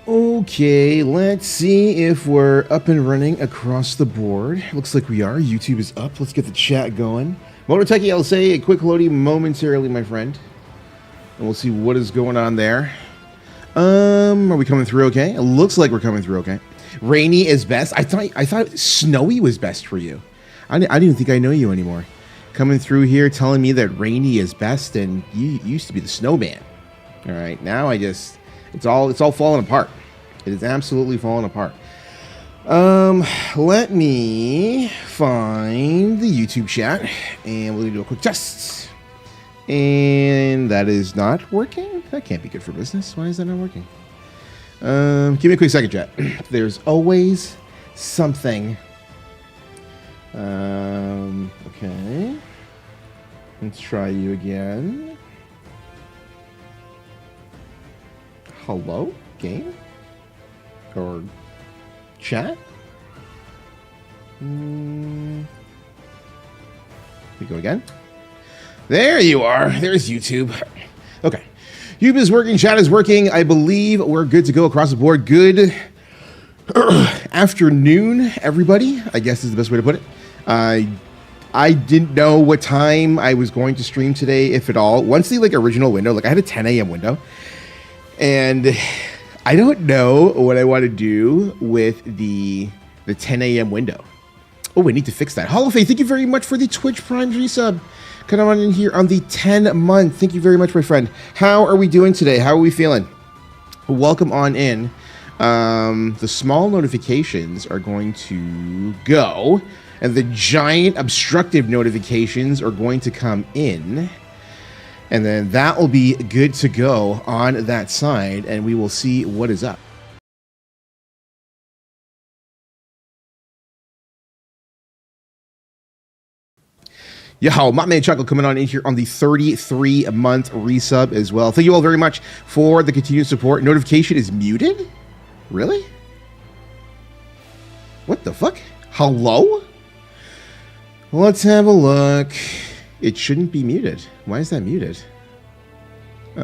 Okay, let's see if we're up and running across the board. Looks like we are. YouTube is up. Let's get the chat going. Mototechie, I'll say a quick loading momentarily, my friend. And we'll see what is going on there. Are we coming through okay? It looks like we're coming through okay. Rainy is best. I thought snowy was best for you. I didn't think I know you anymore. Coming through here telling me that rainy is best and you used to be the snowman. All right, now it's all falling apart. It is absolutely falling apart. Let me find the YouTube chat and we'll do a quick test. And that is not working. That can't be good for business. Why is that not working? Give me a quick second, chat. There's always something. Okay. Let's try you again. Hello, game? Or chat? We go again. There you are. There's YouTube. Okay. YouTube is working. Chat is working. I believe we're good to go across the board. Good afternoon, everybody. I guess is the best way to put it. I didn't know what time I was going to stream today, if at all. Once the original window, I had a 10 a.m. window. And I don't know what I want to do with the 10 a.m. window. Oh, I need to fix that. Holoface, thank you very much for the Twitch Prime resub. Come on in here on the 10-month. Thank you very much, my friend. How are we doing today? How are we feeling? Welcome on in. The small notifications are going to go, and the giant obstructive notifications are going to come in. And then that will be good to go on that side, and we will see what is up. Yo, my man Chuckle coming on in here on the 33-month resub as well. Thank you all very much for the continued support. Notification is muted? Really? What the fuck? Hello? Let's have a look. It shouldn't be muted. Why is that muted? You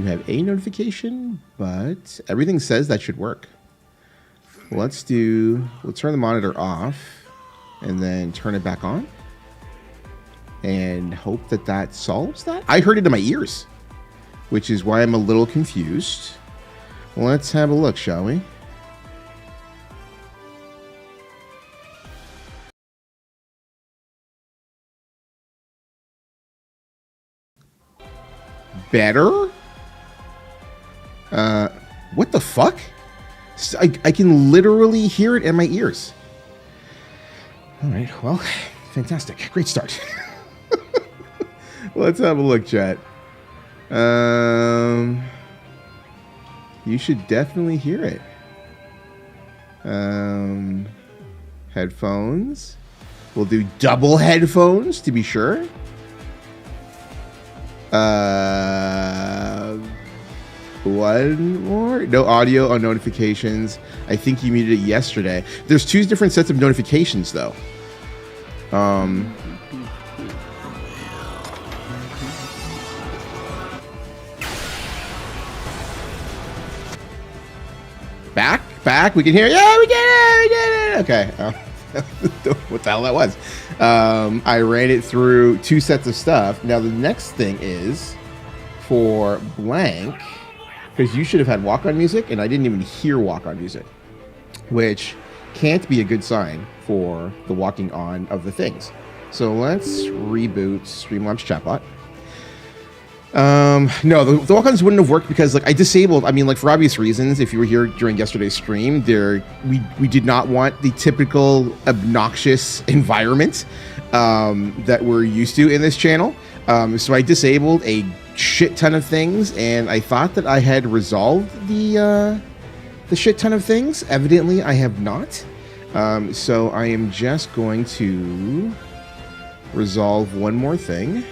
have a notification, but everything says that should work. We'll turn the monitor off and then turn it back on and hope that solves that. I heard it in my ears, which is why I'm a little confused. Let's have a look, shall we? Better? What the fuck? I can literally hear it in my ears. All right, well, fantastic. Great start. Let's have a look, chat. You should definitely hear it. Headphones. We'll do double headphones to be sure. One more. No audio on notifications. I think you muted it yesterday. There's two different sets of notifications though. Back. We can hear. Yeah, we did it. Okay. What the hell that was? I ran it through two sets of stuff. Now the next thing is for blank, because you should have had walk-on music, and I didn't even hear walk-on music, which can't be a good sign for the walking on of the things. So let's reboot Streamlabs chatbot. No, the walk-ons wouldn't have worked because I disabled, for obvious reasons. If you were here during yesterday's stream, we did not want the typical obnoxious environment that we're used to in this channel. So I disabled a shit ton of things, and I thought that I had resolved the shit ton of things. Evidently, I have not. So I am just going to resolve one more thing.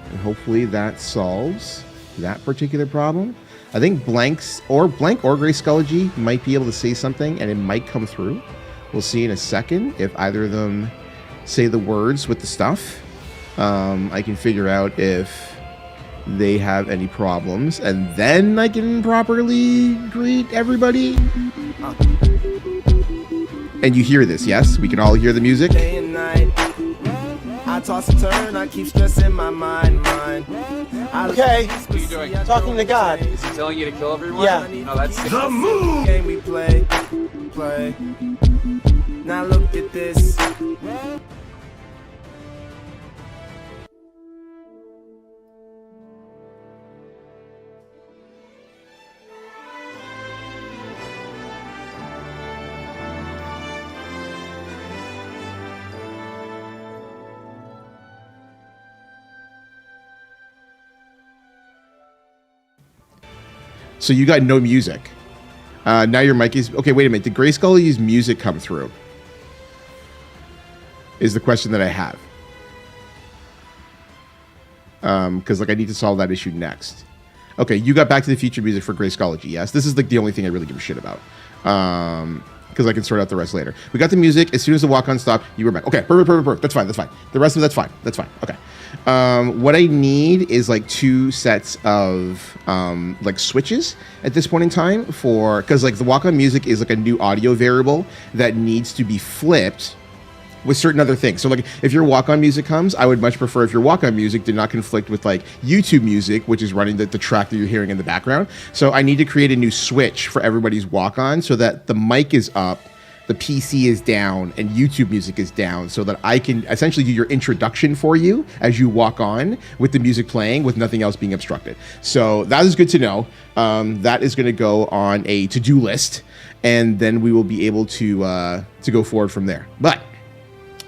And hopefully that solves that particular problem. I think Blank or Grayskullology might be able to say something, and it might come through. We'll see in a second if either of them say the words with the stuff. I can figure out if they have any problems, and then I can properly greet everybody. And you hear this, yes? We can all hear the music. Day and night, I toss and turn, I keep stressing my mind. Okay, what are you doing? Talking to God. Is he telling you to kill everyone? Yeah. No, that's the move. Game we play. Now look at this. So you got no music. Now your mic is... Okay, wait a minute. Did Gray Scully's music come through? Is the question that I have. Because like I need to solve that issue next. Okay, you got Back to the Future music for Gray Scully, yes? This is like the only thing I really give a shit about. Because I can sort out the rest later. We got the music. As soon as the walk-on stopped, you were back. Okay, perfect. That's fine. The rest of that's fine. Okay. What I need is like 2 sets of like switches at this point in time for, because like the walk-on music is like a new audio variable that needs to be flipped with certain other things. So like if your walk-on music comes, I would much prefer if your walk-on music did not conflict with like YouTube music, which is running the track that you're hearing in the background. So I need to create a new switch for everybody's walk-on so that the mic is up, the PC is down, and YouTube music is down, so that I can essentially do your introduction for you as you walk on with the music playing with nothing else being obstructed. So that is good to know. That is going to go on a to-do list, and then we will be able to go forward from there. But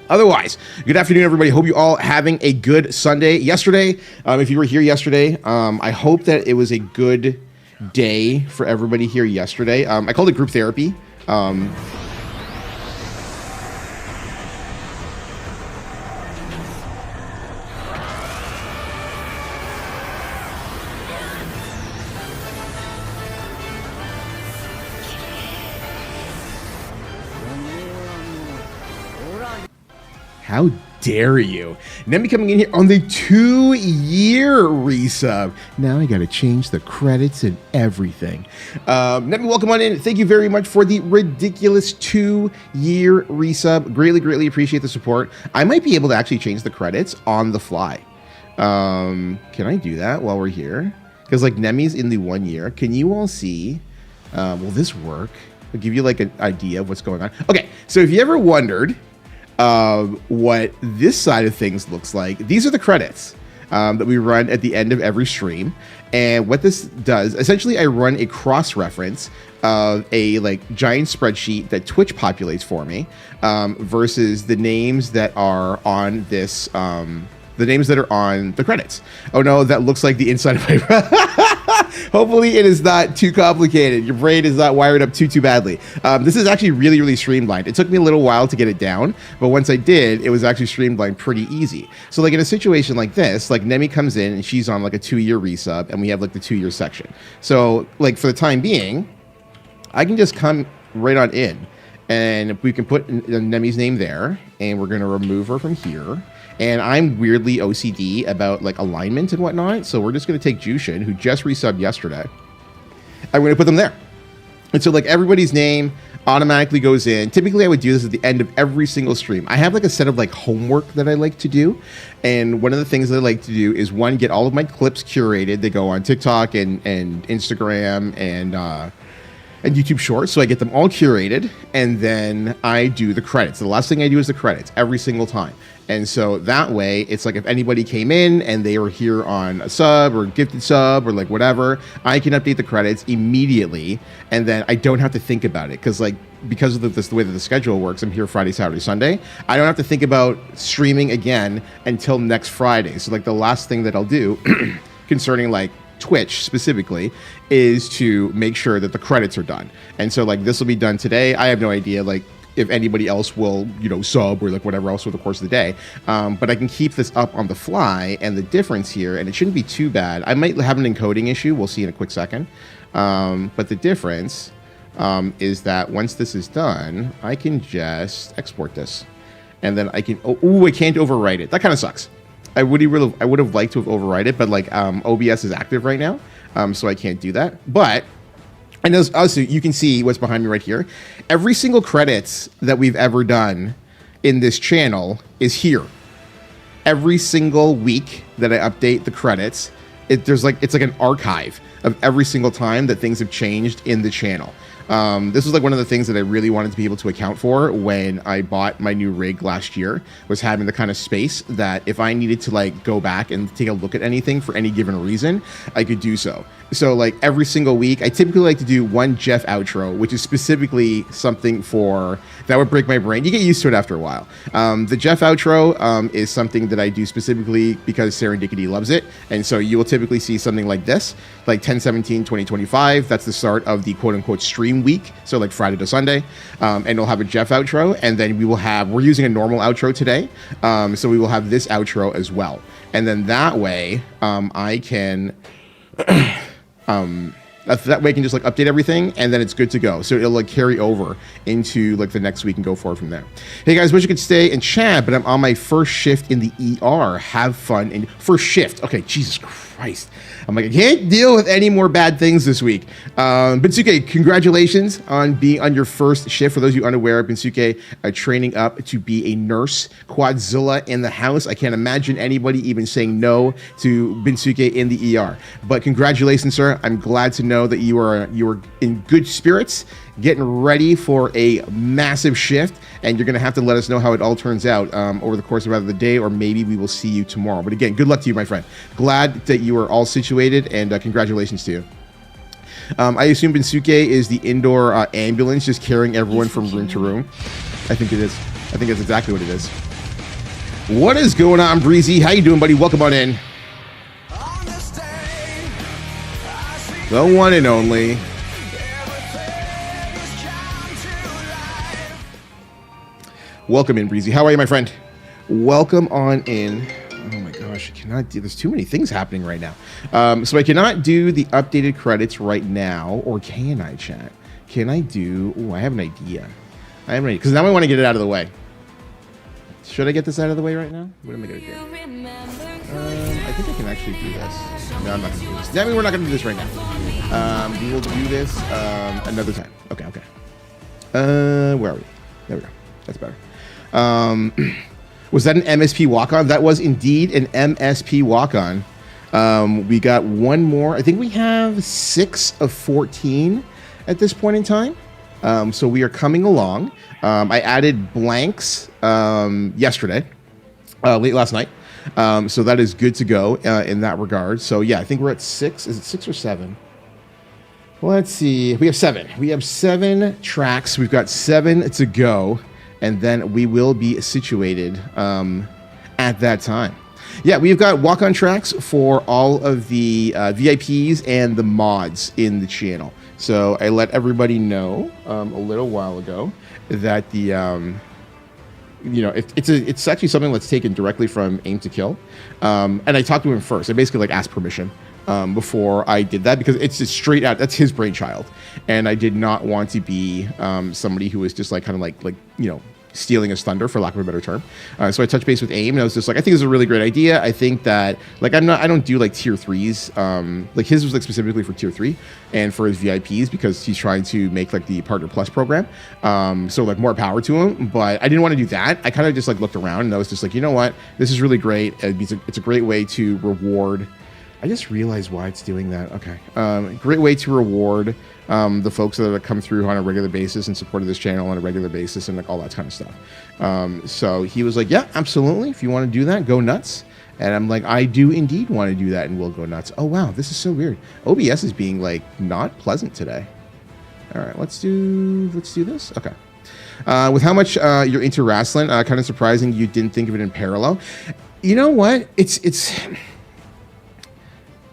otherwise, good afternoon, everybody. Hope you all having a good Sunday. Yesterday, if you were here yesterday, I hope that it was a good day for everybody here yesterday. I called it group therapy. How dare you? Nemi coming in here on the 2-year resub. Now I gotta change the credits and everything. Nemi, welcome on in. Thank you very much for the ridiculous 2-year resub. Greatly appreciate the support. I might be able to actually change the credits on the fly. Can I do that while we're here? Because like Nemi's in the 1 year. Can you all see? Will this work? I'll give you like an idea of what's going on. Okay, so if you ever wondered what this side of things looks like, these are the credits that we run at the end of every stream. And what this does, essentially I run a cross-reference of a like giant spreadsheet that Twitch populates for me versus the names that are on this, the names that are on the credits. Oh no, that looks like the inside of my... Hopefully it is not too complicated. Your brain is not wired up too badly. This is actually really streamlined. It took me a little while to get it down, but once I did, it was actually streamlined pretty easy. So like in a situation like this, like Nemi comes in and she's on like a 2-year resub and we have like the 2-year section. So like for the time being, I can just come right on in and we can put Nemi's name there and we're going to remove her from here. And I'm weirdly OCD about like alignment and whatnot. So we're just going to take Jushin, who just resubbed yesterday. I'm going to put them there. And so like everybody's name automatically goes in. Typically I would do this at the end of every single stream. I have like a set of like homework that I like to do. And one of the things that I like to do is one, get all of my clips curated. They go on TikTok and Instagram and YouTube Shorts. So I get them all curated and then I do the credits. The last thing I do is the credits every single time. And so that way, it's like if anybody came in and they were here on a sub or gifted sub or like whatever, I can update the credits immediately. And then I don't have to think about it because like because of the way that the schedule works, I'm here Friday, Saturday, Sunday. I don't have to think about streaming again until next Friday. So like the last thing that I'll do concerning like Twitch specifically is to make sure that the credits are done. And so like this will be done today. I have no idea like if anybody else will, you know, sub or like whatever else over the course of the day. But I can keep this up on the fly, and the difference here, and it shouldn't be too bad. I might have an encoding issue. We'll see in a quick second. But the difference is that once this is done, I can just export this. And then I can, oh, I can't overwrite it. That kind of sucks. I would have liked to have override it, but like OBS is active right now, so I can't do that. But and also you can see what's behind me right here. Every single credits that we've ever done in this channel is here. Every single week that I update the credits, it's like an archive of every single time that things have changed in the channel. This was like one of the things that I really wanted to be able to account for when I bought my new rig last year, was having the kind of space that if I needed to like go back and take a look at anything for any given reason, I could do so. So like every single week, I typically like to do one Jeff outro, which is specifically something for, that would break my brain. You get used to it after a while. The Jeff outro is something that I do specifically because Serendipity loves it. And so you will typically see something like this, like 10/17/2025. That's the start of the quote unquote stream week. So like Friday to Sunday. And we'll have a Jeff outro. And then we're using a normal outro today. So we will have this outro as well. And then that way I can... that way I can just like update everything and then it's good to go. So it'll like carry over into like the next week and go forward from there. Hey guys, wish you could stay and chat, but I'm on my first shift in the ER. Have fun. And first shift. Okay, Jesus Christ. I'm like, I can't deal with any more bad things this week. Bensuke, congratulations on being on your first shift. For those of you unaware, Bensuke training up to be a nurse. Quadzilla in the house. I can't imagine anybody even saying no to Bensuke in the ER. But congratulations, sir. I'm glad to know that you are in good spirits, getting ready for a massive shift, and you're going to have to let us know how it all turns out over the course of either the day, or maybe we will see you tomorrow. But again, good luck to you, my friend. Glad that you are all situated, and congratulations to you. I assume Bensuke is the indoor ambulance just carrying everyone from room to room. I think it is. I think that's exactly what it is. What is going on, Breezy? How you doing, buddy? Welcome on in. The one and only. Welcome in, Breezy. How are you, my friend? Welcome on in. Oh my gosh, I cannot do, there's too many things happening right now. So I cannot do the updated credits right now, or can I, chat? Can I do, I have an idea. Because now I want to get it out of the way. Should I get this out of the way right now? What am I going to do? I think I can actually do this. No, I'm not going to do this. I mean, we're not going to do this right now. We will do this another time. Okay. Where are we? There we go. That's better. Was that an MSP walk-on? That was indeed an MSP walk-on. We got one more. I think we have 6 of 14 at this point in time. So we are coming along. I added blanks yesterday, late last night. So that is good to go in that regard. So yeah, I think we're at 6. Is it 6 or 7? Let's see. We have 7. We have 7 tracks. We've got 7 to go. And then we will be situated at that time. Yeah, we've got walk-on tracks for all of the VIPs and the mods in the channel. So I let everybody know a little while ago that the it's actually something that's taken directly from Aim to Kill. And I talked to him first. I basically like asked permission before I did that, because it's just straight out, that's his brainchild. And I did not want to be somebody who was just like kind of like stealing his thunder, for lack of a better term. So I touched base with AIM, and I was just like, I think this is a really great idea. I think that like I don't do like tier 3s. Like his was like specifically for tier 3 and for his VIPs, because he's trying to make like the Partner Plus program. So like more power to him, but I didn't want to do that. I kind of just like looked around and I was just like, you know what? This is really great. It's a great way to reward. I just realized why it's doing that. Okay. Great way to reward the folks that have come through on a regular basis and supported this channel on a regular basis and like all that kind of stuff. So he was like, yeah, absolutely. If you want to do that, go nuts. And I'm like, I do indeed want to do that, and we'll go nuts. Oh, wow. This is so weird. OBS is being like not pleasant today. All right, let's do this. Okay. With how much you're into wrestling, kind of surprising you didn't think of it in parallel. You know what? It's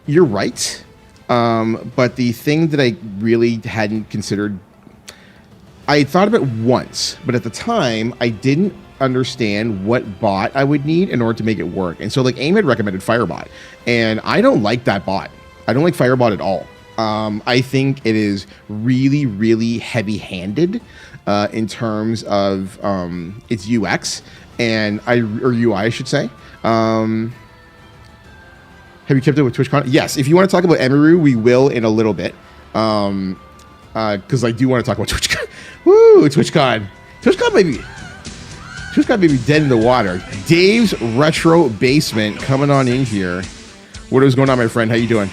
you're right. But the thing that I really hadn't considered, I thought of it once, but at the time I didn't understand what bot I would need in order to make it work. And so like AIM had recommended Firebot, and I don't like that bot. I don't like Firebot at all. I think it is really, really heavy-handed in terms of its UX or UI, I should say. Have you kept up with TwitchCon? Yes. If you want to talk about Emiru, we will in a little bit. Because I do want to talk about TwitchCon. Woo, TwitchCon. TwitchCon may be dead in the water. Dave's Retro Basement coming on in here. What is going on, my friend? How you doing?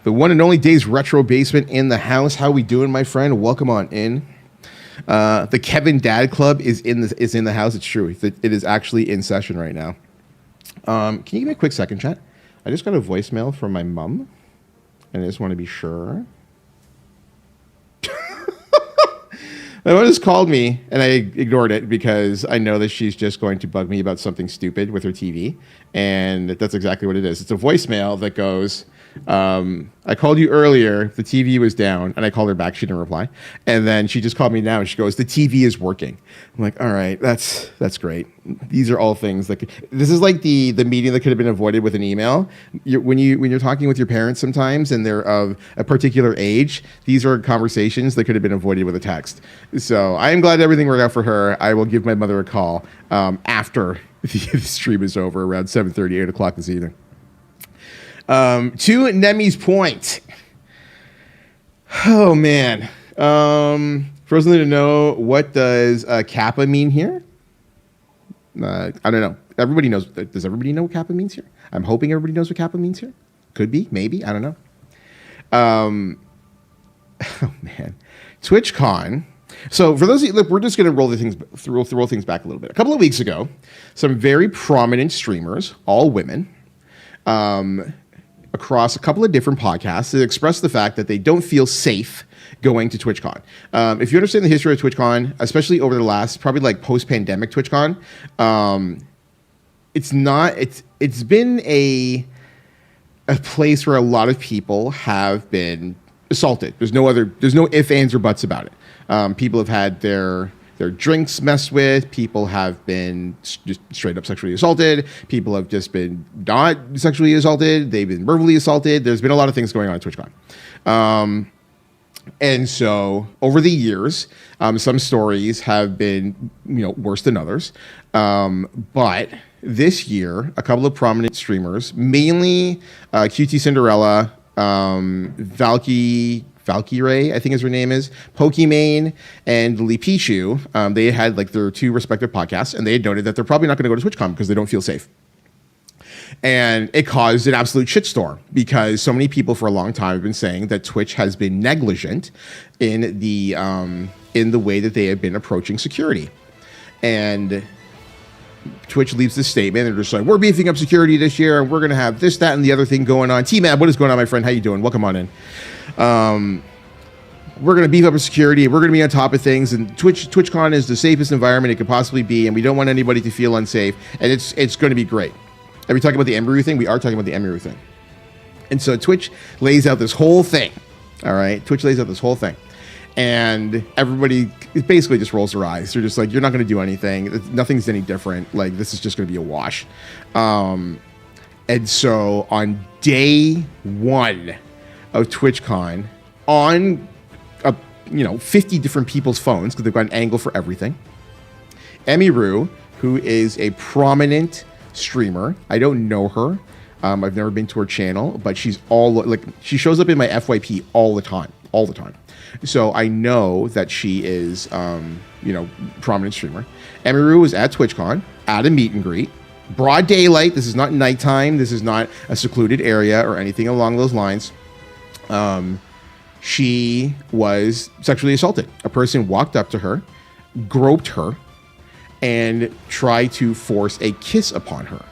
The one and only Dave's Retro Basement in the house. How we doing, my friend? Welcome on in. The Kevin Dad Club is in the house. It's true. It is actually in session right now. Can you give me a quick second, chat? I just got a voicemail from my mom, and I just want to be sure. My mom just called me, and I ignored it because I know that she's just going to bug me about something stupid with her TV, and that's exactly what it is. It's a voicemail that goes, I called you earlier, the TV was down, and I called her back, she didn't reply, and then she just called me now, and she goes, the TV is working. I'm like, all right, that's great. These are all things that this is like the meeting that could have been avoided with an email. When you're talking with your parents sometimes, and they're of a particular age, these are conversations that could have been avoided with a text. So I am glad everything worked out for her. I will give my mother a call after the stream is over, around 7:30, 8 o'clock this evening. To Nemi's point. Oh, man. First thing to know, what does Kappa mean here? I don't know. Everybody knows. Does everybody know what Kappa means here? I'm hoping everybody knows what Kappa means here. Could be, maybe. I don't know. Oh, man. TwitchCon. So for those of you, look, we're just going to roll things back a little bit. A couple of weeks ago, some very prominent streamers, all women, across a couple of different podcasts that expressed the fact that they don't feel safe going to TwitchCon. If you understand the history of TwitchCon, especially over the last, probably like post-pandemic TwitchCon, it's been a place where a lot of people have been assaulted. There's no ifs, ands, or buts about it. People have had their drinks messed with. People have been just straight up sexually assaulted. People have just been not sexually assaulted. They've been verbally assaulted. There's been a lot of things going on at TwitchCon. And so over the years, some stories have been, worse than others. But this year, a couple of prominent streamers, mainly QT Cinderella, Valkyrae, I think is her name is, Pokimane, and Lipichu, they had like their two respective podcasts, and they had noted that they're probably not going to go to TwitchCon because they don't feel safe. And it caused an absolute shitstorm because so many people for a long time have been saying that Twitch has been negligent in the way that they have been approaching security. And Twitch leaves this statement. They're just like, we're beefing up security this year, and we're going to have this, that, and the other thing going on. T-Mab, what is going on, my friend? How you doing? Welcome on in. We're going to beef up our security. We're going to be on top of things, and TwitchCon is the safest environment it could possibly be, and we don't want anybody to feel unsafe, and it's going to be great. Are we talking about the Emiru thing? We are talking about the Emiru thing. And so Twitch lays out this whole thing. All right? Twitch lays out this whole thing. And everybody basically just rolls their eyes. They're just like, you're not going to do anything. Nothing's any different. Like, this is just going to be a wash. And so on day one of TwitchCon, on 50 different people's phones, because they've got an angle for everything, Emiru, who is a prominent streamer, I don't know her. I've never been to her channel, but she shows up in my FYP all the time. So I know that she is, prominent streamer. Emiru was at TwitchCon at a meet and greet, broad daylight. This is not nighttime. This is not a secluded area or anything along those lines. She was sexually assaulted. A person walked up to her, groped her, and tried to force a kiss upon her.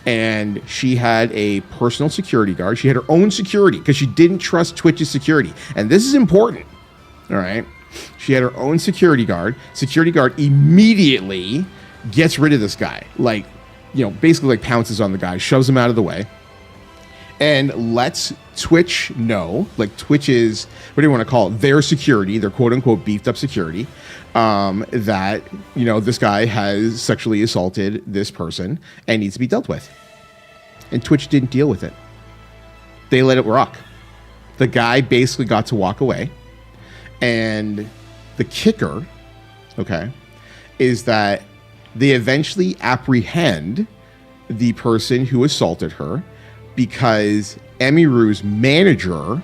And she had a personal security guard. She had her own security because she didn't trust Twitch's security. And this is important. All right. She had her own security guard. Security guard immediately gets rid of this guy. Basically pounces on the guy, shoves him out of the way, and lets Twitch know, Twitch is, what do you want to call it? Their security, their quote unquote beefed up security, that, this guy has sexually assaulted this person and needs to be dealt with. And Twitch didn't deal with it. They let it rock. The guy basically got to walk away. And the kicker, okay, is that they eventually apprehend the person who assaulted her because Emiru's manager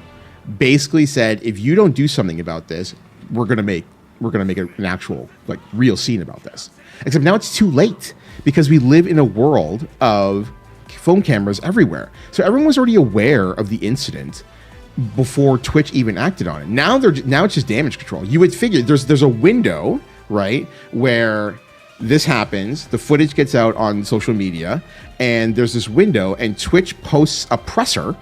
basically said, if you don't do something about this, we're gonna make an actual, like, real scene about this. Except now it's too late because we live in a world of phone cameras everywhere. So everyone was already aware of the incident before Twitch even acted on it. Now it's just damage control. You would figure there's a window, right, where this happens, the footage gets out on social media, and there's this window, and Twitch posts a presser,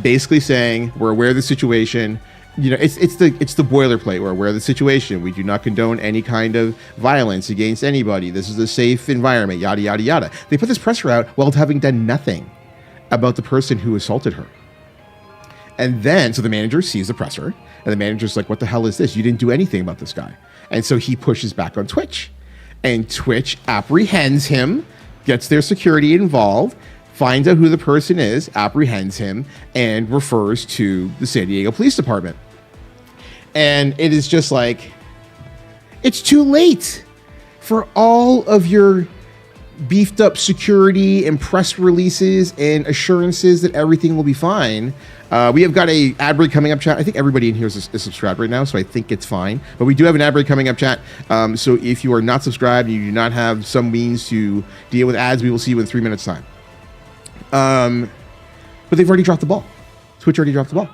basically saying, we're aware of the situation. You know, it's the boilerplate. We're aware of the situation. We do not condone any kind of violence against anybody. This is a safe environment, yada, yada, yada. They put this presser out while having done nothing about the person who assaulted her. And then, so the manager sees the presser, and the manager's like, what the hell is this? You didn't do anything about this guy. And so he pushes back on Twitch. And Twitch apprehends him, gets their security involved, finds out who the person is, apprehends him, and refers to the San Diego Police Department. And it is just like, it's too late for all of your beefed up security and press releases and assurances that everything will be fine. We have got a ad break coming up, chat. I think everybody in here is subscribed right now, so I think it's fine. But we do have an ad break coming up, chat. So if you are not subscribed and you do not have some means to deal with ads, we will see you in 3 minutes' time. But they've already dropped the ball. Twitch already dropped the ball,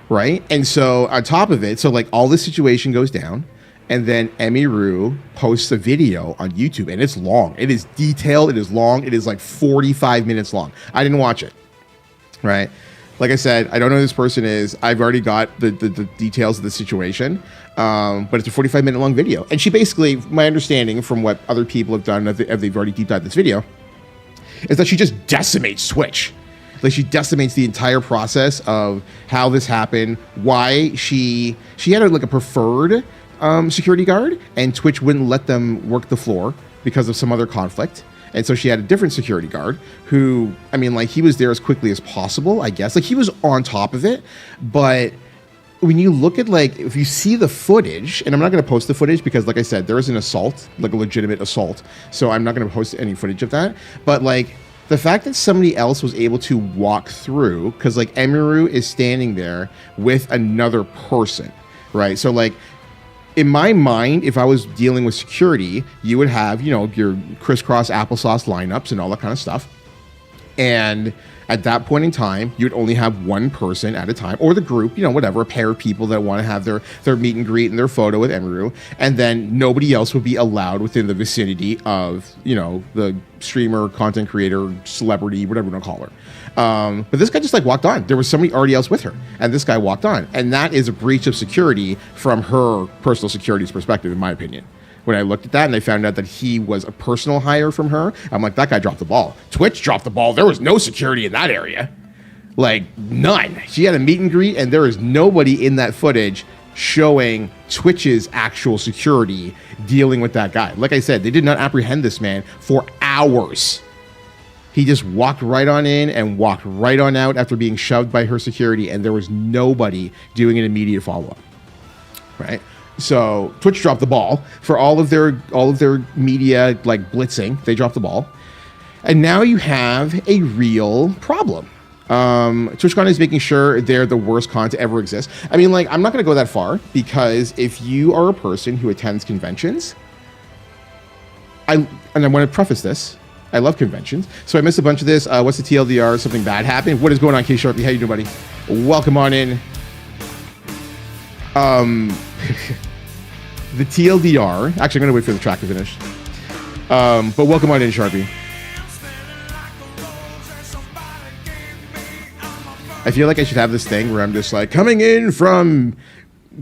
right? And so on top of it, so like all this situation goes down, and then Emiru posts a video on YouTube, and it's long. It is detailed. It is long. It is like 45 minutes long. I didn't watch it, right? Like I said, I don't know who this person is. I've already got the details of the situation, but it's a 45-minute long video. And she basically, my understanding from what other people have done, if they've already deep dived this video, is that she just decimates Twitch. Like, she decimates the entire process of how this happened, why she had a preferred security guard, and Twitch wouldn't let them work the floor because of some other conflict. And so she had a different security guard who, I mean, like, he was there as quickly as possible, I guess. Like, he was on top of it. But when you look at, like, if you see the footage, and I'm not going to post the footage because, like I said, there is an assault, like a legitimate assault. So I'm not going to post any footage of that. But, like, the fact that somebody else was able to walk through, because, like, Emiru is standing there with another person, right? So, like, in my mind, if I was dealing with security, you would have, you know, your crisscross applesauce lineups and all that kind of stuff. And at that point in time, you'd only have one person at a time, or the group, you know, whatever, a pair of people that want to have their meet and greet and their photo with Emiru. And then nobody else would be allowed within the vicinity of, you know, the streamer, content creator, celebrity, whatever you want to call her. But this guy just, like, walked on. There was somebody already else with her, and this guy walked on. And that is a breach of security from her personal security's perspective, in my opinion. When I looked at that and I found out that he was a personal hire from her, I'm like, that guy dropped the ball. Twitch dropped the ball. There was no security in that area. Like, none. She had a meet and greet, and there is nobody in that footage showing Twitch's actual security dealing with that guy. Like I said, they did not apprehend this man for hours. He just walked right on in and walked right on out after being shoved by her security, and there was nobody doing an immediate follow-up, right? So Twitch dropped the ball for all of their media, like, blitzing. They dropped the ball, and now you have a real problem. TwitchCon is making sure they're the worst con to ever exist. I mean, like, I'm not going to go that far, because if you are a person who attends conventions, I want to preface this. I love conventions, so I missed a bunch of this. What's the TLDR? Something bad happened? What is going on, K Sharpie? How you doing, buddy? Welcome on in. The TLDR. Actually, I'm going to wait for the track to finish. But welcome on in, Sharpie. I feel like I should have this thing where I'm just like, coming in from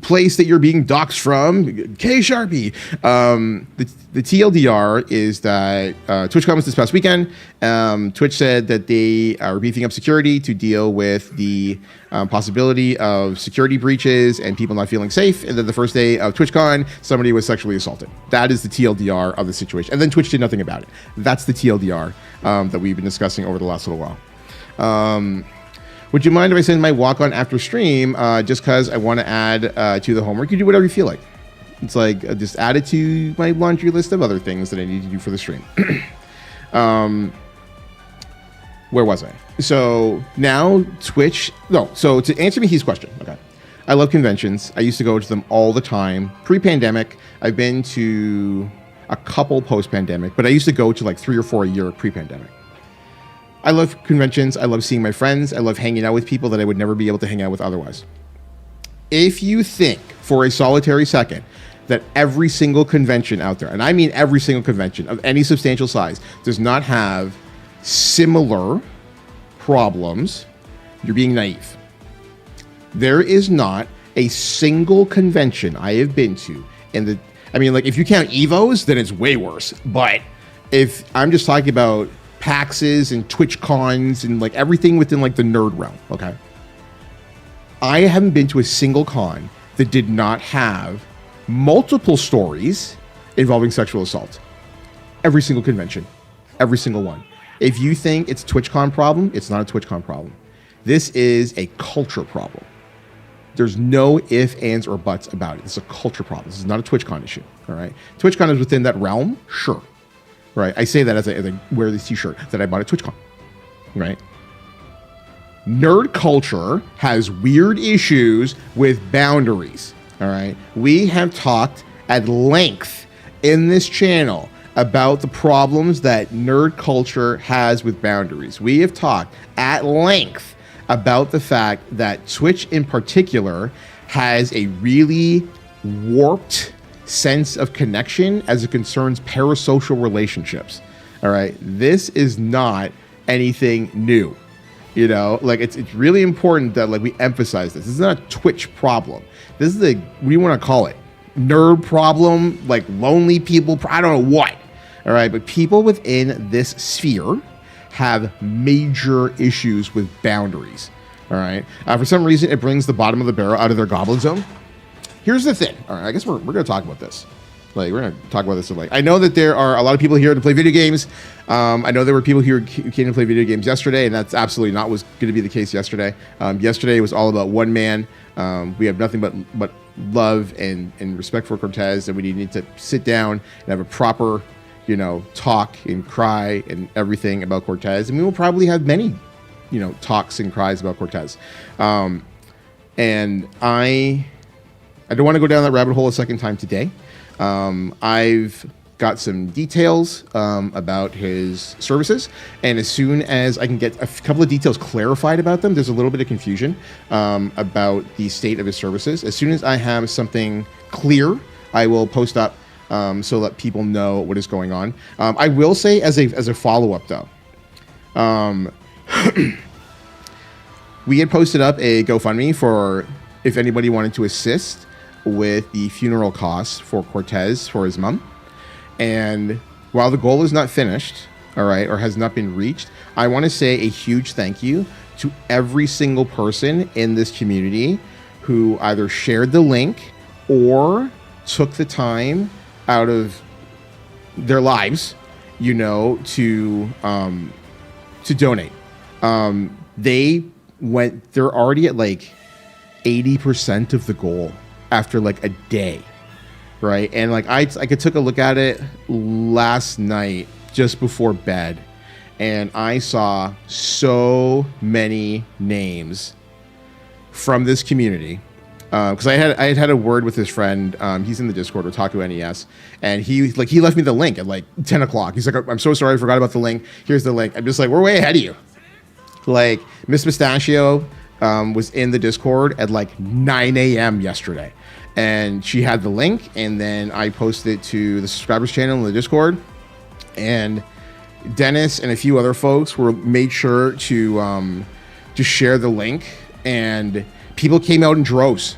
place that you're being doxxed from, K Sharpie. The TLDR is that TwitchCon was this past weekend. Twitch said that they are beefing up security to deal with the possibility of security breaches and people not feeling safe. And then the first day of TwitchCon, somebody was sexually assaulted. That is the TLDR of the situation. And then Twitch did nothing about it. That's the TLDR that we've been discussing over the last little while. Would you mind if I send my walk on after stream just because I want to add to the homework? You do whatever you feel like. It's like just add it to my laundry list of other things that I need to do for the stream. Where was I? So now Twitch. No, so to answer Mihi's question, okay. I love conventions. I used to go to them all the time. Pre-pandemic, I've been to a couple post-pandemic, but I used to go to like 3 or 4 a year pre-pandemic. I love conventions. I love seeing my friends. I love hanging out with people that I would never be able to hang out with otherwise. If you think for a solitary second that every single convention out there, and I mean every single convention of any substantial size, does not have similar problems, you're being naive. There is not a single convention I have been to if you count Evos, then it's way worse. But if I'm just talking about PAXs and Twitch cons and like everything within like the nerd realm, okay? I haven't been to a single con that did not have multiple stories involving sexual assault. Every single convention, every single one. If you think it's a TwitchCon problem, it's not a TwitchCon problem. This is a culture problem. There's no ifs, ands, or buts about it. It's a culture problem. This is not a TwitchCon issue, all right? TwitchCon is within that realm, sure, right? I say that as I wear this t-shirt that I bought at TwitchCon, right? Nerd culture has weird issues with boundaries, all right? We have talked at length in this channel about the problems that nerd culture has with boundaries. We have talked at length about the fact that Twitch in particular has a really warped sense of connection as it concerns parasocial relationships. All right, this is not anything new. You know, like it's really important that like we emphasize this. This is not a Twitch problem. This is what do you want to call it? Nerd problem, like lonely people. I don't know what. All right, but people within this sphere have major issues with boundaries. All right, for some reason it brings the bottom of the barrel out of their goblin zone. Here's the thing. All right, I guess we're going to talk about this. Like we're going to talk about this. Like I know that there are a lot of people here to play video games. I know there were people here who came to play video games yesterday, and that's absolutely not was going to be the case yesterday. Yesterday was all about one man. We have nothing but love and respect for Cortez, and we need to sit down and have a proper, talk and cry and everything about Cortez. And we will probably have many, talks and cries about Cortez. And I don't want to go down that rabbit hole a second time today. I've got some details about his services, and as soon as I can get a couple of details clarified about them, there's a little bit of confusion about the state of his services. As soon as I have something clear, I will post up so that people know what is going on. I will say as a follow-up though, we had posted up a GoFundMe for if anybody wanted to assist with the funeral costs for Cortez for his mom. And while the goal is not finished, all right, or has not been reached, I want to say a huge thank you to every single person in this community who either shared the link or took the time out of their lives, to donate. They're already at like 80% of the goal after like a day. Right. And like I took a look at it last night just before bed, and I saw so many names from this community. Because I had a word with his friend. He's in the Discord, Otaku NES, and he left me the link at like 10 o'clock. He's like, I'm so sorry, I forgot about the link. Here's the link. I'm just like, we're way ahead of you. Like Miss Pistachio was in the Discord at like 9 a.m. yesterday. And she had the link, and then I posted it to the subscribers channel in the Discord. And Dennis and a few other folks made sure to share the link, and people came out in droves,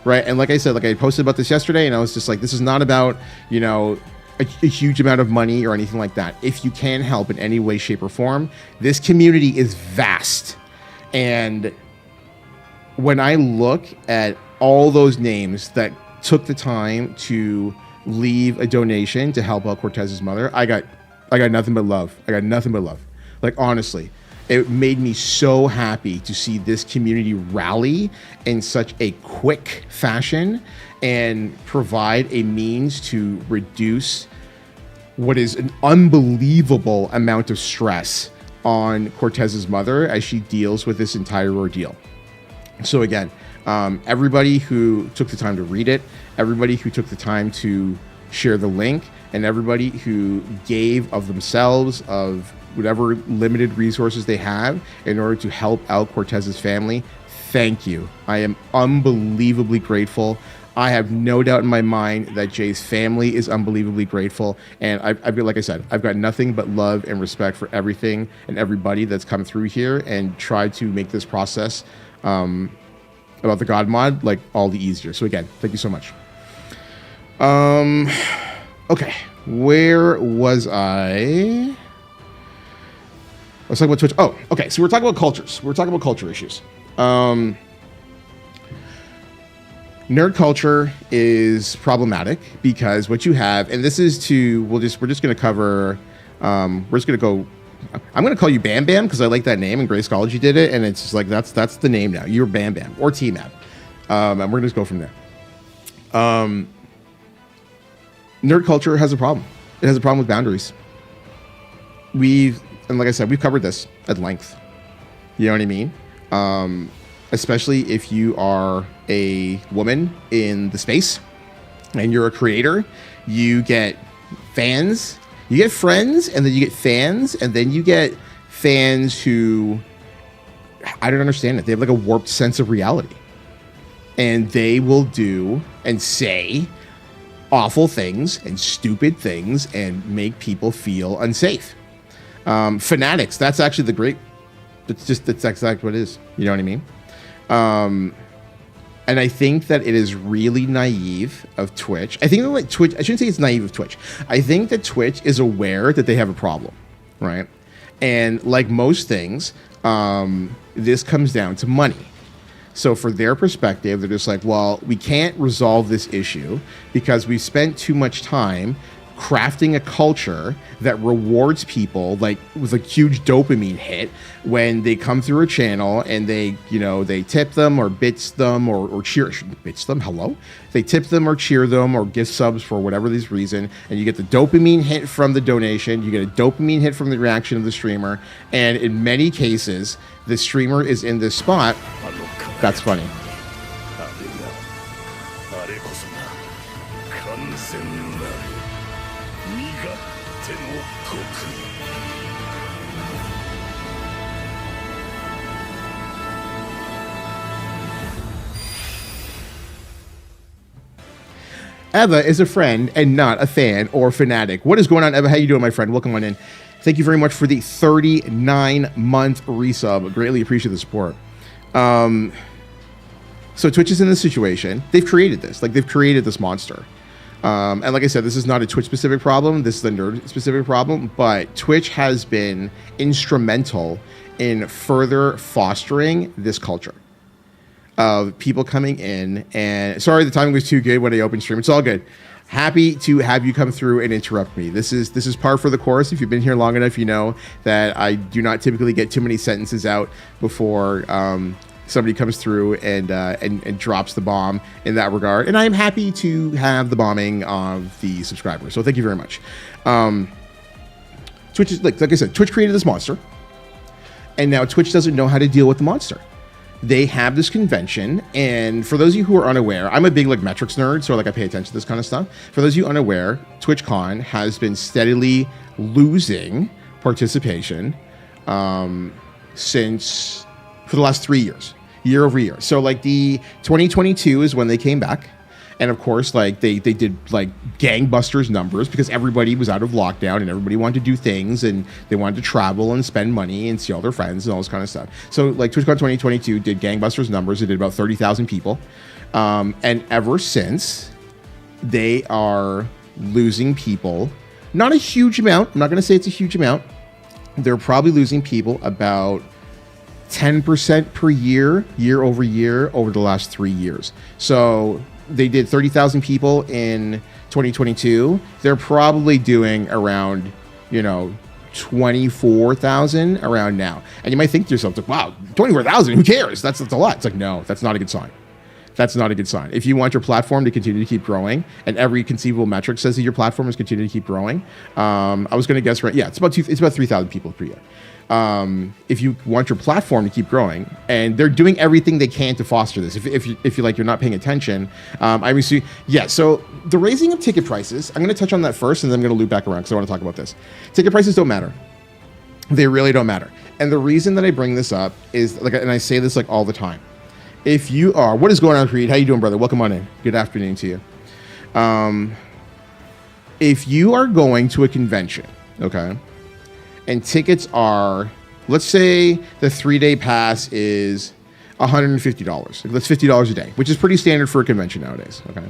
right? And like I said, like I posted about this yesterday, and I was just like, this is not about a huge amount of money or anything like that. If you can help in any way, shape, or form, this community is vast, and when I look at all those names that took the time to leave a donation to help out Cortez's mother, I got nothing but love. I got nothing but love. Like honestly, It made me so happy to see this community rally in such a quick fashion and provide a means to reduce what is an unbelievable amount of stress on Cortez's mother as she deals with this entire ordeal. So again, everybody who took the time to read it, everybody who took the time to share the link, and everybody who gave of themselves, of whatever limited resources they have in order to help out Cortez's family, thank you. I am unbelievably grateful. I have no doubt in my mind that Jay's family is unbelievably grateful. And I've got, like I said, I've got nothing but love and respect for everything and everybody that's come through here and tried to make this process about the God mod like all the easier. So again, thank you so much. Okay, where was I? Let's talk about Twitch. Oh, okay. So we're talking about cultures. We're talking about culture issues. Nerd culture is problematic because what you have, and this is we're just going to cover, we're just going to go, I'm going to call you Bam Bam because I like that name and Grayscology did it. And it's just like, that's the name now. You're Bam Bam or T-Mab. And we're going to just go from there. Nerd culture has a problem. It has a problem with boundaries. And like I said, we've covered this at length. You know what I mean? Especially if you are a woman in the space and you're a creator, you get fans, you get friends, and then you get fans, and then you get fans who, I don't understand it. They have like a warped sense of reality. And they will do and say awful things and stupid things and make people feel unsafe. Fanatics, that's actually that's exactly what it is. You know what I mean? And I think that it is really naive of Twitch. I think that like Twitch, I shouldn't say it's naive of Twitch. I think that Twitch is aware that they have a problem, right? And like most things, this comes down to money. So for their perspective, they're just like, well, we can't resolve this issue because we spent too much time crafting a culture that rewards people like with a huge dopamine hit when they come through a channel and they tip them or bits them or cheer bits them. Hello, they tip them or cheer them or gift subs for whatever this reason, and you get the dopamine hit from the donation, you get a dopamine hit from the reaction of the streamer, and in many cases the streamer is in this spot. That's funny. Eva is a friend and not a fan or fanatic. What is going on, Eva? How you doing, my friend? Welcome on in. Thank you very much for the 39-month resub. Greatly appreciate the support. So Twitch is in this situation. They've created this. Like, they've created this monster. And like I said, this is not a Twitch-specific problem. This is a nerd-specific problem. But Twitch has been instrumental in further fostering this culture of people coming in. And sorry, the timing was too good when I opened stream. It's all good. Happy to have you come through and interrupt me. This is par for the course. If you've been here long enough, you know that I do not typically get too many sentences out before somebody comes through and drops the bomb in that regard. And I am happy to have the bombing of the subscribers. So thank you very much. Twitch is like I said, Twitch created this monster, and now Twitch doesn't know how to deal with the monster. They have this convention, and for those of you who are unaware, I'm a big like metrics nerd, so like I pay attention to this kind of stuff. For those of you unaware, TwitchCon has been steadily losing participation since for the last 3 years, year over year. So like the 2022 is when they came back. And of course, like they did like gangbusters numbers because everybody was out of lockdown and everybody wanted to do things and they wanted to travel and spend money and see all their friends and all this kind of stuff. So like TwitchCon 2022 did gangbusters numbers. It did about 30,000 people. And ever since, they are losing people. Not a huge amount. I'm not going to say it's a huge amount. They're probably losing people about 10% per year, year over the last 3 years. So they did 30,000 people in 2022. They're probably doing around, 24,000 around now. And you might think to yourself, like, wow, 24,000, who cares? That's a lot. It's like, no, that's not a good sign. That's not a good sign. If you want your platform to continue to keep growing, and every conceivable metric says that your platform is continuing to keep growing, I was going to guess, right? Yeah, it's about 3,000 people per year. If you want your platform to keep growing, and they're doing everything they can to foster this. If you like, you're not paying attention. Obviously, yeah. So the raising of ticket prices, I'm going to touch on that first, and then I'm going to loop back around because I want to talk about this. Ticket prices don't matter. They really don't matter. And the reason that I bring this up is like, and I say this like all the time. If you are, what is going on, Creed? How you doing, brother? Welcome on in. Good afternoon to you. If you are going to a convention, okay, and tickets are, let's say the 3-day pass is $150. That's $50 a day, which is pretty standard for a convention nowadays, okay?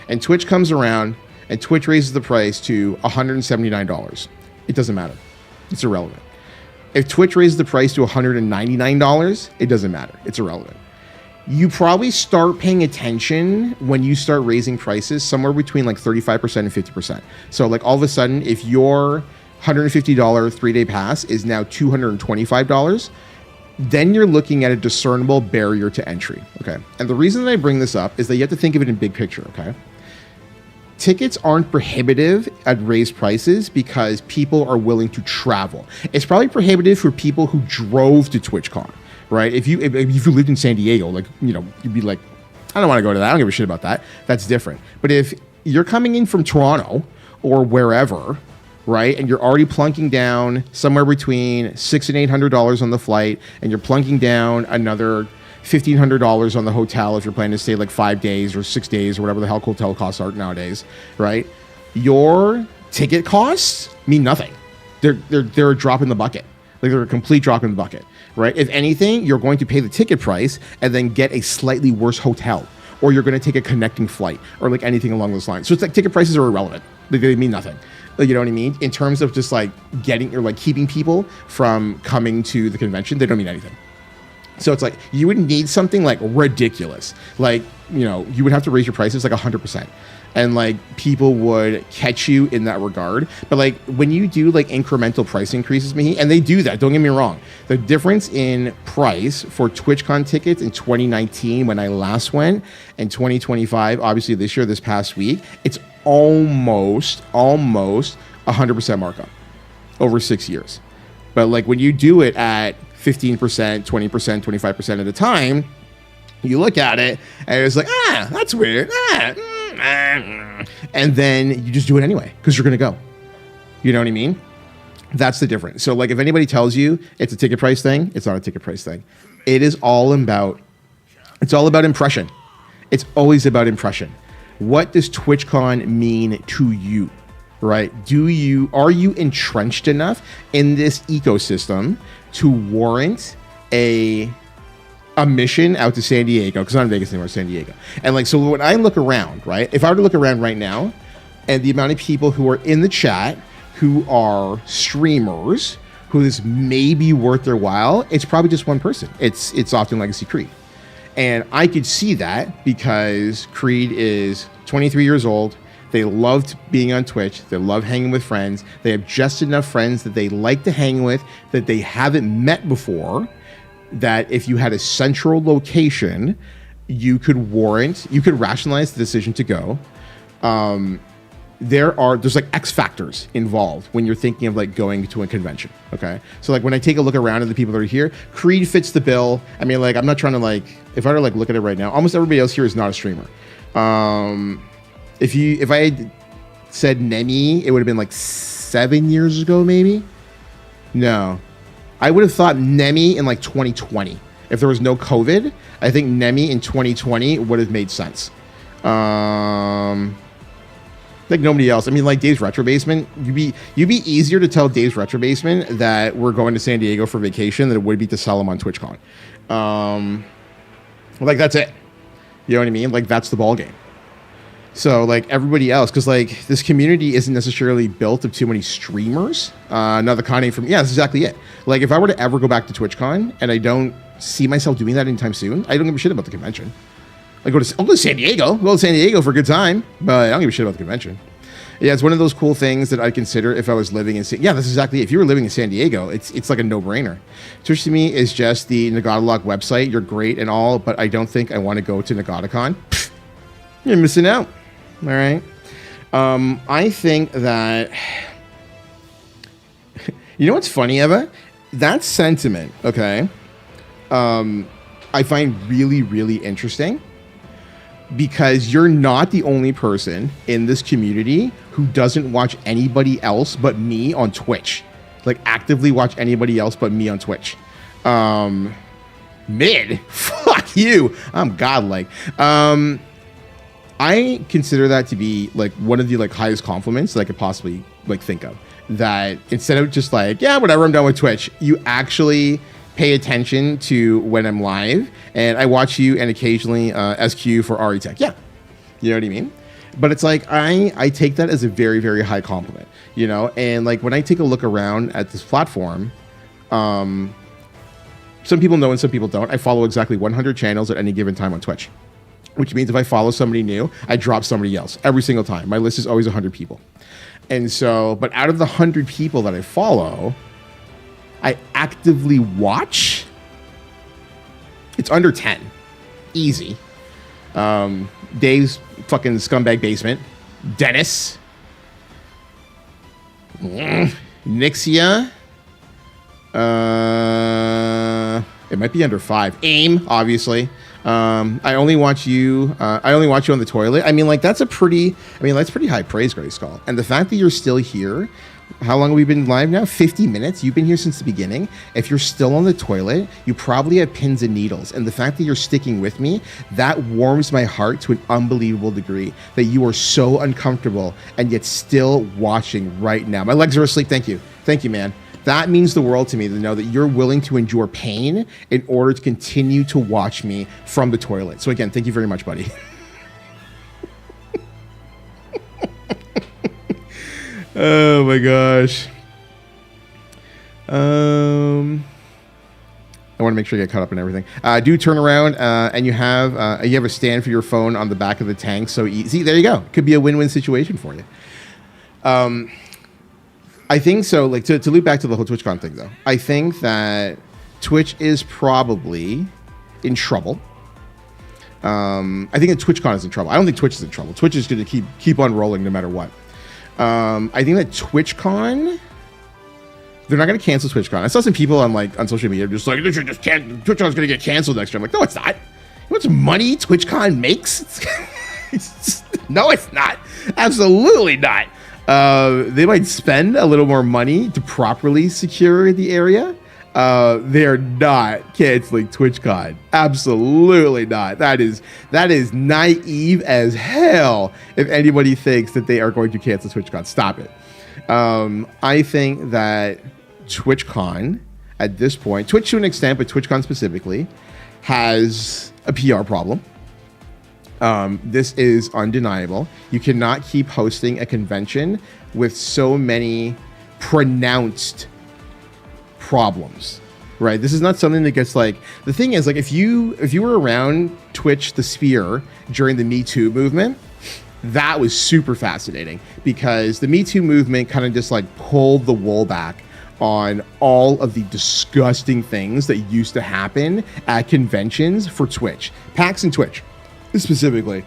And Twitch comes around and Twitch raises the price to $179. It doesn't matter. It's irrelevant. If Twitch raises the price to $199, it doesn't matter. It's irrelevant. You probably start paying attention when you start raising prices somewhere between like 35% and 50%. So like all of a sudden, if your $150 3-day pass is now $225, then you're looking at a discernible barrier to entry, okay? And the reason that I bring this up is that you have to think of it in big picture, okay? Tickets aren't prohibitive at raised prices because people are willing to travel. It's probably prohibitive for people who drove to TwitchCon. Right? If you lived in San Diego, like, you know, you'd be like, I don't want to go to that. I don't give a shit about that. That's different. But if you're coming in from Toronto or wherever, right, and you're already plunking down somewhere between $600 and $800 on the flight, and you're plunking down another $1,500 on the hotel if you're planning to stay like 5 days or 6 days or whatever the hell hotel costs are nowadays, right? Your ticket costs mean nothing. They're a drop in the bucket. Like, they're a complete drop in the bucket, right? If anything, you're going to pay the ticket price and then get a slightly worse hotel, or you're going to take a connecting flight, or like anything along those lines. So it's like ticket prices are irrelevant. They mean nothing. Like, you know what I mean? In terms of just like getting or like keeping people from coming to the convention, they don't mean anything. So it's like you would need something like ridiculous. Like, you know, you would have to raise your prices like 100%. And like people would catch you in that regard. But like when you do like incremental price increases, and they do that, don't get me wrong. The difference in price for TwitchCon tickets in 2019 when I last went, and 2025, obviously this year, this past week, it's almost 100% markup over 6 years. But like when you do it at 15%, 20%, 25% at a time, you look at it and it's like, that's weird. And then you just do it anyway because you're going to go. You know what I mean? That's the difference. So like if anybody tells you it's a ticket price thing, it's not a ticket price thing. It's all about impression. It's always about impression. What does TwitchCon mean to you? Right? Are you entrenched enough in this ecosystem to warrant a mission out to San Diego? Because I'm not in Vegas anymore, San Diego. And like, so when I look around, right? If I were to look around right now, and the amount of people who are in the chat who are streamers, who this may be worth their while, it's probably just one person. It's often Legacy Creed. And I could see that because Creed is 23 years old. They loved being on Twitch. They love hanging with friends. They have just enough friends that they like to hang with that they haven't met before, that if you had a central location, you could rationalize the decision to go. There's like X factors involved when you're thinking of like going to a convention. Okay. So like when I take a look around at the people that are here, Creed fits the bill. I mean, like, I'm not trying to like, if I were to like look at it right now, almost everybody else here is not a streamer. If I had said Nemi, it would have been like 7 years ago, maybe. No, I would have thought Nemi in like 2020. If there was no COVID, I think Nemi in 2020 would have made sense. Like nobody else. I mean, like Dave's Retro Basement, you'd be easier to tell Dave's Retro Basement that we're going to San Diego for vacation than it would be to sell them on TwitchCon. Like that's it. You know what I mean? Like that's the ball game. So like everybody else, because like this community isn't necessarily built of too many streamers. Another con name from, yeah, that's exactly it. Like if I were to ever go back to TwitchCon and I don't see myself doing that anytime soon, I don't give a shit about the convention. I'll go to San Diego. I'll go to San Diego for a good time, but I don't give a shit about the convention. Yeah, it's one of those cool things that I consider if I was living in. Yeah, that's exactly it. If you were living in San Diego, it's like a no-brainer. Twitch to me is just the Nagadalog website. You're great and all, but I don't think I want to go to NagadaCon. You're missing out. All right. I think that you know what's funny, Eva? That sentiment, okay, I find really, really interesting because you're not the only person in this community who doesn't watch anybody else but me on Twitch. Like, actively watch anybody else but me on Twitch. Mid? Fuck you. I'm godlike. I consider that to be like one of the like highest compliments that I could possibly like think of. That instead of just like, yeah, whatever, I'm done with Twitch, you actually pay attention to when I'm live, and I watch you and occasionally SQ for RE Tech. Yeah, you know what I mean? But it's like I take that as a very, very high compliment, you know? And like when I take a look around at this platform, some people know and some people don't. I follow exactly 100 channels at any given time on Twitch, which means if I follow somebody new, I drop somebody else every single time. My list is always 100 people. And so, but out of the 100 people that I follow, I actively watch, it's under 10. Easy. Dave's fucking scumbag basement. Dennis. Nixia. It might be under 5. AIM, obviously. I only watch you. I only watch you on the toilet. I mean, like that's pretty high praise, Gray Skull. And the fact that you're still here, how long have we been live now? 50 minutes. You've been here since the beginning. If you're still on the toilet, you probably have pins and needles. And the fact that you're sticking with me, that warms my heart to an unbelievable degree. That you are so uncomfortable and yet still watching right now. My legs are asleep. Thank you, man. That means the world to me to know that you're willing to endure pain in order to continue to watch me from the toilet. So again, thank you very much, buddy. Oh my gosh. I want to make sure you get caught up in everything. Do turn around and you have a stand for your phone on the back of the tank. So see, there you go. Could be a win-win situation for you. I think so. Like to loop back to the whole TwitchCon thing, though, I think that Twitch is probably in trouble. I think that TwitchCon is in trouble. I don't think Twitch is in trouble. Twitch is going to keep on rolling no matter what. I think that TwitchCon, they're not going to cancel TwitchCon. I saw some people on social media just like, TwitchCon's going to get canceled next year. I'm like, no, it's not. You know how much money TwitchCon makes? No, it's not. Absolutely not. They might spend a little more money to properly secure the area. They're not canceling TwitchCon. Absolutely not. That is naive as hell if anybody thinks that they are going to cancel TwitchCon. Stop it. I think that TwitchCon at this point, Twitch to an extent, but TwitchCon specifically, has a PR problem. This is undeniable. You cannot keep hosting a convention with so many pronounced problems, right? This is not something that gets like, the thing is, like, if you were around Twitch the Sphere during the Me Too movement, that was super fascinating because the Me Too movement kind of just like pulled the wool back on all of the disgusting things that used to happen at conventions for Twitch, PAX and Twitch specifically.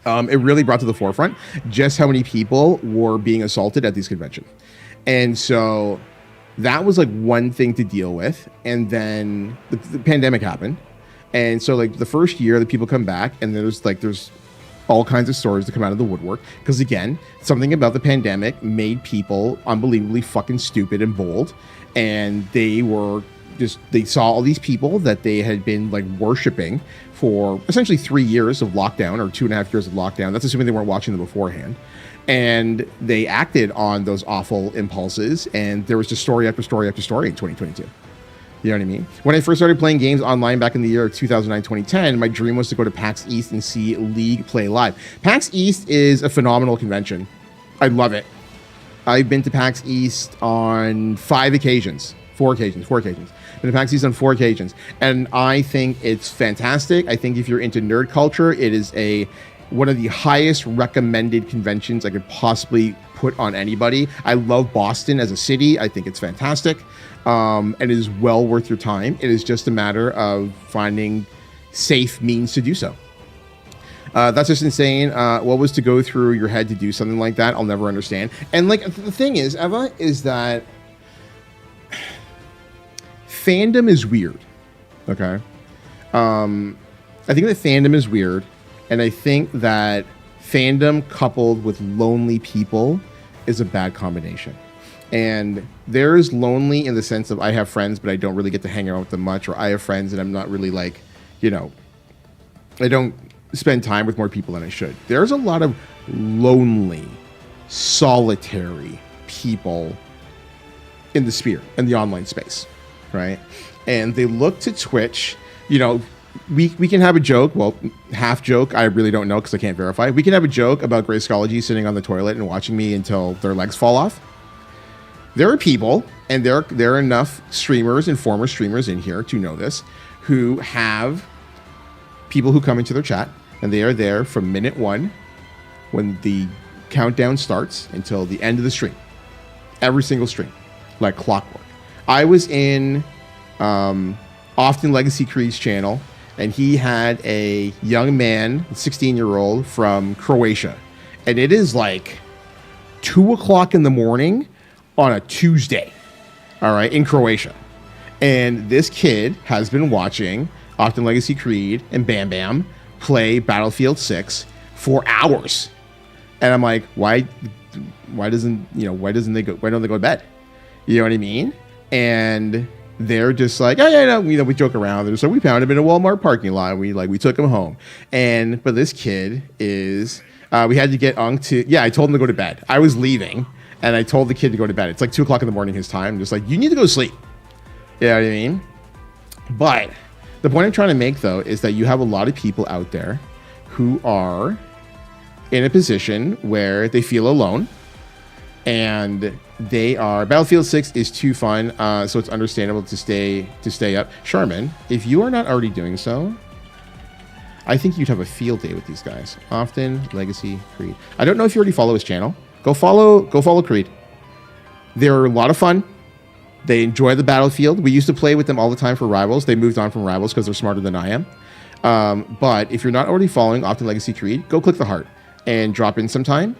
It really brought to the forefront just how many people were being assaulted at these conventions. And so that was like one thing to deal with. And then the pandemic happened. And so like the first year that people come back and there's all kinds of stories that come out of the woodwork. Because again, something about the pandemic made people unbelievably fucking stupid and bold. And they saw all these people that they had been like worshiping for essentially 3 years of lockdown or 2.5 years of lockdown. That's assuming they weren't watching them beforehand. And they acted on those awful impulses. And there was just story after story after story in 2022. You know what I mean? When I first started playing games online back in the year of 2009-2010, my dream was to go to PAX East and see League play live. PAX East is a phenomenal convention. I love it. I've been to PAX East on 4 occasions. Been to PAX East on 4 occasions. And I think it's fantastic. I think if you're into nerd culture, it is a one of the highest recommended conventions I could possibly put on anybody. I love Boston as a city. I think it's fantastic, and it is well worth your time. It is just a matter of finding safe means to do so. That's just insane. What was to go through your head to do something like that? I'll never understand. And like the thing is, Eva, is that fandom is weird. Okay. I think that fandom is weird, and I think that fandom coupled with lonely people is a bad combination. And there is lonely in the sense of I have friends, but I don't really get to hang out with them much, or I have friends and I'm not really like, you know, I don't spend time with more people than I should. There's a lot of lonely, solitary people in the sphere, in the online space, right? And they look to Twitch, you know, we can have a joke, well, half joke, I really don't know because I can't verify. We can have a joke about Grayscology sitting on the toilet and watching me until their legs fall off. There are people, and there are enough streamers and former streamers in here to know this, who have people who come into their chat, and they are there from minute 1 when the countdown starts until the end of the stream. Every single stream, like clockwork. I was in Often Legacy Creed's channel, and he had a young man, 16-year-old from Croatia, and it is like 2 o'clock in the morning on a Tuesday, all right, in Croatia. And this kid has been watching Often Legacy Creed and Bam Bam play Battlefield 6 for hours. And I'm like, why don't they go to bed? You know what I mean? And they're just like, we joke around. They're just like, we found him in a Walmart parking lot. We took him home. But this kid is, we had to get Unk to, I told him to go to bed. I was leaving, and I told the kid to go to bed. It's like 2 o'clock in the morning his time. I'm just like, you need to go to sleep. You know what I mean? But the point I'm trying to make, though, is that you have a lot of people out there who are in a position where they feel alone, and they are, Battlefield 6 is too fun, so it's understandable to stay up. Charmin, if you are not already doing so, I think you'd have a field day with these guys. Often Legacy Creed. I don't know if you already follow his channel. Go follow Creed. They're a lot of fun. They enjoy the Battlefield. We used to play with them all the time for Rivals. They moved on from Rivals because they're smarter than I am. But if you're not already following Often Legacy Creed, go click the heart and drop in some time.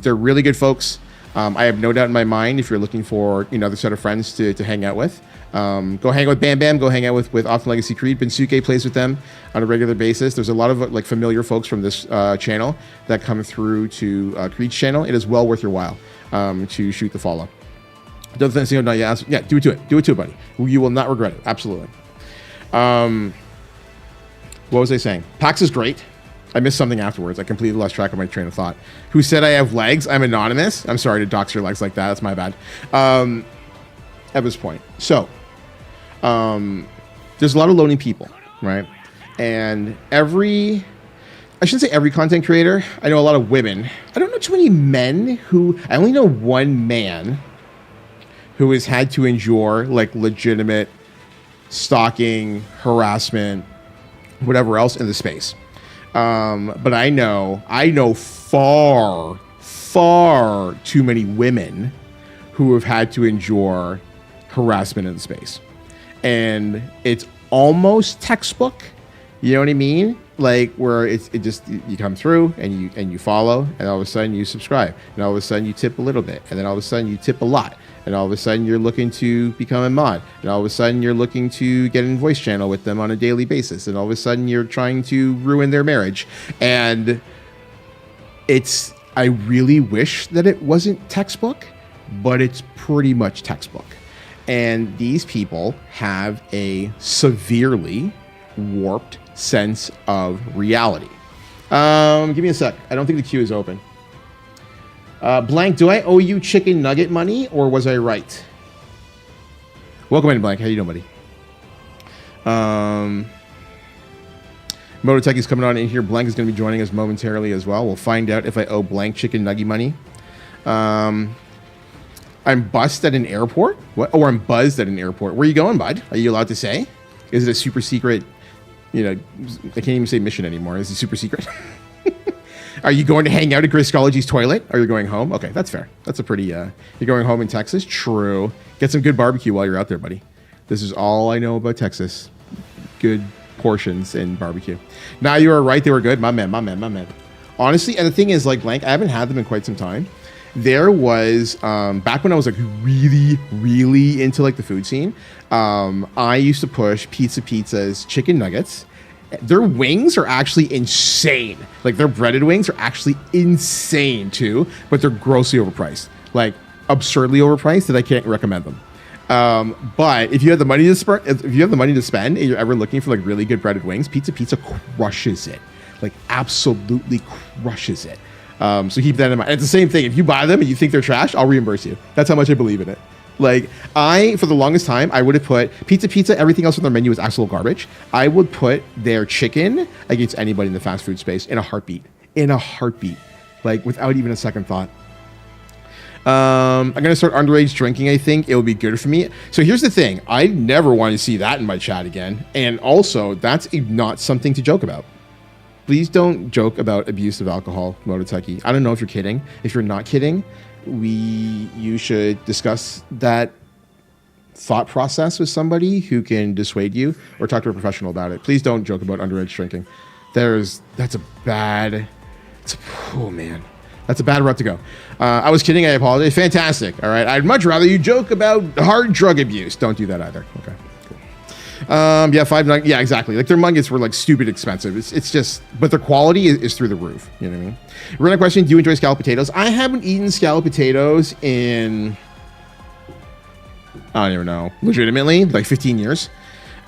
They're really good folks. I have no doubt in my mind, if you're looking for another set of friends to hang out with, go hang out with Bam Bam, go hang out with Often Legacy Creed. Bensuke plays with them on a regular basis. There's a lot of like familiar folks from this channel that come through to Creed's channel. It is well worth your while to shoot the follow. Don't think so, no, yeah, do it to it. Do it to it, buddy. You will not regret it. Absolutely. What was I saying? PAX is great. I missed something afterwards. I completely lost track of my train of thought. Who said I have legs? I'm anonymous. I'm sorry to dox your legs like that. That's my bad. Eva's point. So, there's a lot of lonely people, right? And I shouldn't say every content creator. I know a lot of women. I don't know too many men I only know one man who has had to endure like legitimate stalking, harassment, whatever else in the space. But I know far, far too many women who have had to endure harassment in the space. And it's almost textbook, you know what I mean? Like where you come through and you follow, and all of a sudden you subscribe, and all of a sudden you tip a little bit, and then all of a sudden you tip a lot, and all of a sudden you're looking to become a mod, and all of a sudden you're looking to get in voice channel with them on a daily basis, and all of a sudden you're trying to ruin their marriage. And I really wish that it wasn't textbook, but it's pretty much textbook. And these people have a severely warped sense of reality. Give me a sec. I don't think the queue is open. Blank, do I owe you chicken nugget money, or was I right? Welcome in, Blank. How you doing, buddy? Mototech is coming on in here. Blank is going to be joining us momentarily as well. We'll find out if I owe Blank chicken nugget money. I'm buzzed at an airport? What? Oh, I'm buzzed at an airport. Where are you going, bud? Are you allowed to say? Is it a super secret? I can't even say mission anymore. Is it super secret? Are you going to hang out at Grayscology's toilet? Or are you going home? Okay, that's fair. That's a pretty, you're going home in Texas? True. Get some good barbecue while you're out there, buddy. This is all I know about Texas. Good portions and barbecue. Now you are right. They were good. My man. Honestly, and the thing is, like, Blank, I haven't had them in quite some time. There was, back when I was, like, really into, like, the food scene, I used to push Pizza's chicken nuggets. Their wings are actually insane. Like, their breaded wings are actually insane, too, but they're grossly overpriced. Like, absurdly overpriced that I can't recommend them. But if you have the money to spend and you're ever looking for, like, really good breaded wings, Pizza crushes it. Like, absolutely crushes it. So keep that in mind. It's the same thing. If you buy them and you think they're trash, I'll reimburse you. That's how much I believe in it. Like, for the longest time, I would have put Pizza, everything else on their menu was absolute garbage. I would put their chicken against anybody in the fast food space in a heartbeat. Like, without even a second thought. I'm going to start underage drinking, I think. It will be good for me. So here's the thing. I never want to see that in my chat again. And also, that's not something to joke about. Please don't joke about abuse of alcohol, Mototeki. I don't know if you're kidding. If you're not kidding, you should discuss that thought process with somebody who can dissuade you or talk to a professional about it. Please don't joke about underage drinking. That's a bad route to go. I was kidding. I apologize. Fantastic. All right. I'd much rather you joke about hard drug abuse. Don't do that either. Okay. Yeah, $5. Yeah, exactly. Like, their nuggets were, like, stupid expensive. It's just, but their quality is through the roof. You know what I mean? Random question: do you enjoy scalloped potatoes? I haven't eaten scalloped potatoes in, I don't even know, legitimately, like 15 years.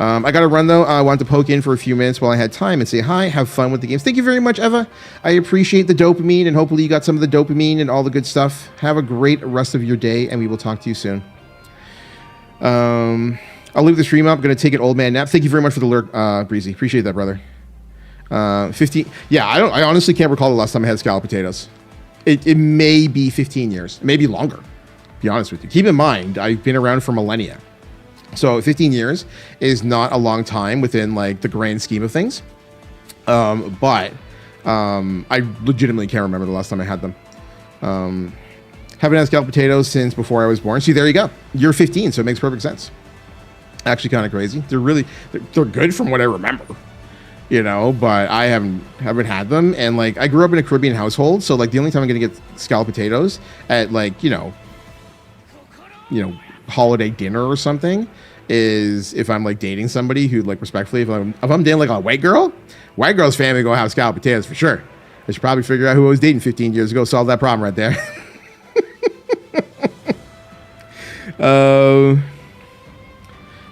I got to run, though. I wanted to poke in for a few minutes while I had time and say hi, have fun with the games. Thank you very much, Eva. I appreciate the dopamine, and hopefully you got some of the dopamine and all the good stuff. Have a great rest of your day, and we will talk to you soon. I'll leave the stream up. I'm going to take an old man nap. Thank you very much for the lurk, Breezy. Appreciate that, brother. 15. Yeah, I honestly can't recall the last time I had scalloped potatoes. It may be 15 years. It may be longer, to be honest with you. Keep in mind, I've been around for millennia. So 15 years is not a long time within, like, the grand scheme of things. But I legitimately can't remember the last time I had them. Haven't had scalloped potatoes since before I was born. See, there you go. You're 15, so it makes perfect sense. Actually kind of crazy. They're good from what I remember, you know, but I haven't had them. And, like, I grew up in a Caribbean household, so, like, the only time I'm going to get scalloped potatoes at, like, you know, holiday dinner or something is if I'm, like, dating somebody who, like, respectfully, if I'm dating, like, a white girl's family gonna have scalloped potatoes for sure. I should probably figure out who I was dating 15 years ago, solve that problem right there.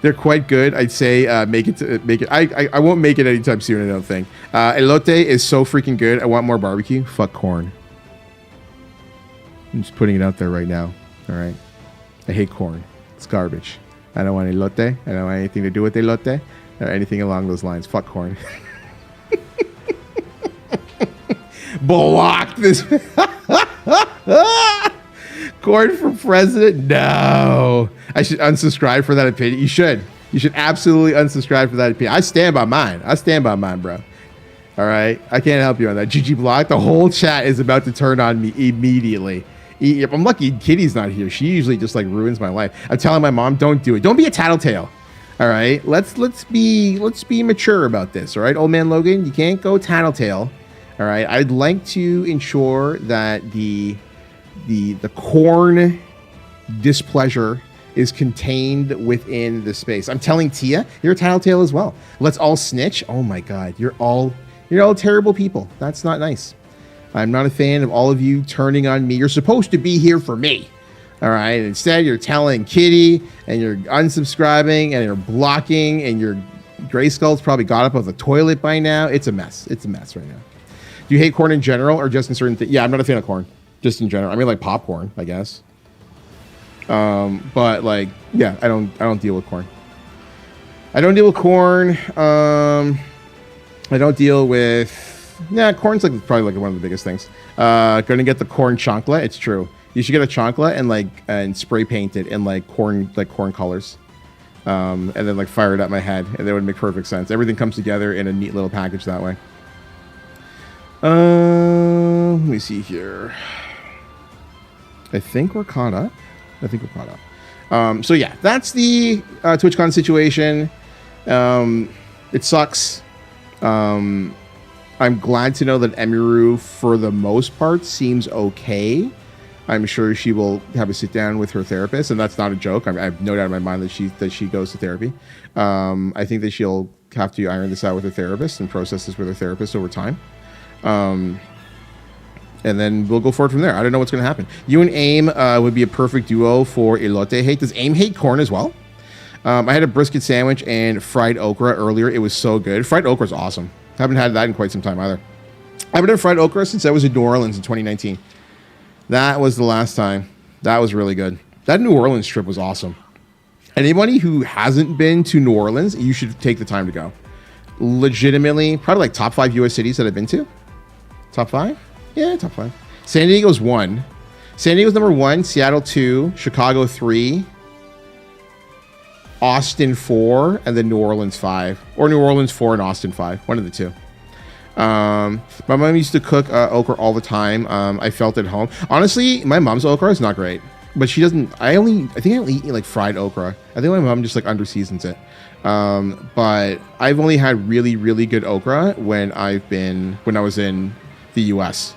They're quite good. I'd say make it. I won't make it anytime soon, I don't think. Elote is so freaking good. I want more barbecue. Fuck corn. I'm just putting it out there right now. All right. I hate corn. It's garbage. I don't want elote. I don't want anything to do with elote or anything along those lines. Fuck corn. Block this. Corn for president? No. I should unsubscribe for that opinion. You should. You should absolutely unsubscribe for that opinion. I stand by mine. Bro. All right? I can't help you on that. GG Block, the whole chat is about to turn on me immediately. I'm lucky Kitty's not here. She usually just, like, ruins my life. I'm telling my mom, don't do it. Don't be a tattletale. All right? Let's be mature about this. All right, old man Logan? You can't go tattletale. All right? I'd like to ensure that the corn displeasure is contained within the space. I'm telling Tia, you're a tattletale as well. Let's all snitch. Oh my God, you're all terrible people. That's not nice. I'm not a fan of all of you turning on me. You're supposed to be here for me. All right. Instead, you're telling Kitty, and you're unsubscribing, and you're blocking, and your Grayskull's probably got up of the toilet by now. It's a mess. It's a mess right now. Do you hate corn in general or just in certain things? Yeah, I'm not a fan of corn. Just in general. I mean, like popcorn, I guess. But, like, yeah, I don't deal with corn. I don't deal with corn. I don't deal with. Yeah, corn's like probably like one of the biggest things. Gonna get the corn chancla. It's true. You should get a chancla and spray paint it in like corn colors, and then like fire it at my head, and that would make perfect sense. Everything comes together in a neat little package that way. Let me see here. I think we're caught up. So yeah, that's the TwitchCon situation. It sucks. I'm glad to know that Emiru, for the most part, seems okay. I'm sure she will have a sit down with her therapist, and that's not a joke. I have no doubt in my mind that she goes to therapy. I think that she'll have to iron this out with her therapist and process this with her therapist over time. And then we'll go forward from there. I don't know what's going to happen. You and Aim would be a perfect duo for elote hate. Does Aim hate corn as well? I had a brisket sandwich and fried okra earlier. It was so good. Fried okra is awesome. Haven't had that in quite some time either. I haven't had fried okra since I was in New Orleans in 2019. That was the last time. That was really good. That New Orleans trip was awesome. Anybody who hasn't been to New Orleans, you should take the time to go. Legitimately, probably like top 5 U.S. cities that I've been to. Top 5? Yeah, top 5. San Diego's 1. San Diego's number 1. Seattle 2. Chicago 3. Austin 4. And then New Orleans 5. Or New Orleans 4 and Austin 5. One of the two. My mom used to cook okra all the time. I felt at home. Honestly, my mom's okra is not great, but she doesn't. I think I only eat like fried okra. I think my mom just like underseasons it. But I've only had really, really good okra when I was in the U.S.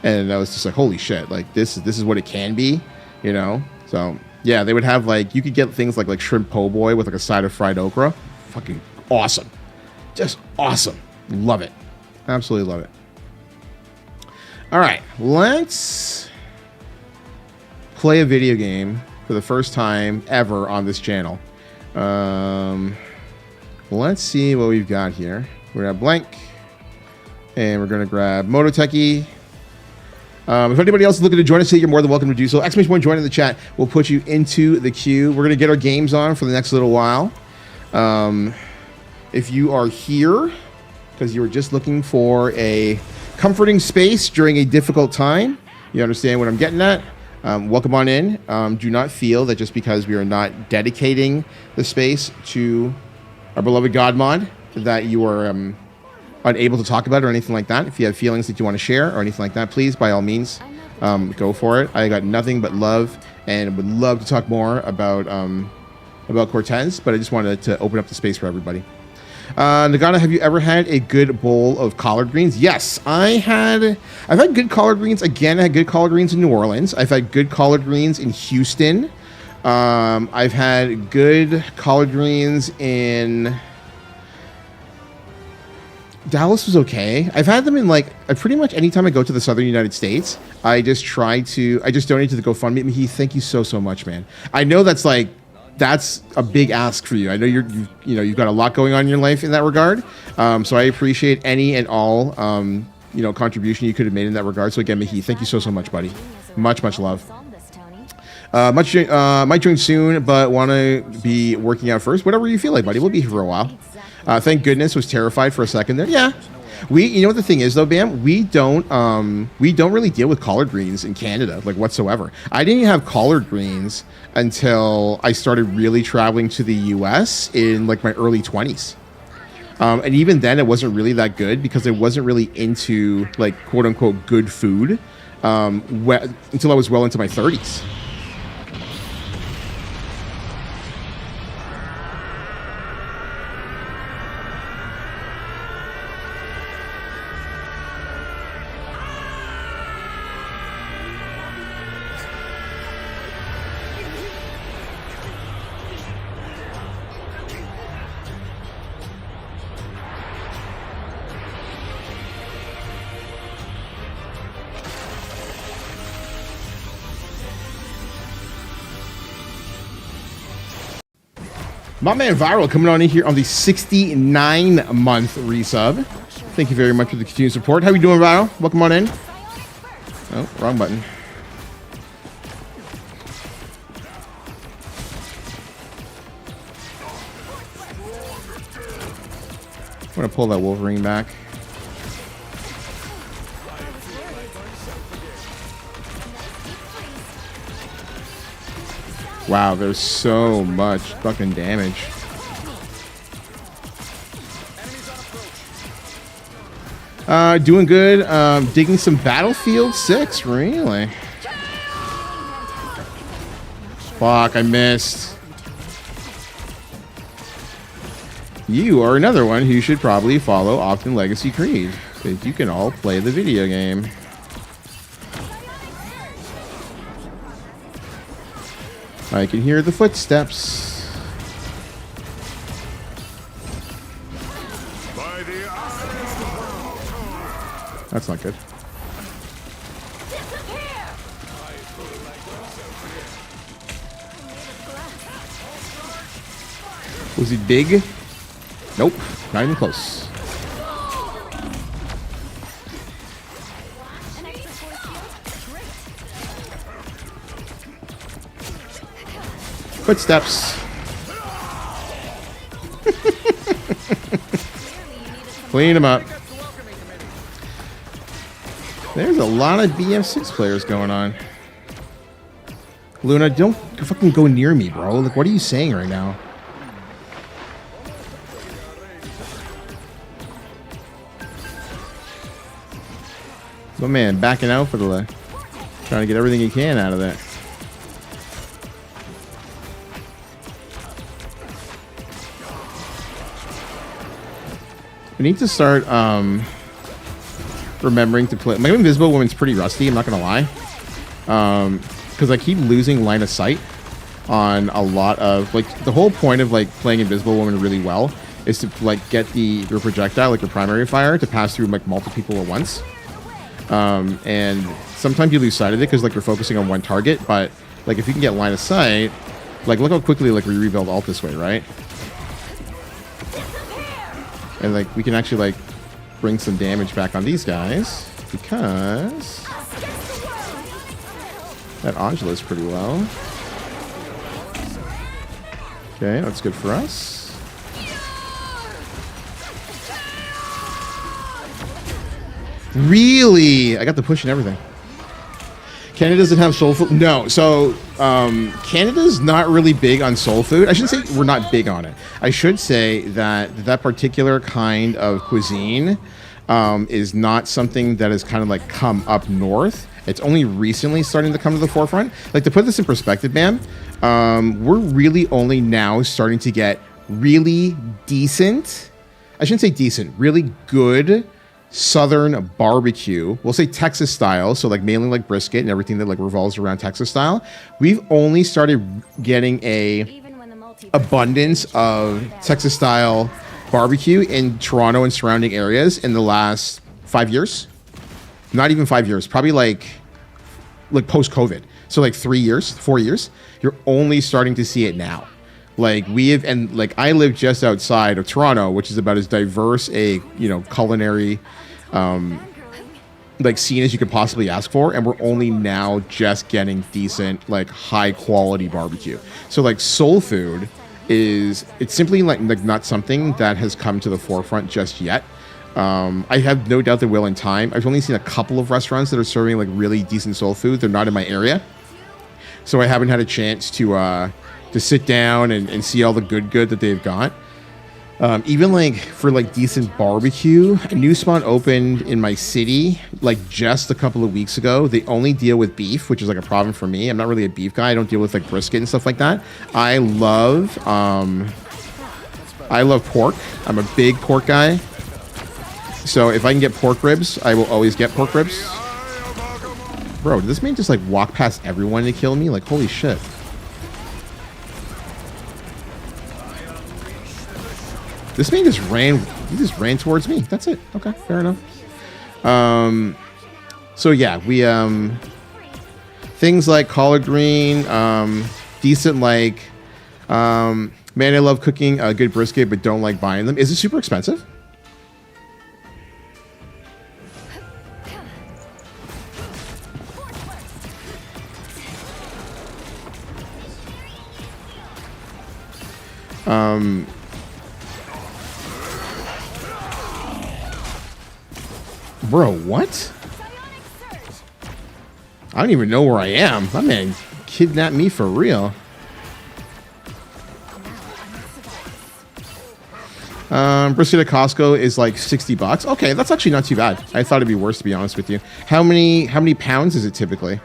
and I was just like, holy shit! Like this is what it can be, you know. So yeah, they would have like you could get things like shrimp po' boy with like a side of fried okra. Fucking awesome, just awesome. Love it. Absolutely love it. All right, let's play a video game for the first time ever on this channel. Let's see what we've got here. We're gonna have Blank, and we're gonna grab Mototeki. If anybody else is looking to join us today, you're more than welcome to do so. Exclamation point join in the chat. We'll put you into the queue. We're gonna get our games on for the next little while. If you are here because you were just looking for a comforting space during a difficult time, you understand what I'm getting at. Welcome on in. Do not feel that just because we are not dedicating the space to our beloved Godmod that you are unable to talk about it or anything like that. If you have feelings that you want to share or anything like that, please, by all means, go for it. I got nothing but love and would love to talk more about Cortez, but I just wanted to open up the space for everybody. Nagana, have you ever had a good bowl of collard greens? Yes, I've had good collard greens. Again, I had good collard greens in New Orleans. I've had good collard greens in Houston. I've had good collard greens in Dallas. Was okay. I've had them in pretty much anytime I go to the southern United States. I just donate to the GoFundMe. Heath, thank you so much, man. I know that's a big ask for you. I know you've got a lot going on in your life in that regard. So I appreciate any and all contribution you could have made in that regard. So again, Mahi, thank you so much, buddy. Much love. Might join soon, but want to be working out first. Whatever you feel like, buddy. We'll be here for a while. Thank goodness. Was terrified for a second there. Yeah. You know what the thing is though, Bam? We don't really deal with collard greens in Canada whatsoever. I didn't have collard greens until I started really traveling to the US in my early 20s. And even then it wasn't really that good because I wasn't really into quote unquote good food until I was well into my 30s. My man Viral coming on in here on the 69-month resub. Thank you very much for the continued support. How you doing, Viral? Welcome on in. Oh, wrong button. I'm gonna pull that Wolverine back. Wow, there's so much fucking damage. Doing good. Digging some Battlefield 6. Really? Fuck, I missed. You are another one who should probably follow Octon Legacy Creed, because you can all play the video game. I can hear the footsteps. That's not good. Was he big? Nope, not even close. Footsteps. Clean him up. There's a lot of BF6 players going on. Luna, don't fucking go near me, bro. Like, what are you saying right now? Oh man, backing out for the trying to get everything he can out of that. We need to start remembering to play. My Invisible Woman's pretty rusty, I'm not gonna lie. Because I keep losing line of sight on a lot of, like, the whole point of like playing Invisible Woman really well is to like get your projectile, like your primary fire, to pass through like multiple people at once. And sometimes you lose sight of it because like you're focusing on one target, but like if you can get line of sight, like look how quickly like we rebuild ult this way, right? And like we can actually like bring some damage back on these guys because that Angela is pretty low. Okay, that's good for us. Really? I got the push and everything. Canada doesn't have soul food? No. So, Canada's not really big on soul food. I shouldn't say we're not big on it. I should say that that particular kind of cuisine is not something that has kind of like come up north. It's only recently starting to come to the forefront. Like, to put this in perspective, man, we're really only now starting to get really decent, I shouldn't say decent, really good Southern barbecue. We'll say Texas style, so like mainly like brisket and everything that like revolves around Texas style. We've only started getting a abundance of Texas style barbecue in Toronto and surrounding areas in the last 5 years. Not even 5 years, probably like post COVID. So like 3 years, 4 years. You're only starting to see it now. Like we have, and like I live just outside of Toronto, which is about as diverse a, you know, culinary like scene as you could possibly ask for, and we're only now just getting decent, like high quality barbecue. So like soul food it's simply like not something that has come to the forefront just yet. I have no doubt that will in time. I've only seen a couple of restaurants that are serving like really decent soul food. They're not in my area, so I haven't had a chance to sit down and see all the good that they've got. Even like for like decent barbecue, a new spot opened in my city like just a couple of weeks ago. They only deal with beef, which is like a problem for me. I'm not really a beef guy. I don't deal with like brisket and stuff like that. I love pork. I'm a big pork guy. So if I can get pork ribs, I will always get pork ribs. Bro, did this man just like walk past everyone to kill me? Like, holy shit. This man just ran towards me. That's it. Okay, fair enough. So yeah, we things like collard green, decent like man, I love cooking a good brisket but don't like buying them. Is it super expensive? Bro, what? I don't even know where I am. That man kidnapped me for real. Brisket at Costco is like $60. Okay, that's actually not too bad. I thought it'd be worse, to be honest with you. How many pounds is it typically?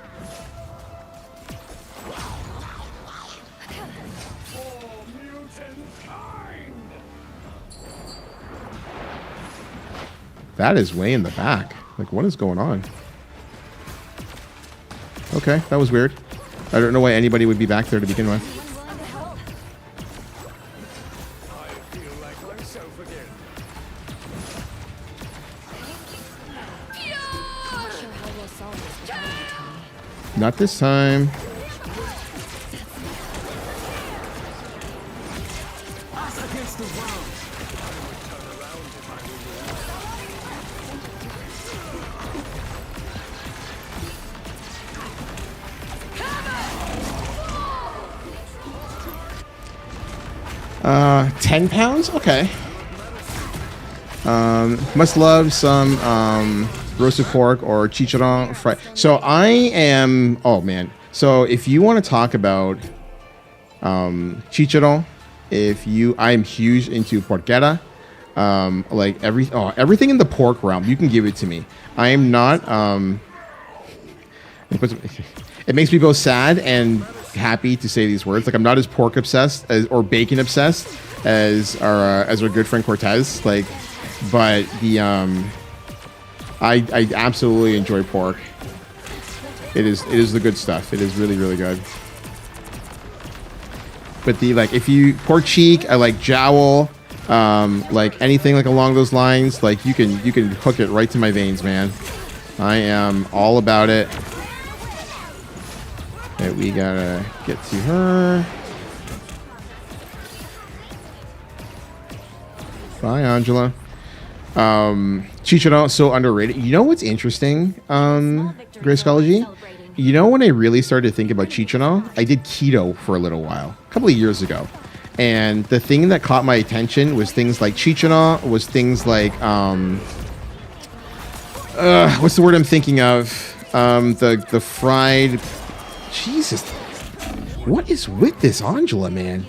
That is way in the back. Like, what is going on? Okay, that was weird. I don't know why anybody would be back there to begin with. Not this time. £10? Okay. Must love some roasted pork or chicharron fried. So I am. Oh man. So if you want to talk about chicharron, I'm huge into porchetta. Like everything in the pork realm, you can give it to me. I am not. It makes me both sad and happy to say these words. Like, I'm not as pork obsessed or bacon obsessed as our good friend Cortez. Like, but the I absolutely enjoy pork. It is the good stuff. It is really, really good. But if you pork cheek, I like jowl, like anything like along those lines, like you can hook it right to my veins, man. I am all about it. Okay, we gotta get to her. Bye, Angela. Chicharron, so underrated. You know what's interesting, Grayscology? You know when I really started to think about chicharron? I did keto for a little while, a couple of years ago. And the thing that caught my attention was things like chicharron, was things like, what's the word I'm thinking of? The fried... Jesus. What is with this Angela, man?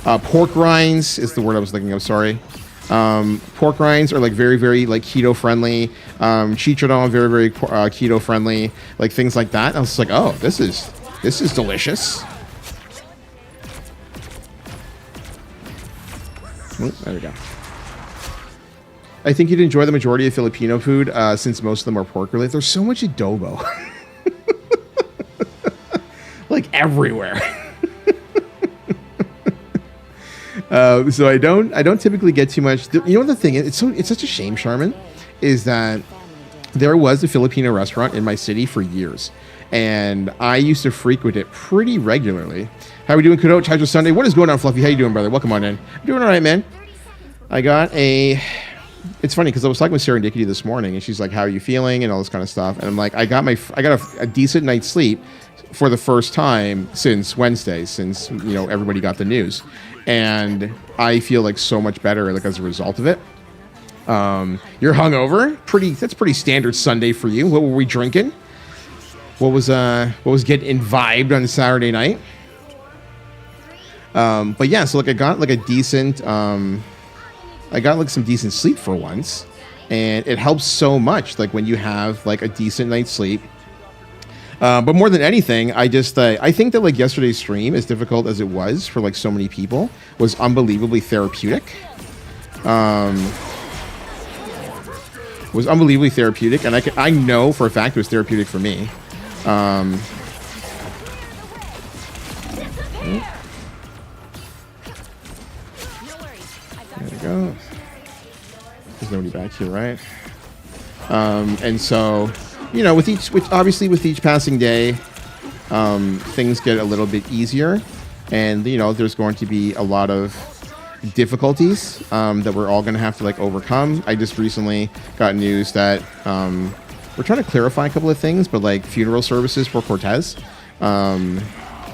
Pork rinds is the word I was thinking of, sorry. Pork rinds are like very, very like keto friendly. Chicharron, very, very keto friendly. Like things like that. I was like, oh, this is delicious. Oh, there we go. I think you'd enjoy the majority of Filipino food since most of them are pork related. There's so much adobo. Like everywhere. So I don't typically get too much. You know what the thing is? It's such a shame, Charmin, is that there was a Filipino restaurant in my city for years, and I used to frequent it pretty regularly. How are we doing, Kudo? How's your Sunday? What is going on, Fluffy? How you doing, brother? Welcome on in. I'm doing all right, man. I got a... It's funny because I was talking with Serendipity this morning, and she's like, "How are you feeling?" and all this kind of stuff. And I'm like, I got a decent night's sleep for the first time since Wednesday, since everybody got the news, and I feel like so much better like as a result of it. You're hungover, that's pretty standard Sunday for you. What were we drinking? What was getting imbibed on Saturday night? But yeah, so like I got like a decent some decent sleep for once, and it helps so much like when you have like a decent night's sleep. But more than anything, I think that like yesterday's stream, as difficult as it was for like so many people, was unbelievably therapeutic. And I know for a fact it was therapeutic for me. There we go. There's nobody back here, right? And so, with each passing day, things get a little bit easier, and there's going to be a lot of difficulties that we're all going to have to like overcome. I just recently got news that we're trying to clarify a couple of things, but like funeral services for Cortez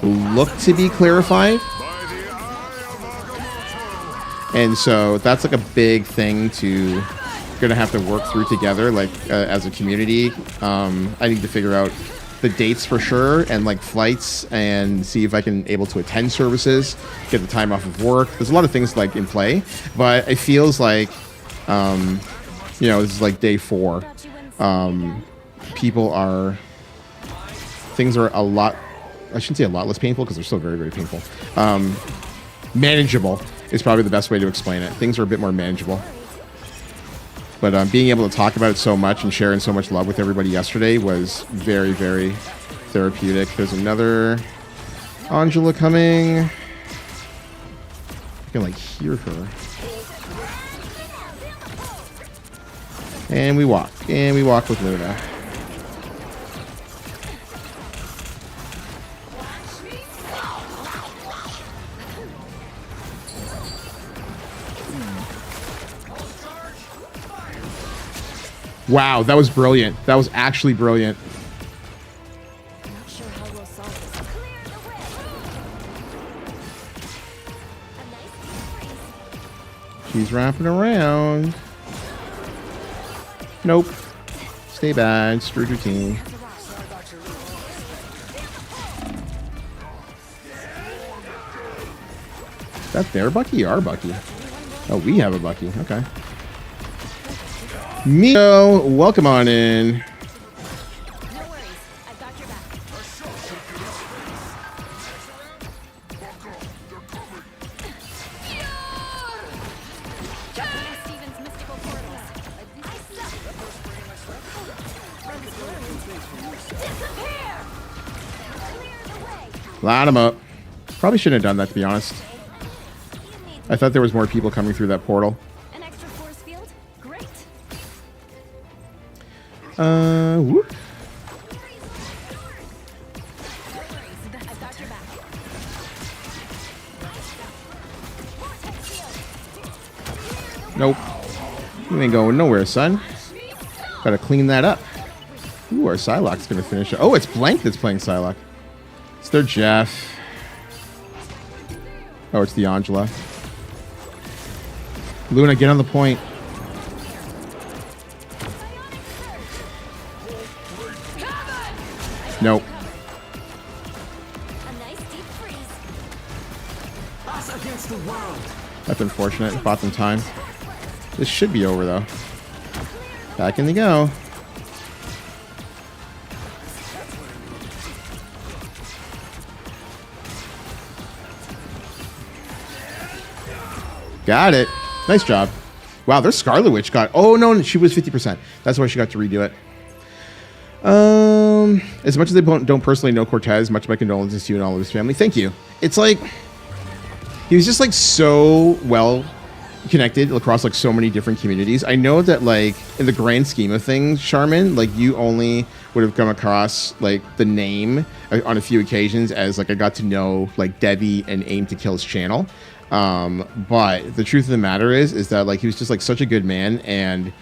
look to be clarified. And so that's like a big thing gonna have to work through together, like as a community. I need to figure out the dates for sure, and like flights, and see if I can able to attend services, get the time off of work. There's a lot of things like in play, but it feels like, you know, this is like day 4. Things are a lot, I shouldn't say a lot less painful because they're still very, very painful. Manageable is probably the best way to explain it. Things are a bit more manageable. But being able to talk about it so much and sharing so much love with everybody yesterday was very, very therapeutic. There's another Angela coming. I can like hear her. And we walk. And we walk with Luna. Wow, that was brilliant. That was actually brilliant. Not sure how we'll solve this. Clear the way. She's wrapping around. Nope. Stay bad. Screwed your team. Is that their Bucky or our Bucky? Oh, we have a Bucky. Okay. Mio, welcome on in. No worries. I've got your back. Steven's mystical portals. Disappear! Clear the way. Line them up. Probably shouldn't have done that, to be honest. I thought there was more people coming through that portal. An extra force field? Great. Whoop. I've got your back. Nope. You ain't going nowhere, son. Gotta clean that up. Ooh, our Psylocke's gonna finish it. Oh, it's Blank that's playing Psylocke. It's their Jeff. Oh, it's the Angela. Luna, get on the point. Nope. A nice deep freeze. Us against the world. That's unfortunate. Bought them time. This should be over, though. Back in they go. Got it. Nice job. Wow, their Scarlet Witch got... Oh, no, she was 50%. That's why she got to redo it. As much as they don't personally know Cortez, much of my condolences to you and all of his family. Thank you. It's like... He was just, like, so well connected across, like, so many different communities. I know that, like, in the grand scheme of things, Charmin, like, you only would have come across, like, the name on a few occasions as, like, I got to know, like, Debbie and Aim to Kill's channel. But the truth of the matter is that, like, he was just, like, such a good man, and,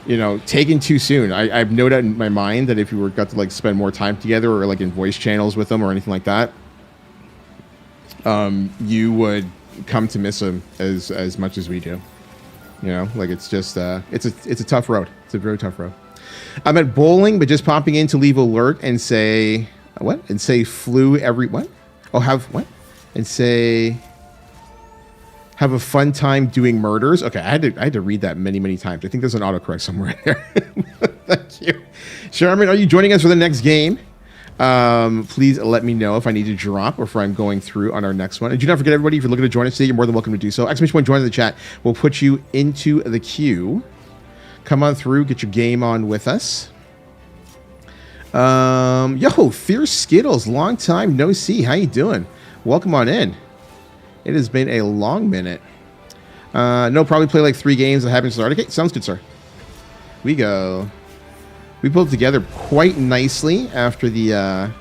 you know, taken too soon. I have no doubt in my mind that if we got to, like, spend more time together or, like, in voice channels with him or anything like that, you would come to miss him as much as we do. You know, like, it's just it's a tough road. It's a very tough road. I'm at bowling, but just popping in to leave alert and say what? And say flew every what? Oh, have what? And say have a fun time doing murders. Okay, I had to read that many times. I think there's an autocorrect somewhere in there. Thank you, Sherman. Are you joining us for the next game? Please let me know if I need to drop or if I'm going through on our next one. And do not forget, everybody, if you're looking to join us today, you're more than welcome to do so. Exclamation point, join in the chat. We'll put you into the queue. Come on through, get your game on with us. Yo, Fierce Skittles, long time no see. How you doing? Welcome on in. It has been a long minute. No, probably play like 3 games that haven't started. Okay, sounds good, sir. We go. We pulled together quite nicely after the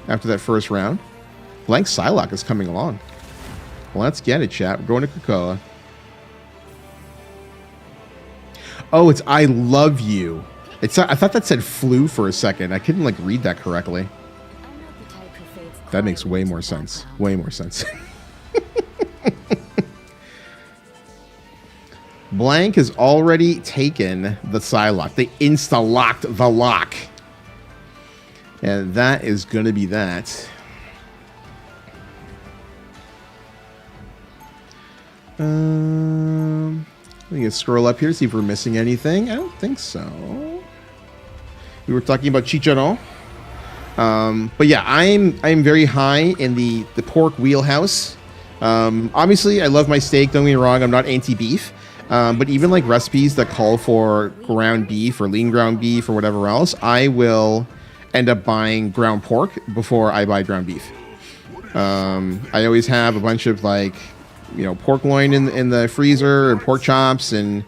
after that first round. Blank Psylocke is coming along. Let's get it, chat. We're going to Krakoa. Oh, it's I love you. It's I thought that said flew for a second. I couldn't like read that correctly. I'm not the type who fades That makes way more sense. Way more sense. Blank has already taken the Psylocke. They insta-locked the lock. And that is going to be that. Let me scroll up here to see if we're missing anything. I don't think so. We were talking about chicharron. But yeah, I'm very high in the pork wheelhouse. Obviously, I love my steak. Don't get me wrong. I'm not anti-beef. But even like recipes that call for ground beef or lean ground beef or whatever else, I will end up buying ground pork before I buy ground beef. I always have a bunch of like, pork loin in the freezer and pork chops and,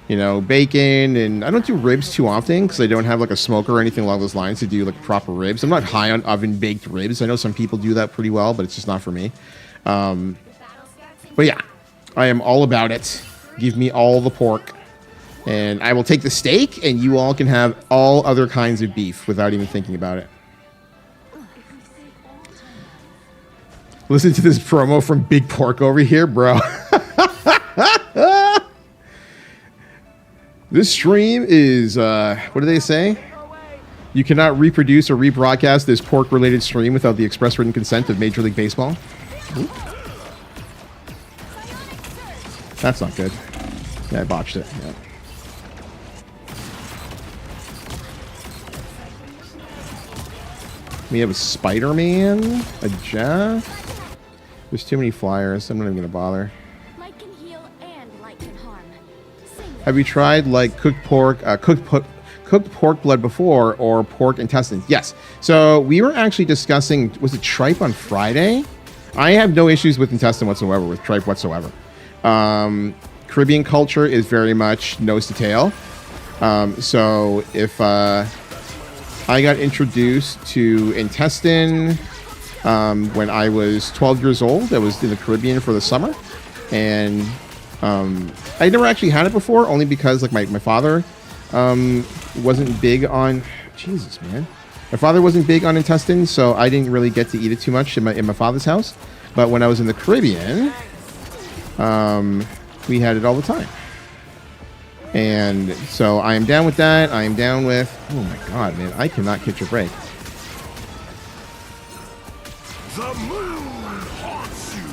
bacon. And I don't do ribs too often because I don't have like a smoker or anything along those lines to do like proper ribs. I'm not high on oven baked ribs. I know some people do that pretty well, but it's just not for me. But yeah, I am all about it. Give me all the pork. And I will take the steak, and you all can have all other kinds of beef without even thinking about it. Listen to this promo from Big Pork over here, bro. This stream is, what do they say? You cannot reproduce or rebroadcast this pork-related stream without the express written consent of Major League Baseball. Ooh. That's not good. Yeah, I botched it. Yeah. We have a Spider-Man, a Jeff. There's too many flyers. I'm not even gonna bother. Light can heal and light can harm. Have you tried like cooked pork blood before, or pork intestines? Yes. So we were actually discussing, was it tripe on Friday? I have no issues with intestine whatsoever, with tripe whatsoever. Caribbean culture is very much nose to tail. So if I got introduced to intestine when I was 12 years old, I was in the Caribbean for the summer, and I never actually had it before, only because like my father wasn't big on, Jesus, man. My father wasn't big on intestines, so I didn't really get to eat it too much in my father's house. But when I was in the Caribbean, we had it all the time. And so I am down with that. I am down with, oh my God, man, I cannot catch a break. The moon haunts you.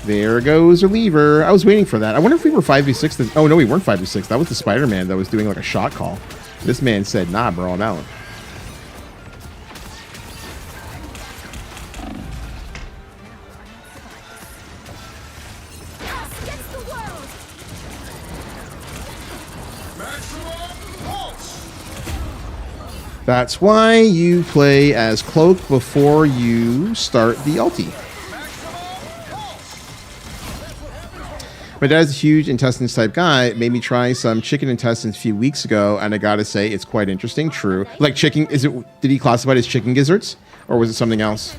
There goes a lever. I was waiting for that. I wonder if we were 5v6. Oh, no, we weren't 5v6. That was the Spider-Man that was doing like a shot call. This man said, nah, bro, I'm out. That's why you play as Cloak before you start the ulti. My dad's a huge intestines type guy. It made me try some chicken intestines a few weeks ago, and I gotta say it's quite interesting. True. Like chicken, did he classify it as chicken gizzards? Or was it something else?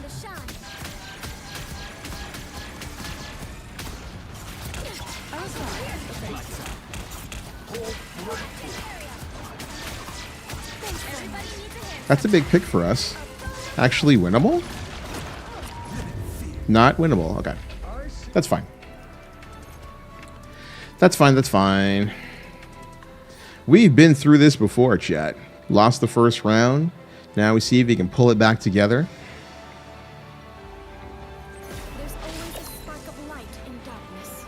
That's a big pick for us. Actually winnable? Not winnable. Okay. That's fine. That's fine. That's fine. We've been through this before, chat. Lost the first round. Now we see if we can pull it back together. There's always a spark of light in darkness.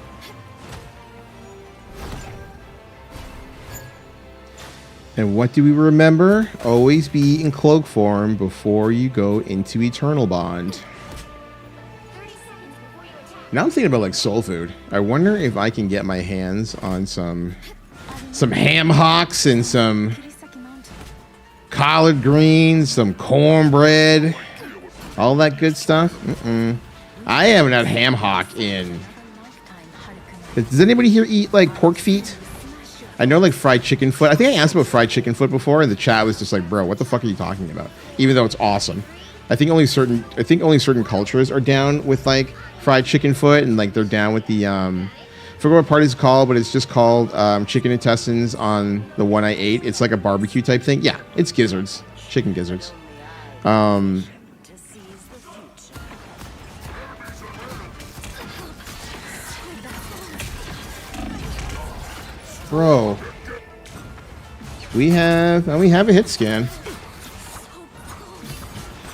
And what do we remember? Always be in cloak form before you go into Eternal Bond. 30 seconds before you attack. Now I'm thinking about like soul food. I wonder if I can get my hands on some ham hocks and some 30-second mount. collard greens, some cornbread, all that good stuff. I haven't had ham hock in. Does anybody here eat like pork feet? I know like fried chicken foot. I think I asked about fried chicken foot before, and the chat was just like, "Bro, what the fuck are you talking about?" Even though it's awesome. I think only certain cultures are down with like fried chicken foot, and like they're down with the I forget what part it's called, but it's just called chicken intestines on the one I ate. It's like a barbecue type thing. Yeah, it's gizzards, chicken gizzards. To seize the future. Bro. We have a hit scan.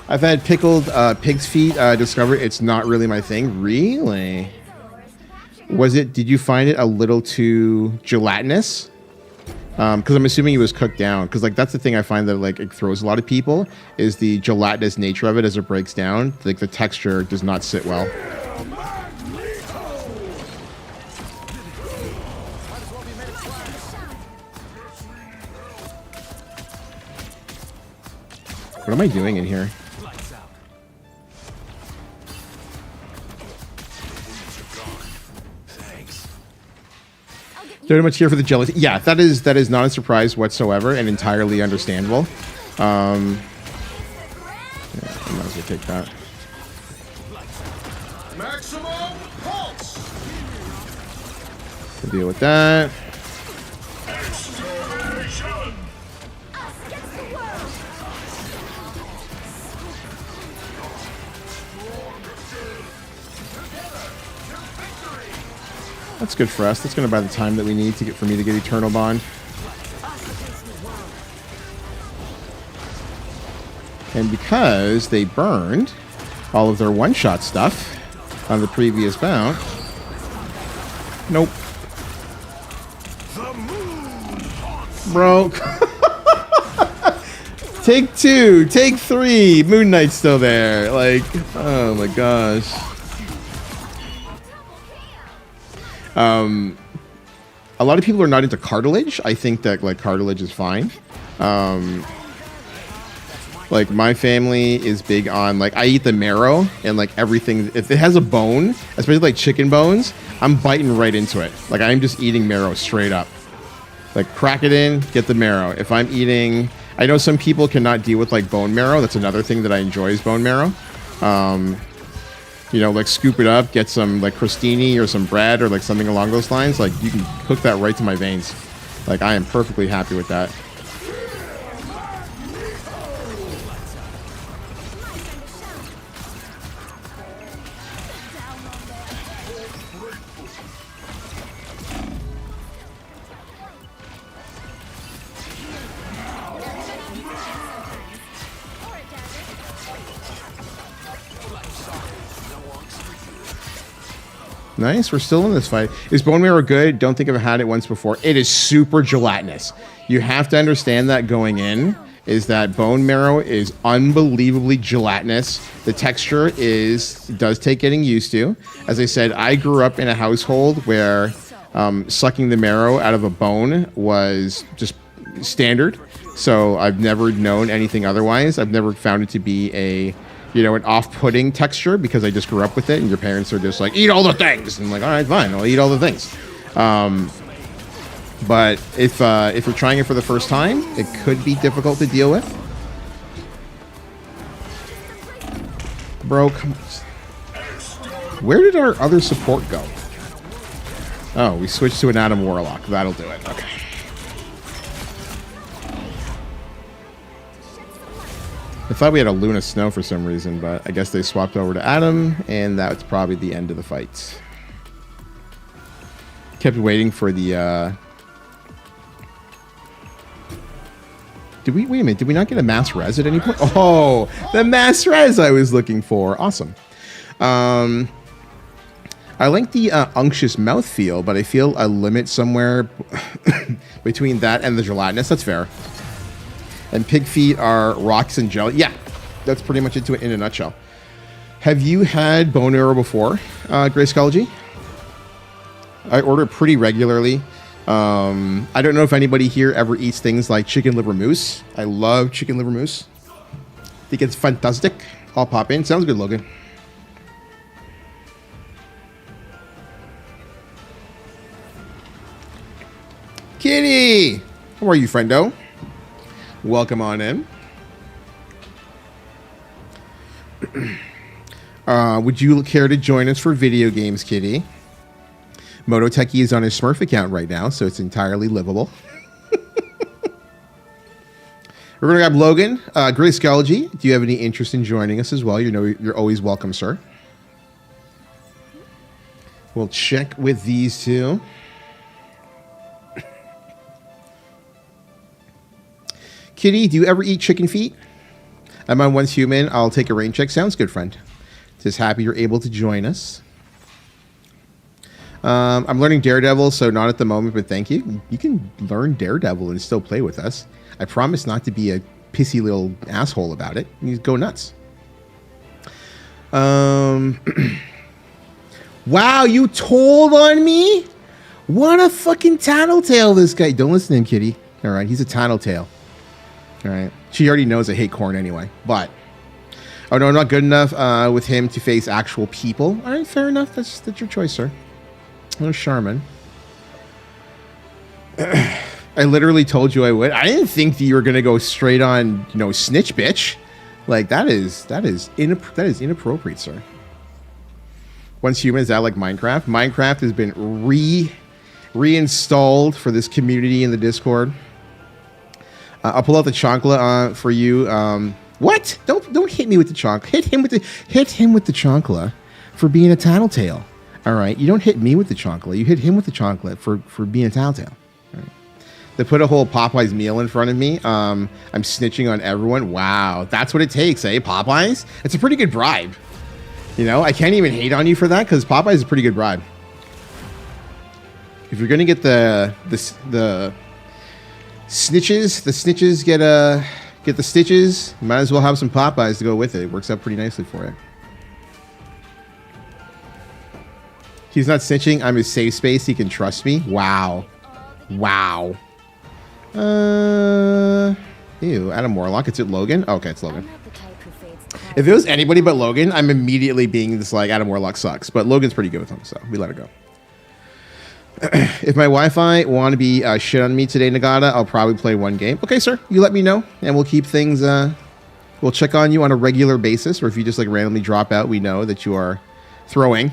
I've had pickled pig's feet discovered. It's not really my thing. Really? Did you find it a little too gelatinous? Because I'm assuming it was cooked down. Because like that's the thing I find that like it throws a lot of people is the gelatinous nature of it as it breaks down. Like the texture does not sit well. What am I doing in here? Very much here for the jealousy. Yeah, that is not a surprise whatsoever and entirely understandable. Yeah, I might as well take that. Maximum pulse. We'll deal with that. Extermination. That's good for us. That's going to buy the time that we need to get for me to get Eternal Bond. And because they burned all of their one-shot stuff on the previous bout, nope. The moon haunts Broke. Take 2, take 3. Moon Knight's still there. Like, oh my gosh. A lot of people are not into cartilage. I think that like cartilage is fine. Like my family is big on like I eat the marrow and like everything. If it has a bone, especially like chicken bones, I'm biting right into it. Like I'm just eating marrow straight up. Like crack it in, get the marrow. If I'm eating, I know some people cannot deal with like bone marrow. That's another thing that I enjoy is bone marrow. You know, like scoop it up, get some like crostini or some bread or like something along those lines. Like you can cook that right to my veins. Like I am perfectly happy with that. Nice, we're still in this fight. Is bone marrow good? Don't think I've had it once before. It is super gelatinous. You have to understand that going in, is that bone marrow is unbelievably gelatinous. The texture does take getting used to. As I said, I grew up in a household where sucking the marrow out of a bone was just standard. So I've never known anything otherwise. I've never found it to be an off-putting texture because I just grew up with it, and your parents are just like, eat all the things. And I'm like, all right, fine, I'll eat all the things. But if you're trying it for the first time, it could be difficult to deal with. Bro, come on. Where did our other support go? Oh, we switched to an Adam Warlock. That'll do it. Okay. I thought we had a Luna Snow for some reason, but I guess they swapped over to Adam, and that's probably the end of the fight. Kept waiting for the, wait a minute, did we not get a mass res at any point? Oh, the mass res I was looking for. Awesome. I like the unctuous mouthfeel, but I feel a limit somewhere between that and the gelatinous. That's fair. And pig feet are rocks and jelly. Yeah, that's pretty much it in a nutshell. Have you had bone marrow before, Grayscology? I order it pretty regularly. I don't know if anybody here ever eats things like chicken liver mousse. I love chicken liver mousse. I think it's fantastic. I'll pop in. Sounds good, Logan. Kitty! How are you, friendo? Welcome on in. Would you care to join us for video games, Kitty? Mototeki is on his Smurf account right now, so it's entirely livable. We're gonna grab Logan. Grayscology, do you have any interest in joining us as well? You know, you're always welcome, sir. We'll check with these two. Kitty, do you ever eat chicken feet? I'm on Once Human. I'll take a rain check. Sounds good, friend. Just happy you're able to join us. I'm learning Daredevil, so not at the moment, but thank you. You can learn Daredevil and still play with us. I promise not to be a pissy little asshole about it. You go nuts. Wow, you told on me? What a fucking tattletale this guy. Don't listen to him, Kitty. All right, he's a tattletale. All right. She already knows I hate corn anyway, but... Oh, no, not good enough with him to face actual people. All right, fair enough. That's your choice, sir. Oh, Charmin. I literally told you I would. I didn't think that you were going to go straight on, snitch bitch. Like, that is inappropriate, sir. Once Human, is that like Minecraft? Minecraft has been reinstalled for this community in the Discord. I'll pull out the chancla for you. What? Don't hit me with the chancla. Hit him with the chancla for being a tattletale. All right, you don't hit me with the chancla. You hit him with the chancla for being a tattletale. All right. They put a whole Popeyes meal in front of me. I'm snitching on everyone. Wow, that's what it takes, eh? Popeyes? It's a pretty good bribe. I can't even hate on you for that because Popeyes is a pretty good bribe. If you're gonna get the snitches, get the stitches. You might as well have some Popeyes to go with it. It works out pretty nicely for you. He's not snitching. I'm his safe space. He can trust me. Wow. Wow. Ew, Adam Warlock. It's Logan? Okay, it's Logan. If it was anybody but Logan, I'm immediately being this like, Adam Warlock sucks. But Logan's pretty good with him, so we let it go. If my Wi-Fi want to be shit on me today, Nagata, I'll probably play one game. Okay, sir. You let me know, and we'll keep things... we'll check on you on a regular basis, or if you just like randomly drop out, we know that you are throwing.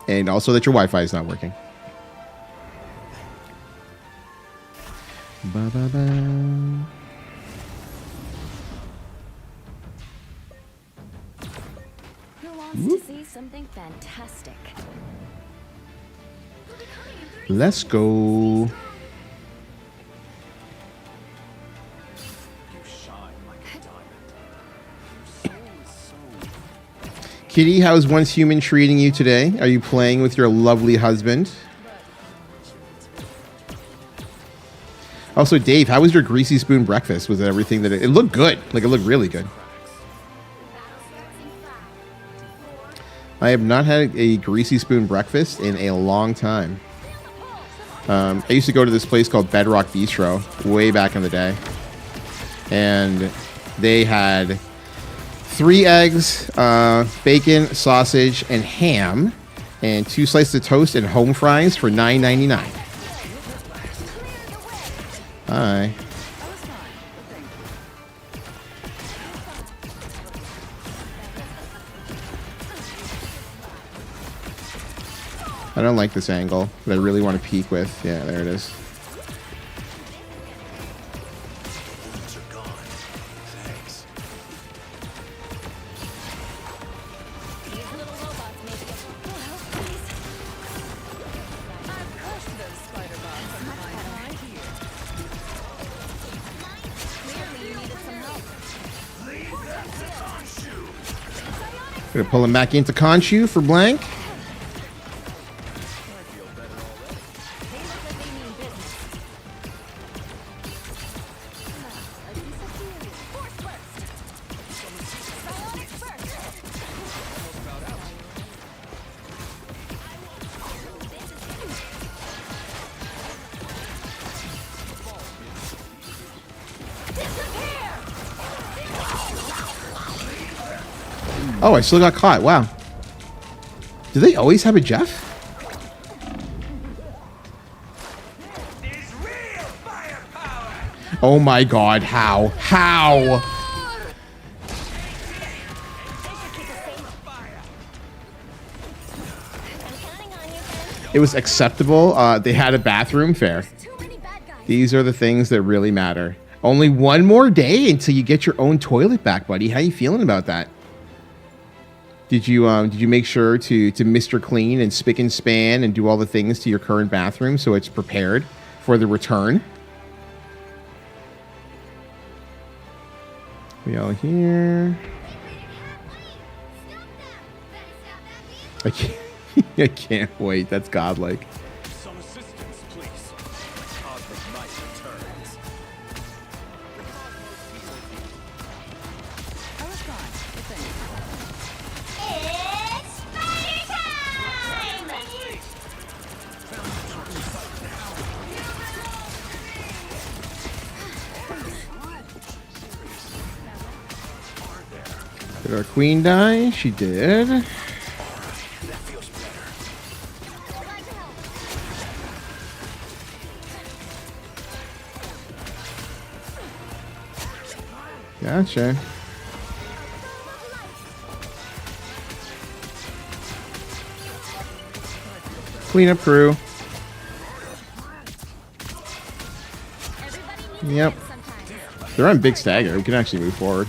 And also that your Wi-Fi is not working. Ba-ba-ba. Who wants to see something fantastic? Let's go. Kitty, how's Once Human treating you today? Are you playing with your lovely husband? Also, Dave, how was your greasy spoon breakfast? Was it everything that it looked good? Like, it looked really good. I have not had a greasy spoon breakfast in a long time. I used to go to this place called Bedrock Bistro way back in the day. And they had 3 eggs, bacon, sausage, and ham, and 2 slices of toast and home fries for $9.99. Hi. I don't like this angle, but I really want to peek with. Yeah, there it is. Gonna pull him back into Khonshu for blank. Oh, I still got caught. Wow. Do they always have a Jeff? Oh my god, how? How? It was acceptable. They had a bathroom, fair. These are the things that really matter. Only one more day until you get your own toilet back, buddy. How you feeling about that? Did you make sure to Mr. Clean and spick and span and do all the things to your current bathroom so it's prepared for the return? We all here. I can't, I can't wait. That's godlike. Some assistance, please. Cosmic might returns. I was gone. Good thing. It's party time! Did our queen die? She did. Gotcha. Clean up crew. Everybody needs Yep. a hand sometimes. They're on big stagger. We can actually move forward.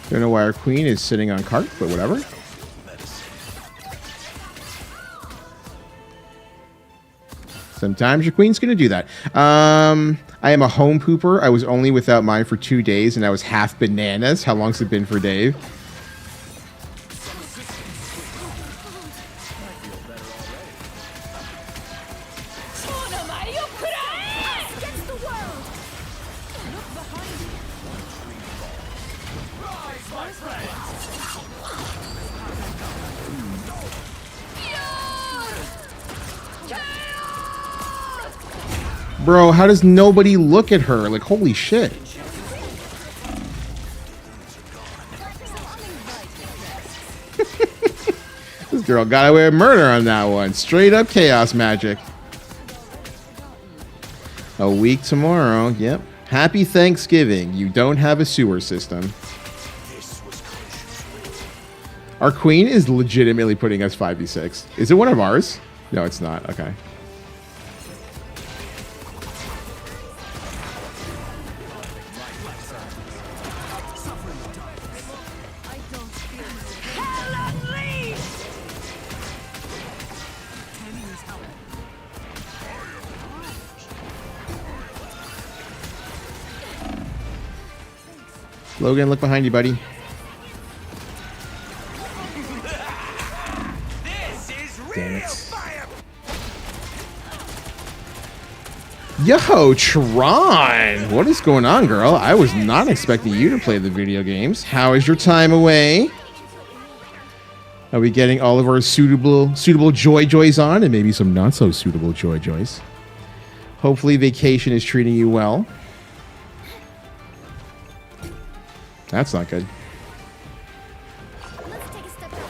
Don't know why our queen is sitting on cart, but whatever. Sometimes your queen's gonna do that. I am a home pooper. I was only without mine for 2 days, and I was half bananas. How long's it been for Dave? Against the world. Look behind you. Bro, how does nobody look at her? Like, holy shit. This girl got away with murder on that one. Straight up chaos magic. A week tomorrow. Yep. Happy Thanksgiving. You don't have a sewer system. Our queen is legitimately putting us 5v6. Is it one of ours? No, it's not. Okay. Logan, look behind you, buddy. This is Damn real it. fire. Yo, Tron! What is going on, girl? I was not expecting you to play the video games. How is your time away? Are we getting all of our suitable joys on, and maybe some not so suitable joys? Hopefully vacation is treating you well. That's not good. Let's take a step back.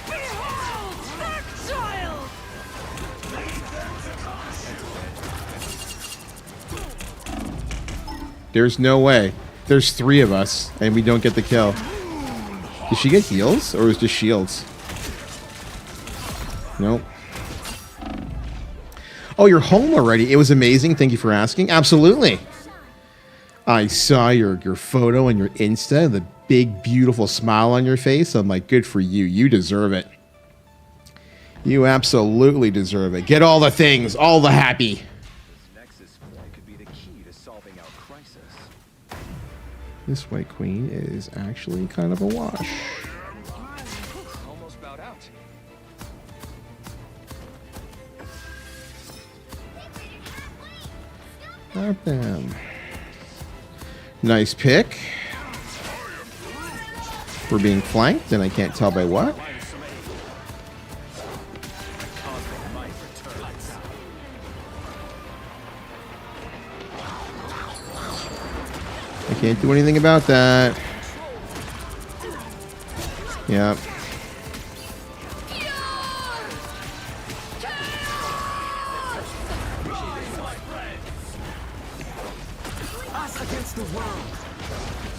Behold that child! There's no way. There's 3 of us, and we don't get the kill. Did she get heals, or was it just shields? Nope. Oh, you're home already. It was amazing. Thank you for asking. Absolutely. I saw your photo and your Insta, the big, beautiful smile on your face. I'm like, good for you. You deserve it. You absolutely deserve it. Get all the things, all the happy. This Nexus point could be the key to solving our crisis. This White Queen is actually kind of a wash. Almost bowed out. Not them. Nice pick. We're being flanked, and I can't tell by what. I can't do anything about that. Yep.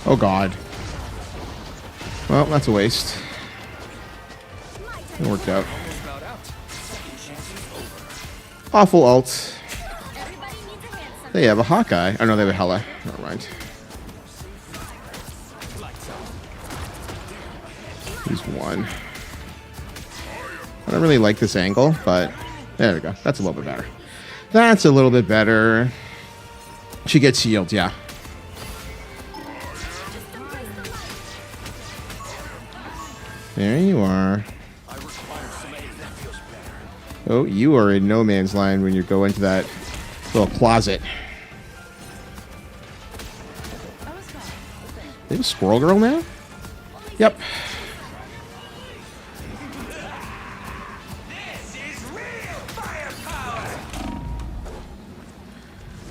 Oh god. Well, that's a waste. It worked out. Awful ult. Everybody needs a hand sometimes. They have a Hawkeye. Oh no, they have a Hela. never mind. He's one. I don't really like this angle, but there we go. That's a little bit better. That's a little bit better. She gets healed, yeah. There you are. Oh, you are in no man's land when you go into that little closet. They have a squirrel girl now? Yep.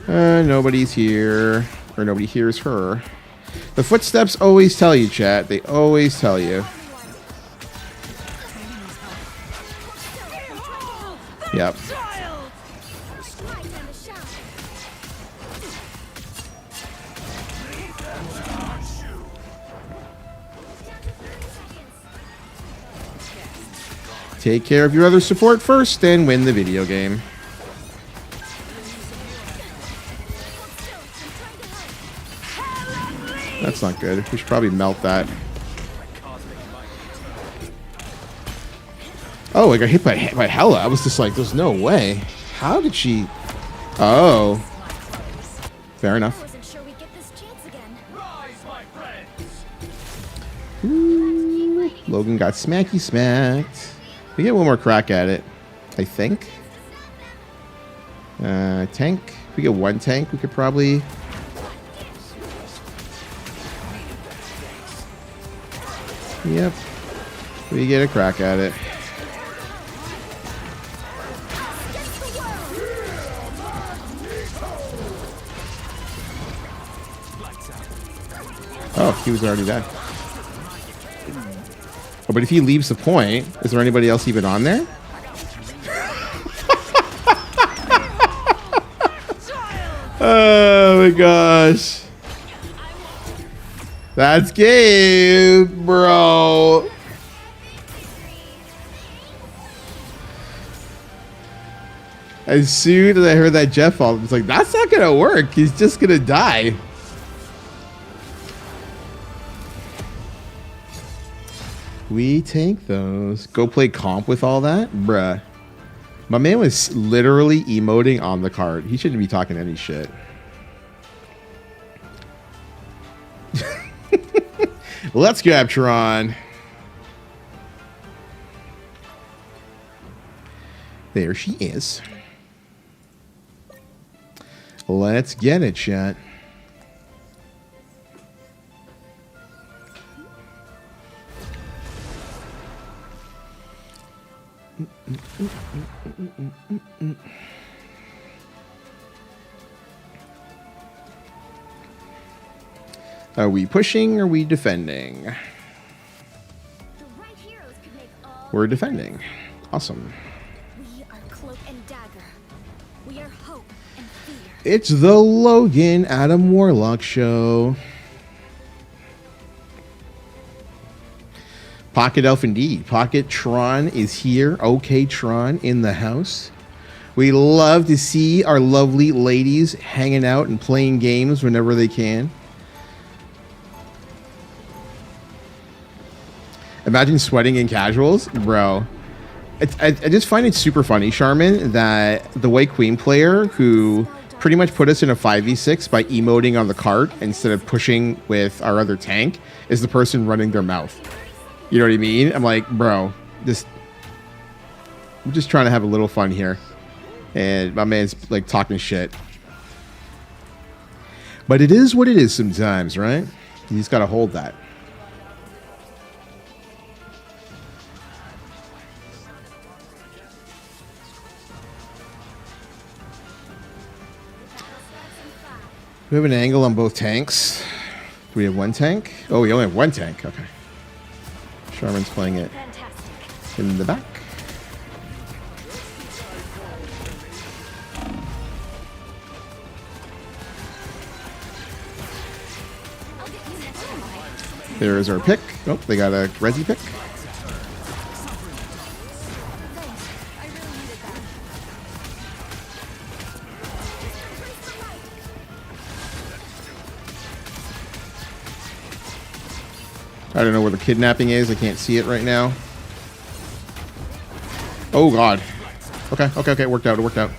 Nobody's here. Or nobody hears her. The footsteps always tell you, chat. They always tell you. Yep. Take care of your other support first, then win the video game. That's not good. We should probably melt that. Oh, I got hit by Hela. I was just like, there's no way. How did she... Oh. Fair enough. Wasn't sure we'd get this chance again. Rise, my friends. Ooh, Logan got smacky smacked. We get one more crack at it, I think. Tank. If we get one tank, we could probably... Yep. We get a crack at it. Oh, he was already dead. Oh, but if he leaves the point, is there anybody else even on there? Oh my gosh. That's game, bro. As soon as I heard that Jeff fall, I was like, that's not gonna work. He's just gonna die. We take those. Go play comp with all that? Bruh. My man was literally emoting on the card. He shouldn't be talking any shit. Let's grab Tron. There she is. Let's get it, chat. Are we pushing or are we defending? The right heroes could make all. We're defending. Awesome. We are Cloak and Dagger. We are hope and fear. It's the Logan Adam Warlock show. Pocket Elf indeed. Pocket Tron is here. OK Tron in the house. We love to see our lovely ladies hanging out and playing games whenever they can. Imagine sweating in casuals, bro. I just find it super funny, Charmin, that the White Queen player who pretty much put us in a 5v6 by emoting on the cart instead of pushing with our other tank is the person running their mouth. You know what I mean? I'm like, bro, I'm just trying to have a little fun here. And my man's like talking shit. But it is what it is sometimes, right? You just got to hold that. We have an angle on both tanks. Do we have one tank? Oh, we only have one tank. Okay. Charmin's playing it Fantastic. in the back. I'll get you next time. There's our pick. Oh, they got a Resi pick. Thanks. I really needed that. I don't know where the kidnapping is. I can't see it right now. Oh, God. Okay, okay, okay. It worked out. It worked out.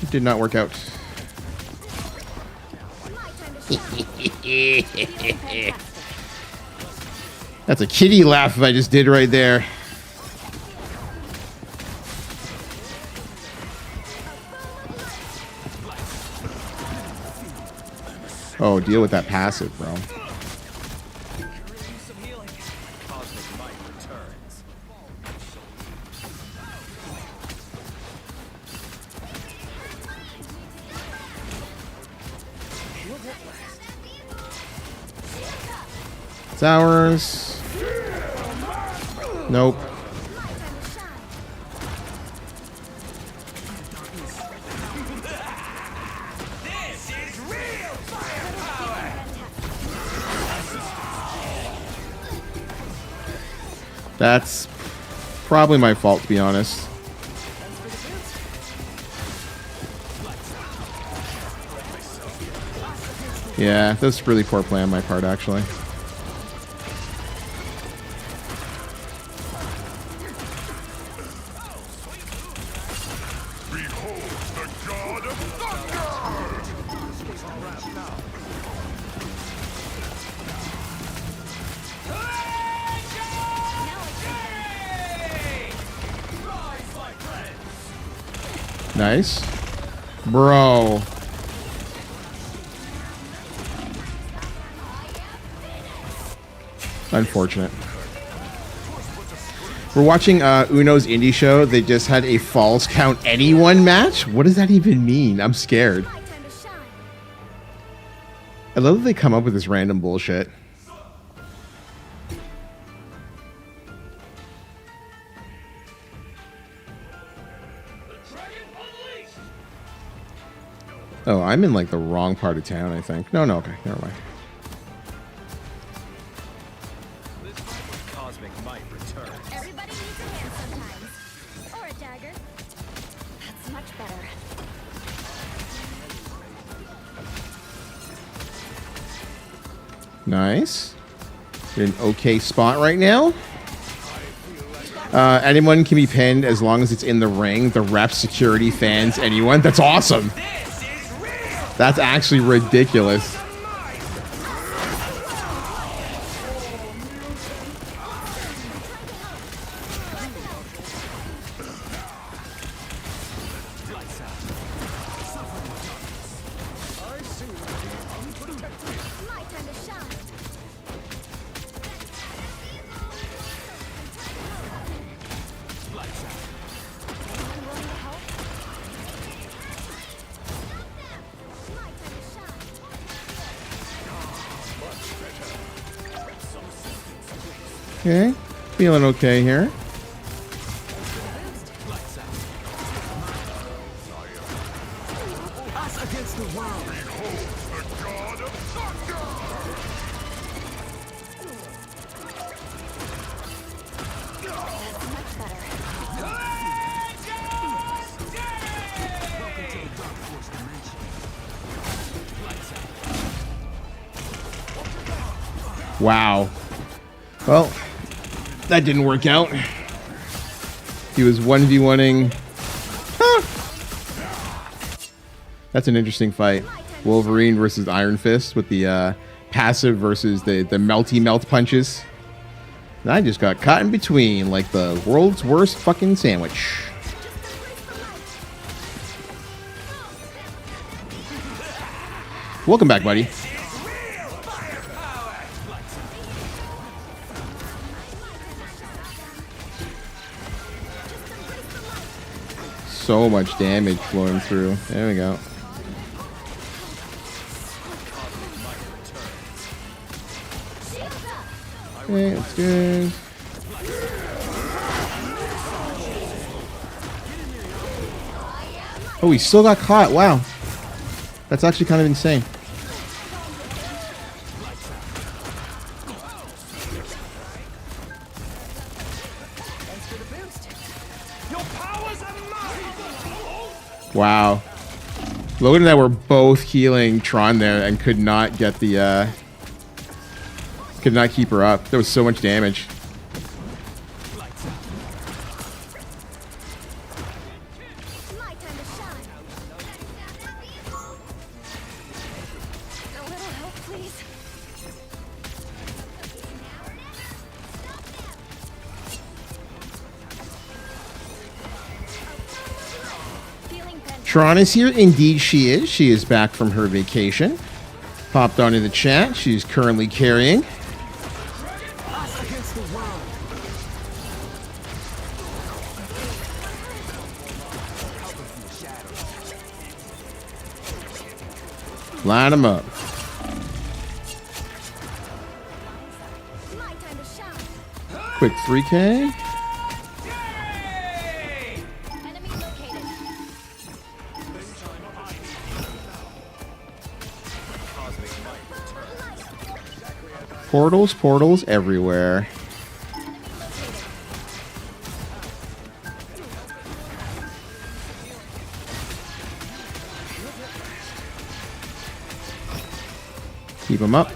It did not work out. That's a kitty laugh I just did right there. Oh, deal with that passive, bro. Cosmic might returns. It's ours. Nope. That's probably my fault, to be honest. Yeah, that's really poor play on my part, actually. Nice. Bro. Unfortunate. We're watching Uno's indie show. They just had a falls count anyone match. What does that even mean? I'm scared. My time to shine. I love that they come up with this random bullshit. Oh, I'm in like the wrong part of town, I think. No, okay, never mind. Cosmic might returns. Everybody needs a hand sometimes. Or a dagger. That's much better. Nice. In an okay spot right now. Anyone can be pinned as long as it's in the ring. The ref, security, fans, anyone. That's awesome. That's actually ridiculous. My time to shine. Anyone willing to help? My time to shine. Okay. Feeling okay here. Wow. Well, that didn't work out. He was 1v1ing. That's an interesting fight. Wolverine versus Iron Fist with the passive versus the melty melt punches. And I just got caught in between like the world's worst fucking sandwich. Welcome back, buddy. So much damage flowing through. There we go. Okay, that's good. Oh, he still got caught. Wow. That's actually kind of insane. Wow. Logan and I were both healing Tron there and could not get the Could not keep her up. There was so much damage. My time to shine. A little help, please. Feeling bent. Tron is here. Indeed, she is. She is back from her vacation. Popped onto the chat. She's currently carrying. Line them up. My time to shine. Quick 3K. Enemy located. Portals, portals everywhere. Keep them up.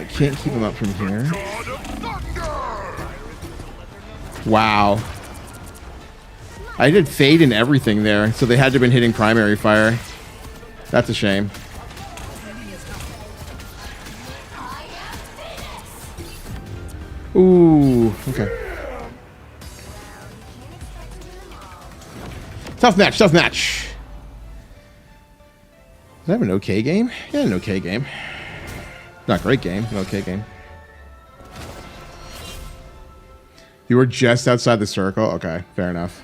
Can't keep them up from here. Wow. I did fade and everything there, so they had to have been hitting primary fire. That's a shame. Ooh, okay. Tough match, tough match. Did I have an okay game? Yeah, an okay game. Not great game, an okay game. You were just outside the circle? Okay, fair enough.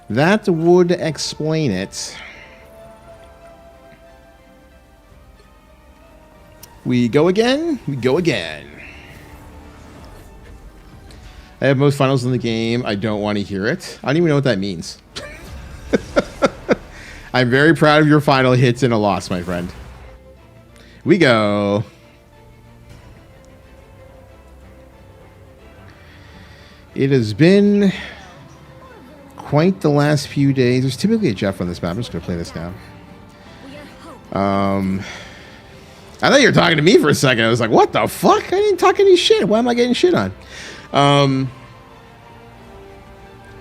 That would explain it. We go again? We go again. I have most finals in the game. I don't want to hear it. I don't even know what that means. I'm very proud of your final hits in a loss, my friend. We go. It has been quite the last few days. There's typically a Jeff on this map. I'm just going to play this now. I thought you were talking to me for a second. I was like, what the fuck? I didn't talk any shit. Why am I getting shit on?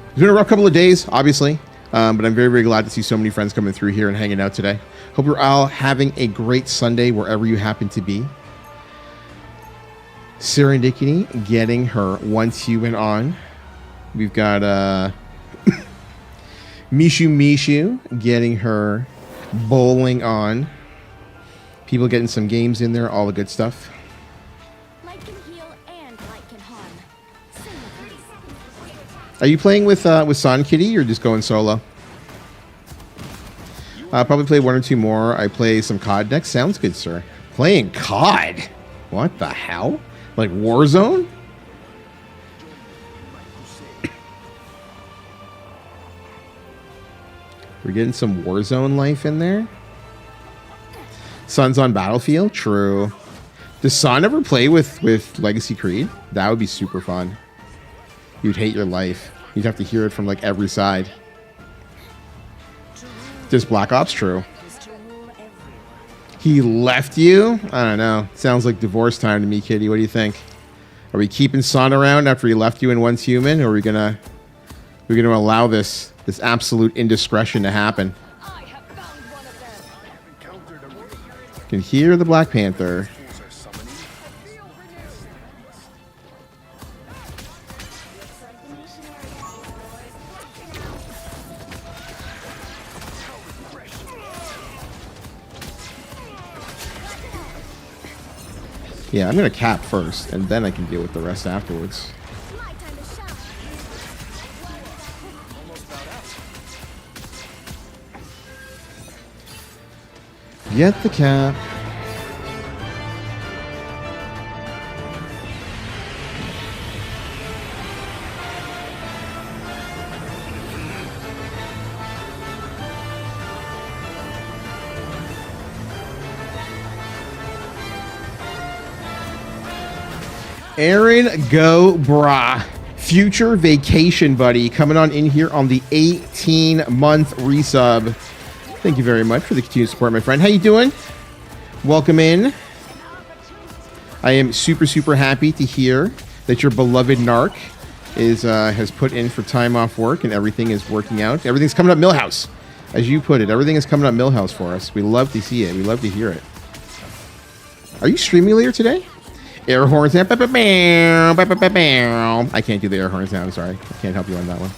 It's been a rough couple of days, obviously. But I'm very, very glad to see so many friends coming through here and hanging out today. Hope you're all having a great Sunday wherever you happen to be. Serendipity getting her once human on. We've got Mishu getting her bowling on. People getting some games in there, all the good stuff. Light can heal and light can harm. Sing with me. Are you playing with Son Kitty or just going solo? Probably play one or two more. I play some COD next. Sounds good, sir. Playing COD? What the hell? Like Warzone? We're getting some Warzone life in there. Son's on Battlefield? True. Does Son ever play with Legacy Creed? That would be super fun. You'd hate your life. You'd have to hear it from like every side. Does Black Ops? True. He left you? I don't know. Sounds like divorce time to me, Kitty. What do you think? Are we keeping Son around after he left you in Once Human, or are we gonna allow this absolute indiscretion to happen? I have found one of them. You can hear the Black Panther. Yeah, I'm gonna cap first, and then I can deal with the rest afterwards. My time to shine. Get the cap. Aaron Go Bra Future Vacation Buddy coming on in here on the 18-month resub. Thank you very much for the continued support, my friend. How you doing? Welcome in. I am super happy to hear that your beloved Narc has put in for time off work and everything is working out. Everything's coming up Millhouse, as you put it. Everything is coming up Millhouse for us. We love to see it. We love to hear it. Are you streaming later today? Air horn sound. I can't do the air horn sound. Sorry, I can't help you on that one.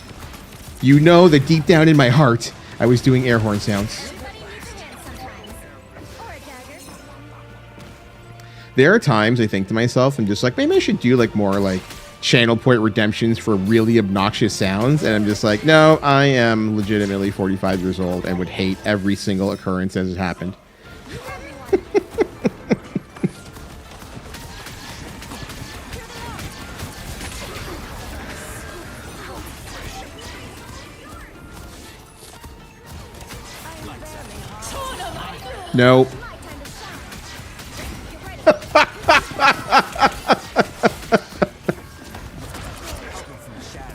You know that deep down in my heart, I was doing air horn sounds. There are times I think to myself, I'm just like, maybe I should do like more like channel point redemptions for really obnoxious sounds. And I'm just like, no, I am legitimately 45 years old and would hate every single occurrence as it happened. Nope.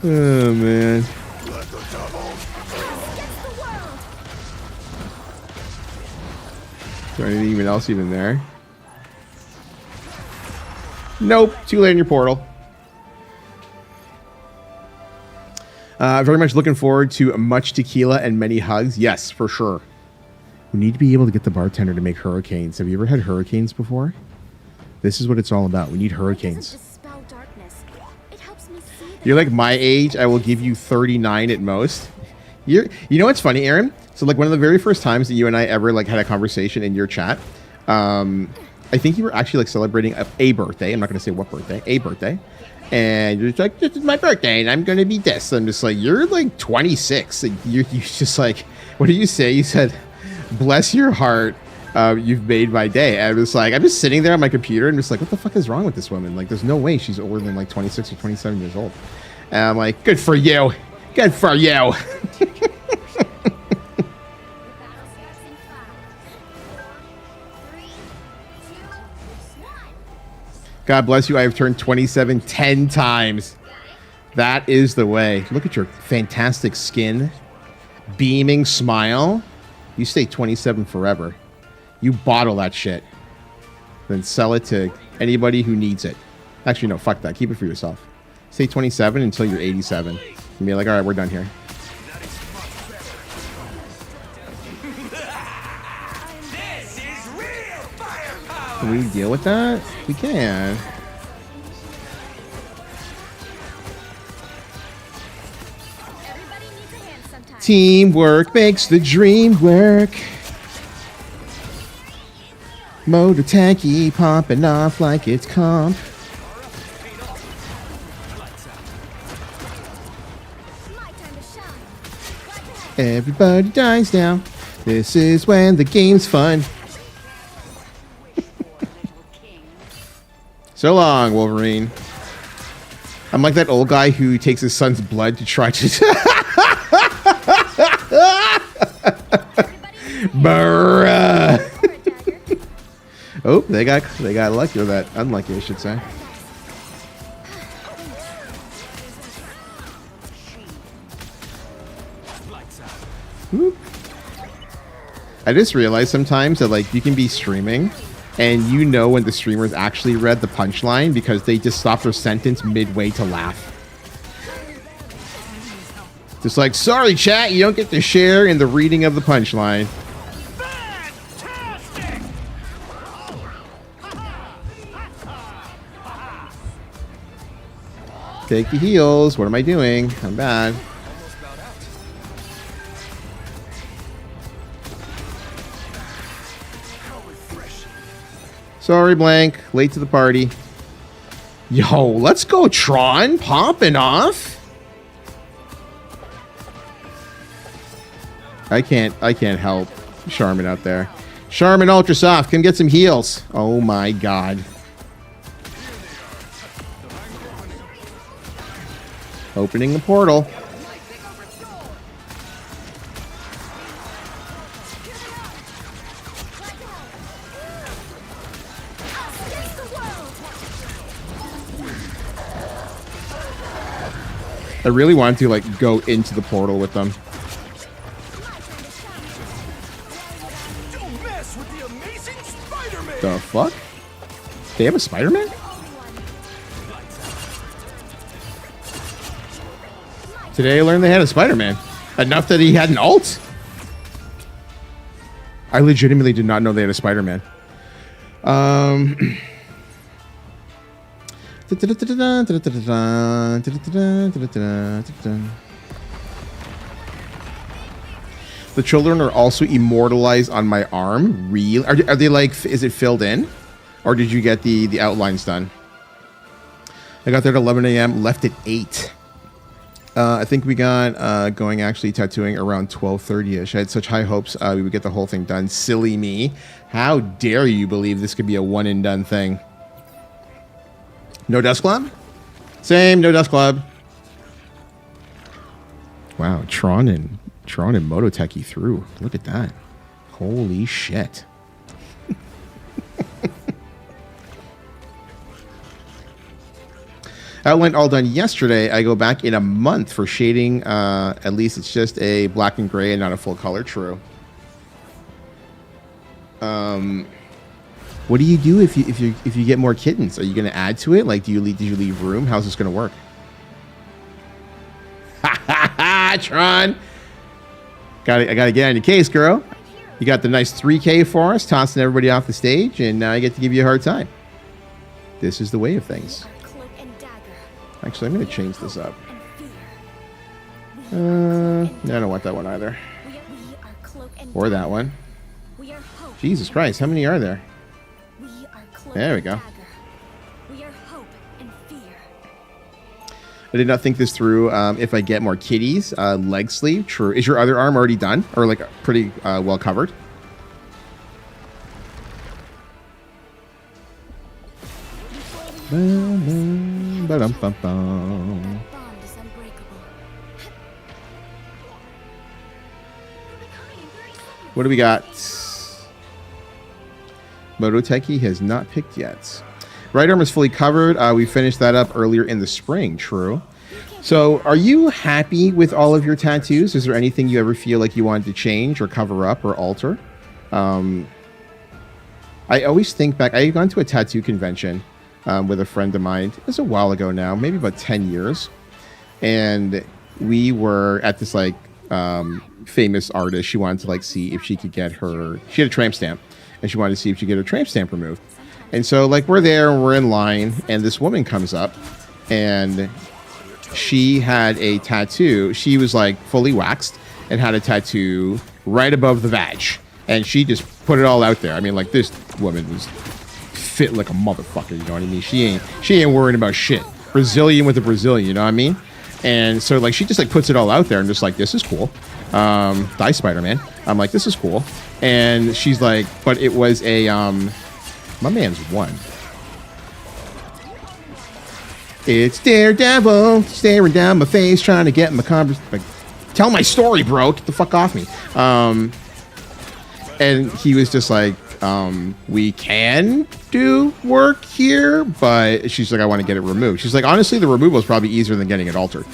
Oh, man. Is there anything even else even there? Nope. Too late in your portal. Very much looking forward to much tequila and many hugs. Yes, for sure. We need to be able to get the bartender to make hurricanes. Have you ever had hurricanes before? This is what it's all about. We need hurricanes. You're like my age. I will give you 39 at most. You know what's funny, Aaron? So like one of the very first times that you and I ever like had a conversation in your chat, I think you were actually like celebrating a birthday. I'm not going to say what birthday, a birthday. And you're just like, this is my birthday and I'm going to be this. I'm just like, you're like 26. You're just like, what did you say? You said, bless your heart. You've made my day. And I was like, I'm just sitting there on my computer and just like, what the fuck is wrong with this woman? Like, there's no way she's older than like 26 or 27 years old. And I'm like, good for you. Good for you. God bless you. I have turned 27 10 times. That is the way. Look at your fantastic skin. Beaming smile. You stay 27 forever. You bottle that shit. Then sell it to anybody who needs it. Actually, no, fuck that. Keep it for yourself. Stay 27 until you're 87. And be like, all right, we're done here. Can we deal with that? We can. Teamwork makes the dream work. Motor tanky popping off like it's comp. Everybody dies now. This is when the game's fun. So long, Wolverine. I'm like that old guy who takes his son's blood to try to... Bruh. Oh, they got lucky, or that unlucky, I should say. Whoop. I just realized sometimes that like you can be streaming and you know when the streamer's actually read the punchline because they just stop their sentence midway to laugh. Just like, sorry chat, you don't get to share in the reading of the punchline. Take the heals. What am I doing? I'm bad. Sorry, Blank. Late to the party. Yo, let's go, Tron. Popping off. I can't help Charmin out there. Charmin Ultra Soft, come get some heals. Oh my god. Opening the portal. I really wanted to like go into the portal with them. Don't mess with the amazing Spider-Man. The fuck? They have a Spider-Man? Today I learned they had a Spider-Man. Enough that he had an alt? I legitimately did not know they had a Spider-Man. The children are also immortalized on my arm. Real? Are they like, is it filled in? Or did you get the outlines done? I got there at 11 a.m., left at 8. I think we got going actually tattooing around 12:30ish. I had such high hopes we would get the whole thing done. Silly me. How dare you believe this could be a one and done thing? No Dust Club? Same, no Dust Club. Wow, Tron and Mototeki through. Look at that. Holy shit. Outline all done yesterday. I go back in a month for shading. At least it's just a black and gray and not a full color. True. What do you do if you get more kittens? Are you going to add to it? Like, do you leave room? How's this going to work? Ha ha ha! Tron, I gotta get on your case, girl. You got the nice 3K for us, tossing everybody off the stage, and now I get to give you a hard time. This is the way of things. Actually, I'm going to change this up. I don't want that one either. Or that one. Jesus Christ, how many are there? There we go. I did not think this through. If I get more kitties, leg sleeve, true. Is your other arm already done? Or like pretty well covered? Ba-dum-bum-bum. What do we got? Mototeki has not picked yet. Right arm is fully covered. We finished that up earlier in the spring. True. So are you happy with all of your tattoos? Is there anything you ever feel like you wanted to change or cover up or alter? I always think back. I had gone to a tattoo convention with a friend of mine. It was a while ago now, maybe about 10 years. And we were at this like famous artist. She wanted to like see if she could get her, she had a tramp stamp and she wanted to see if she could get her tramp stamp removed. And so like we're there and we're in line and this woman comes up and she had a tattoo. She was like fully waxed and had a tattoo right above the vag. And she just put it all out there. I mean, like this woman was fit like a motherfucker, you know what I mean? She ain't worrying about shit. Brazilian with a Brazilian, you know what I mean? And so like she just like puts it all out there and just like, this is cool. Die Spider-Man. I'm like, this is cool. And she's like, but it was a my man's won. It's Daredevil staring down my face, trying to get my like, tell my story, bro. Get the fuck off me. And he was just like, we can do work here, but she's like, I want to get it removed. She's like, honestly, the removal is probably easier than getting it altered.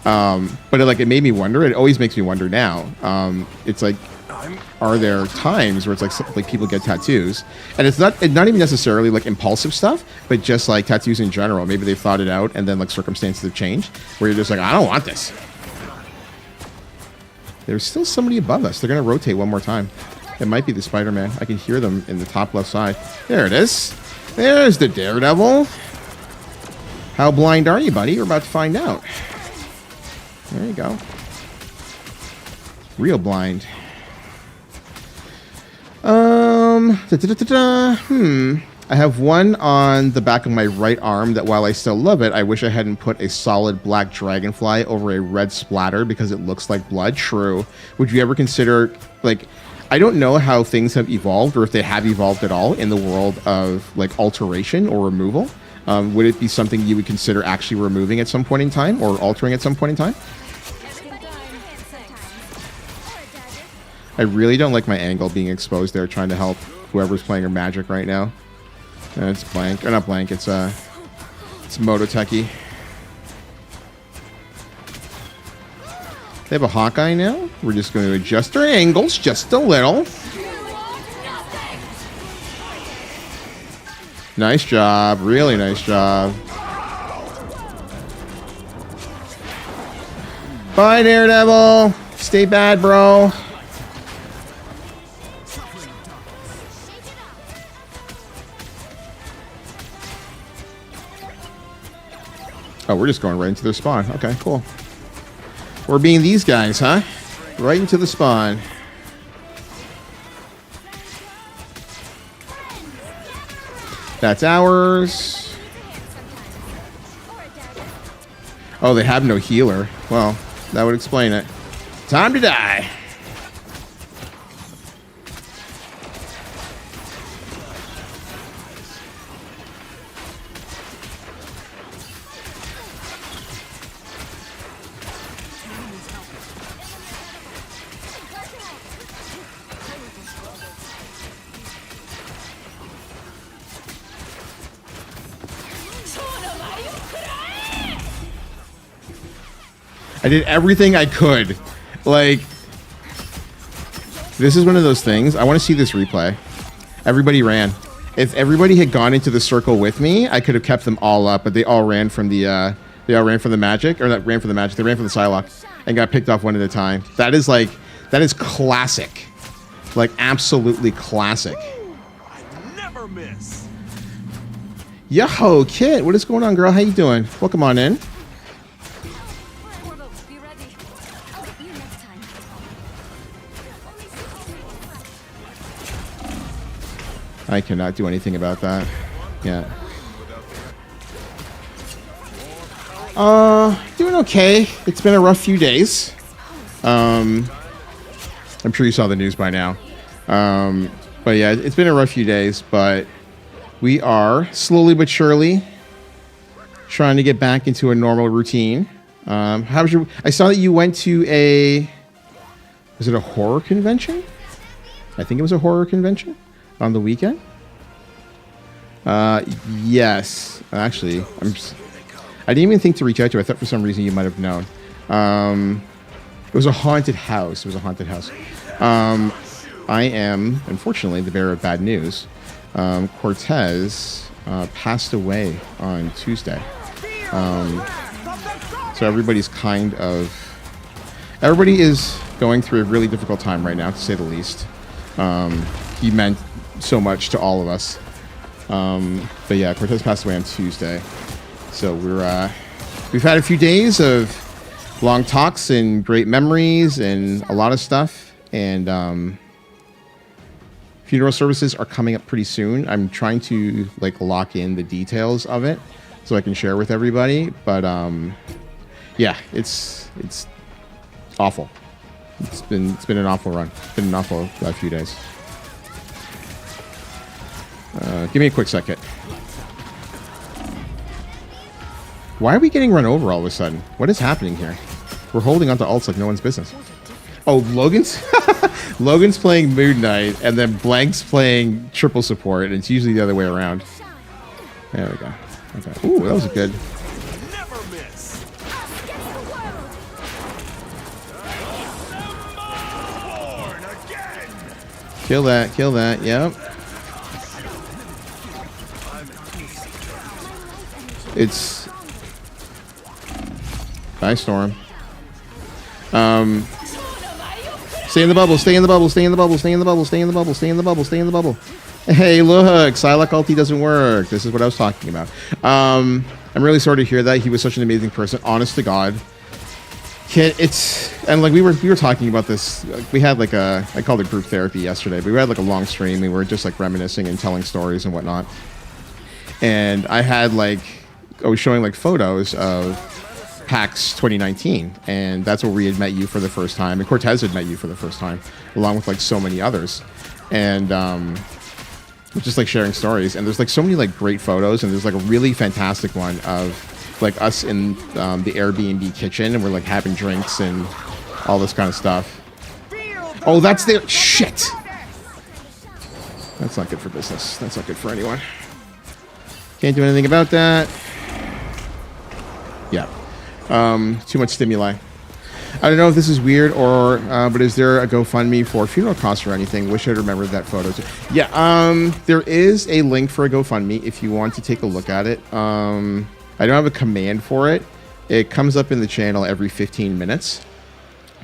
But it made me wonder. It always makes me wonder now. It's like, are there times where it's like people get tattoos and it's not even necessarily like impulsive stuff, but just like tattoos in general. Maybe they've thought it out and then like circumstances have changed where you're just like, I don't want this. There's still somebody above us. They're going to rotate one more time. It might be the Spider-Man. I can hear them in the top left side. There it is. There's the Daredevil. How blind are you, buddy? We're about to find out. There you go. Real blind. I have one on the back of my right arm that while I still love it, I wish I hadn't put a solid black dragonfly over a red splatter because it looks like blood. True. Would you ever consider, like, I don't know how things have evolved or if they have evolved at all in the world of like alteration or removal. Would it be something you would consider actually removing at some point in time or altering at some point in time? I really don't like my angle being exposed there, trying to help whoever's playing her magic right now. It's blank, or not blank. It's Mototeki. They have a Hawkeye now. We're just going to adjust our angles just a little. Nice job. Really nice job. Bye, Daredevil. Stay bad, bro. Oh, we're just going right into their spawn. Okay, cool. We're being these guys, huh? Right into the spawn. That's ours. Oh, they have no healer. Well, that would explain it. Time to die. I did everything I could. Like, this is one of those things. I want to see this replay. Everybody ran. If everybody had gone into the circle with me, I could have kept them all up, but they all ran from the magic, or not ran from the magic, they ran from the Psylocke and got picked off one at a time. That is classic. Like, absolutely classic. I never miss. Yo, Kit, what is going on, girl? How you doing? Welcome on in. Be ready. I'll get you next time. I cannot do anything about that. Yeah. Doing okay. It's been a rough few days. I'm sure you saw the news by now. But yeah, it's been a rough few days, but we are slowly but surely trying to get back into a normal routine. How was your... I saw that you went to was it a horror convention? I think it was a horror convention on the weekend. Yes. Actually, I didn't even think to reach out to you. I thought for some reason you might have known. It was a haunted house. I am, unfortunately, the bearer of bad news. Cortez passed away on Tuesday. So everybody is going through a really difficult time right now, to say the least. He meant so much to all of us. But yeah, Cortez passed away on Tuesday. So we've had a few days of long talks and great memories and a lot of stuff. And funeral services are coming up pretty soon. I'm trying to lock in the details of it so I can share with everybody. But yeah, it's awful. It's been an awful run. It's been an awful few days. Give me a quick second. Why are we getting run over all of a sudden? What is happening here? We're holding onto ults like no one's business. Oh, Logan's playing Moon Knight, and then Blank's playing triple support, and it's usually the other way around. There we go. Okay. Ooh, that was a good. Never miss. Born again. Kill that. Yep. It's... Bye, Storm. Stay in the bubble. Hey, look, Psylocke ulti doesn't work. This is what I was talking about. I'm really sorry to hear that. He was such an amazing person. Honest to God. We were talking about this. We had I called it group therapy yesterday. But we had a long stream. We were just reminiscing and telling stories and whatnot. And I had I was showing photos of PAX 2019, and that's where we had met you for the first time, and Cortez had met you for the first time, along with so many others, and just sharing stories. And there's so many great photos, and there's a really fantastic one of us in the Airbnb kitchen, and we're having drinks and all this kind of stuff. Oh, that's their shit. That's not good for business. That's not good for anyone. Can't do anything about that. Yeah. Too much stimuli. I don't know if this is weird or, but is there a GoFundMe for funeral costs or anything? Wish I'd remembered that photo too. Yeah, there is a link for a GoFundMe if you want to take a look at it. I don't have a command for it. It comes up in the channel every 15 minutes.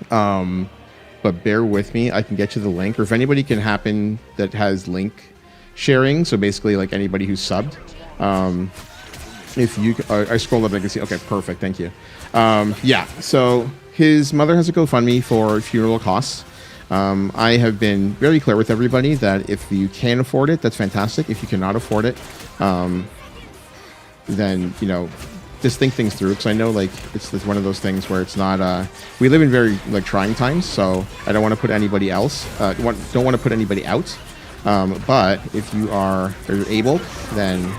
But bear with me. I can get you the link, or if anybody can happen that has link sharing. So basically, like anybody who's subbed. If you, I scroll up, I can see. Okay, perfect. Thank you. Yeah. So his mother has a GoFundMe for funeral costs. I have been very clear with everybody that if you can afford it, that's fantastic. If you cannot afford it, then just think things through, because I know like it's one of those things where it's not. We live in very like trying times, so I don't want to put anybody else. Don't want to put anybody out. But if you are able, then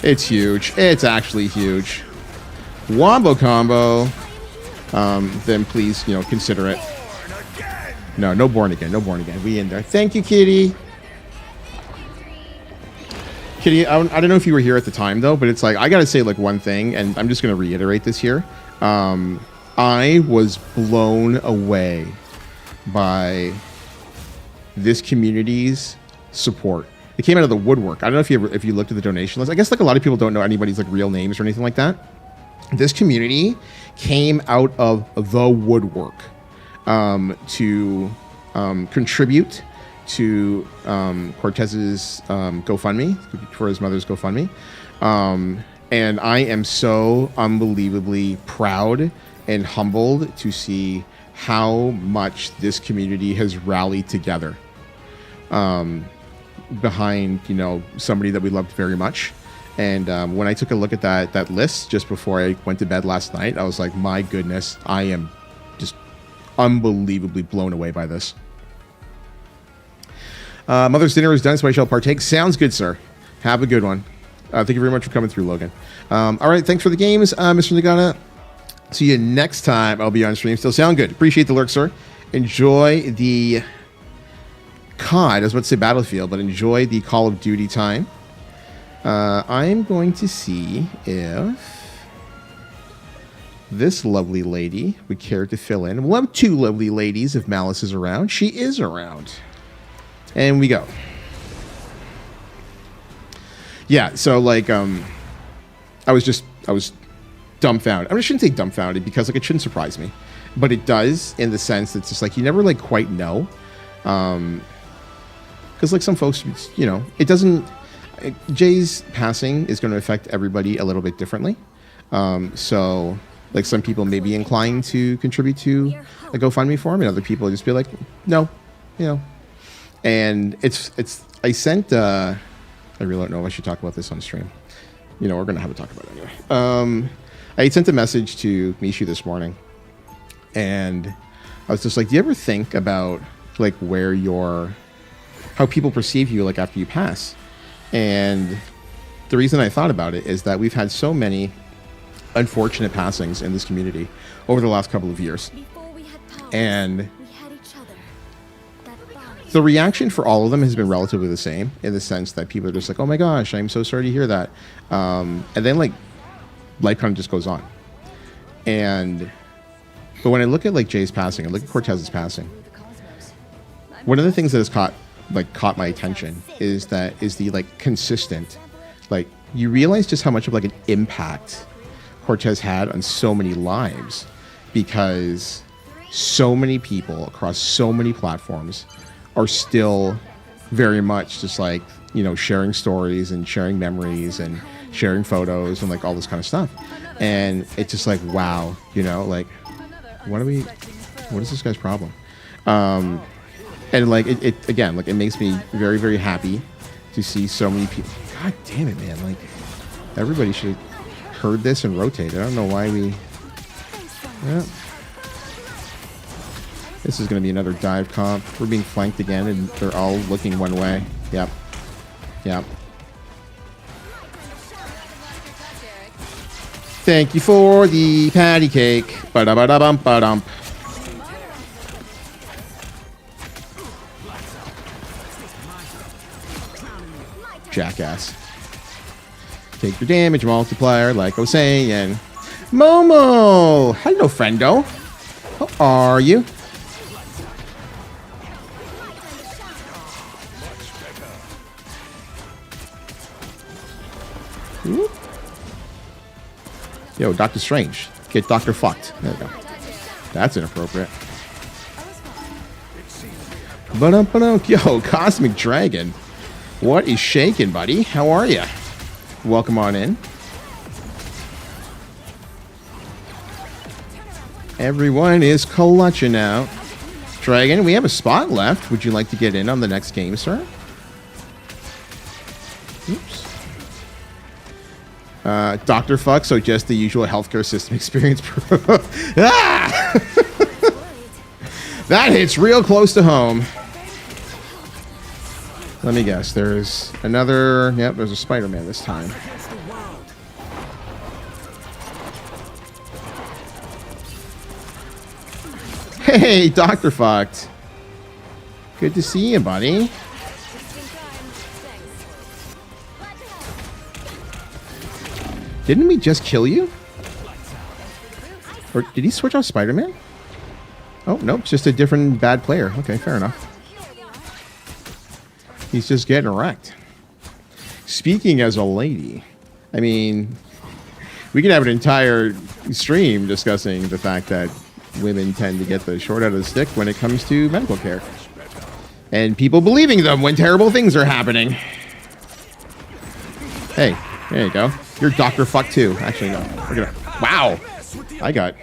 it's huge. It's actually huge. Wombo combo. Then please consider it. No born again. No born again. We in there. Thank you, Kitty. Kitty, I don't know if you were here at the time, though, but it's like, I got to say, like, one thing, and I'm just going to reiterate this here. I was blown away by this community's support. It came out of the woodwork. I don't know if you looked at the donation list. I guess, like, a lot of people don't know anybody's, like, real names or anything like that. This community came out of the woodwork to contribute to Cortez's GoFundMe, for his mother's GoFundMe. And I am so unbelievably proud and humbled to see how much this community has rallied together behind, somebody that we loved very much. And when I took a look at that list just before I went to bed last night, I was like, my goodness, I am just unbelievably blown away by this. Mother's dinner is done, so I shall partake. Sounds good, sir. Have a good one. Thank you very much for coming through, Logan. All right, thanks for the games, Mr. Nagana. See you next time. I'll be on stream. Still sound good. Appreciate the lurk, sir. Enjoy the COD. I was about to say Battlefield, but enjoy the Call of Duty time. I'm going to see if this lovely lady would care to fill in. We'll have two lovely ladies if Malice is around. She is around. And we go. Yeah, so like I was dumbfounded. I shouldn't say dumbfounded because like it shouldn't surprise me. But it does in the sense that it's just like you never like quite know. Because like some folks, it doesn't. Jay's passing is going to affect everybody a little bit differently. So like some people may be inclined to contribute to a GoFundMe for him, and other people just be like, no, And I sent, I really don't know if I should talk about this on stream. We're going to have a talk about it anyway. I sent a message to Mishu this morning, and I was just like, do you ever think about like how people perceive you like after you pass? And the reason I thought about it is that we've had so many unfortunate passings in this community over the last couple of years. And the reaction for all of them has been relatively the same, in the sense that people are just like, oh my gosh, I'm so sorry to hear that. And then like life kind of just goes on. But when I look at like Jay's passing and look at Cortez's passing, one of the things that has caught my attention is the like consistent, like you realize just how much of like an impact Cortez had on so many lives, because so many people across so many platforms are still very much just like, sharing stories and sharing memories and sharing photos and like all this kind of stuff. And it's just like, wow, like, what is this guy's problem? And like, it again, like it makes me very, very happy to see so many people. God damn it, man. Like everybody should have heard this and rotated. I don't know why we, yeah. This is going to be another dive comp. We're being flanked again, and they're all looking one way. Yep. Thank you for the patty cake. Ba-da-ba-da-bump, ba-dump. Jackass. Take your damage multiplier, like I was saying. Momo! Hello, friendo. How are you? Ooh. Yo, Doctor Strange. Get Doctor fucked. There we go. That's inappropriate. Ba-dum-ba-dum. Yo, Cosmic Dragon. What is shaking, buddy? How are you? Welcome on in. Everyone is clutching out. Dragon, we have a spot left. Would you like to get in on the next game, sir? Oops. Dr. Fuck, so just the usual healthcare system experience. Ah! That hits real close to home. Let me guess. There's another... Yep, there's a Spider-Man this time. Hey, Dr. Fucked. Good to see you, buddy. Didn't we just kill you? Or did he switch off Spider-Man? Oh, nope, just a different bad player. Okay, fair enough. He's just getting wrecked. Speaking as a lady, I mean, we could have an entire stream discussing the fact that women tend to get the short end of the stick when it comes to medical care. And people believing them when terrible things are happening. Hey, there you go. You're Dr. Fuck too. Actually, no. We're gonna... Wow! I got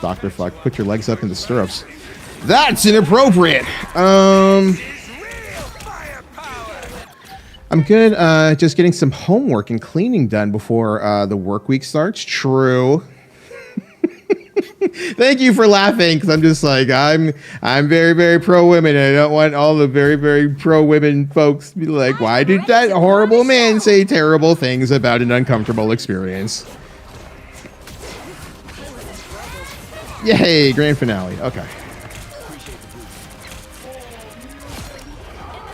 Dr. Fuck. Put your legs up in the stirrups. That's inappropriate! I'm good. Just getting some homework and cleaning done before the work week starts. True. Thank you for laughing, because I'm just like, I'm very, very pro-women, and I don't want all the very, very pro-women folks to be like, why did that horrible man say terrible things about an uncomfortable experience? Yay, grand finale. Okay.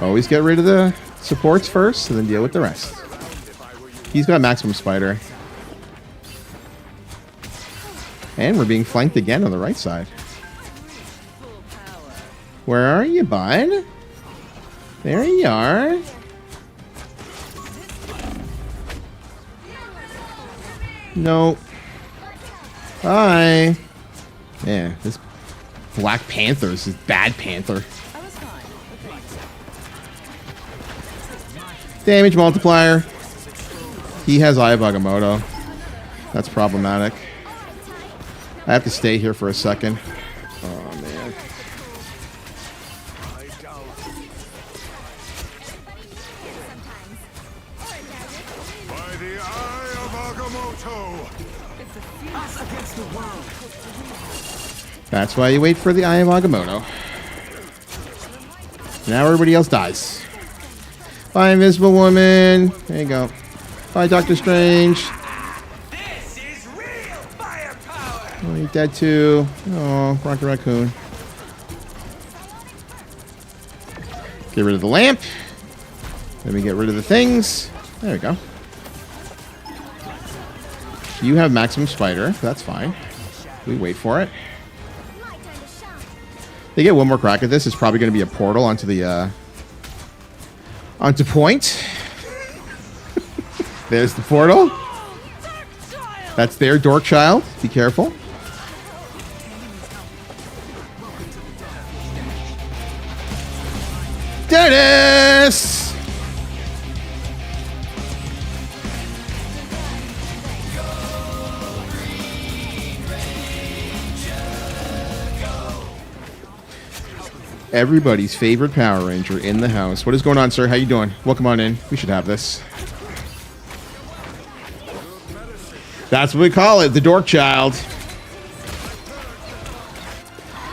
Always get rid of the supports first, and then deal with the rest. He's got maximum spider. And we're being flanked again on the right side. Where are you, bud? There you are. No. Bye. Yeah, this Black Panther is this bad Panther. Damage multiplier. He has Eye of Agamotto. That's problematic. I have to stay here for a second. Oh, man. By the Eye of Agamotto. That's why you wait for the Eye of Agamotto. Now everybody else dies. Bye, Invisible Woman. There you go. Bye, Doctor Strange. Oh, you're dead too. Oh, Rocket Raccoon. Get rid of the lamp. Let me get rid of the things. There we go. You have maximum spider. That's fine. We wait for it. They get one more crack at this. It's probably going to be a portal onto the onto point. There's the portal. That's their Dork Child. Be careful. Dennis! Everybody's favorite Power Ranger in the house. What is going on, sir? How you doing? Welcome on in. We should have this. That's what we call it, the Dork Child.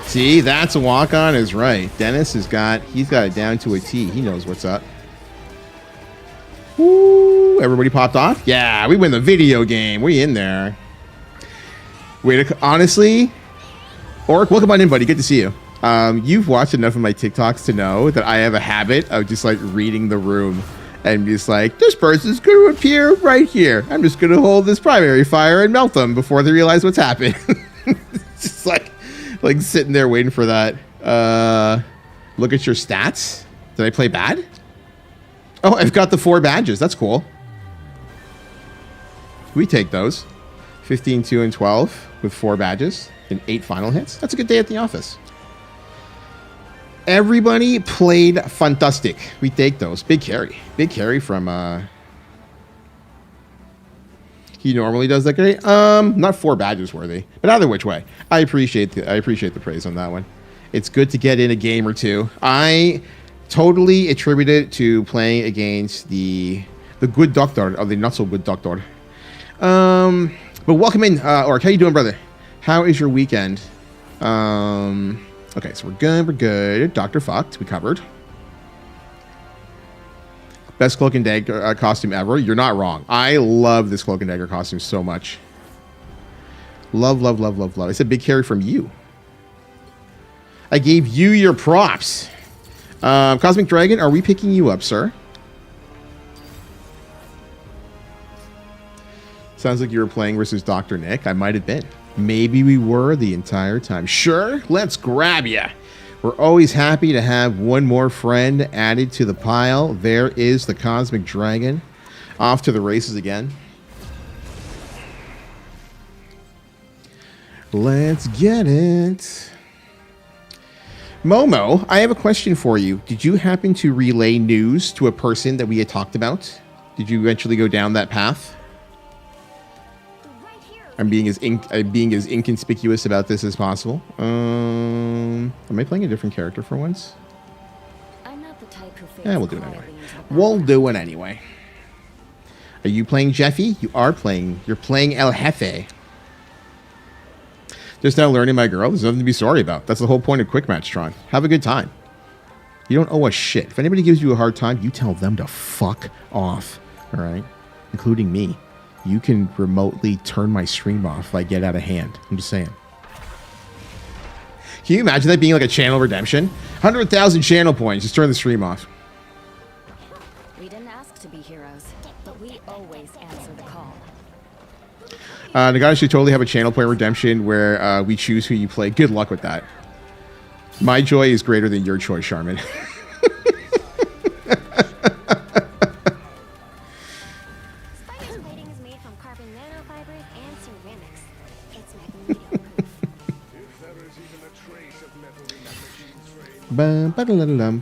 See, that's a walk-on is right. Dennis he's got it down to a T. He knows what's up. Woo, everybody popped off? Yeah, we win the video game. We in there. Wait, honestly, Orc, welcome on in, buddy. Good to see you. You've watched enough of my TikToks to know that I have a habit of just like reading the room and just like, this person's going to appear right here. I'm just going to hold this primary fire and melt them before they realize what's happened. It's just like, Like sitting there waiting for that. Look at your stats. Did I play bad? Oh, I've got the 4 badges. That's cool. We take those. 15, 2, and 12 with 4 badges and 8 final hits. That's a good day at the office. Everybody played fantastic. We take those. Big carry. Big carry from he normally does that great. Not 4 badges worthy, but either which way, I appreciate the praise on that one. It's good to get in a game or two. I totally attribute it to playing against the good doctor or the not so good doctor. But welcome in, Orc. How you doing, brother? How is your weekend? Okay, so we're good. We're good. Dr. Fucked. We covered. Best Cloak and Dagger costume ever. You're not wrong. I love this Cloak and Dagger costume so much. Love, love, love, love, love. It's a big carry from you. I gave you your props. Cosmic Dragon, are we picking you up, sir? Sounds like you were playing versus Dr. Nick. I might have been. Maybe we were the entire time. Sure, let's grab ya. We're always happy to have one more friend added to the pile. There is the Cosmic Dragon. Off to the races again. Let's get it. Momo, I have a question for you. Did you happen to relay news to a person that we had talked about? Did you eventually go down that path? I'm being as inconspicuous about this as possible. Am I playing a different character for once? I'm not the type who fits We'll do it anyway. quietly into the We'll do it anyway. Are you playing Jeffy? You are playing. You're playing El Jefe. Just now learning my girl. There's nothing to be sorry about. That's the whole point of Quick Match, Tron. Have a good time. You don't owe a shit. If anybody gives you a hard time, you tell them to fuck off. All right? Including me. You can remotely turn my stream off if I get out of hand. I'm just saying. Can you imagine that being like a channel redemption? 100,000 channel points. Just turn the stream off. We didn't ask to be heroes, but we always answer the call. The guy should totally have a channel point redemption where we choose who you play. Good luck with that. My joy is greater than your choice, Charmin. Spider's plating is made from carbon nanofibers and ceramics. It's magneto. If there is even a trace of metal in that machine's frame. Ba-ba-da-da-dum.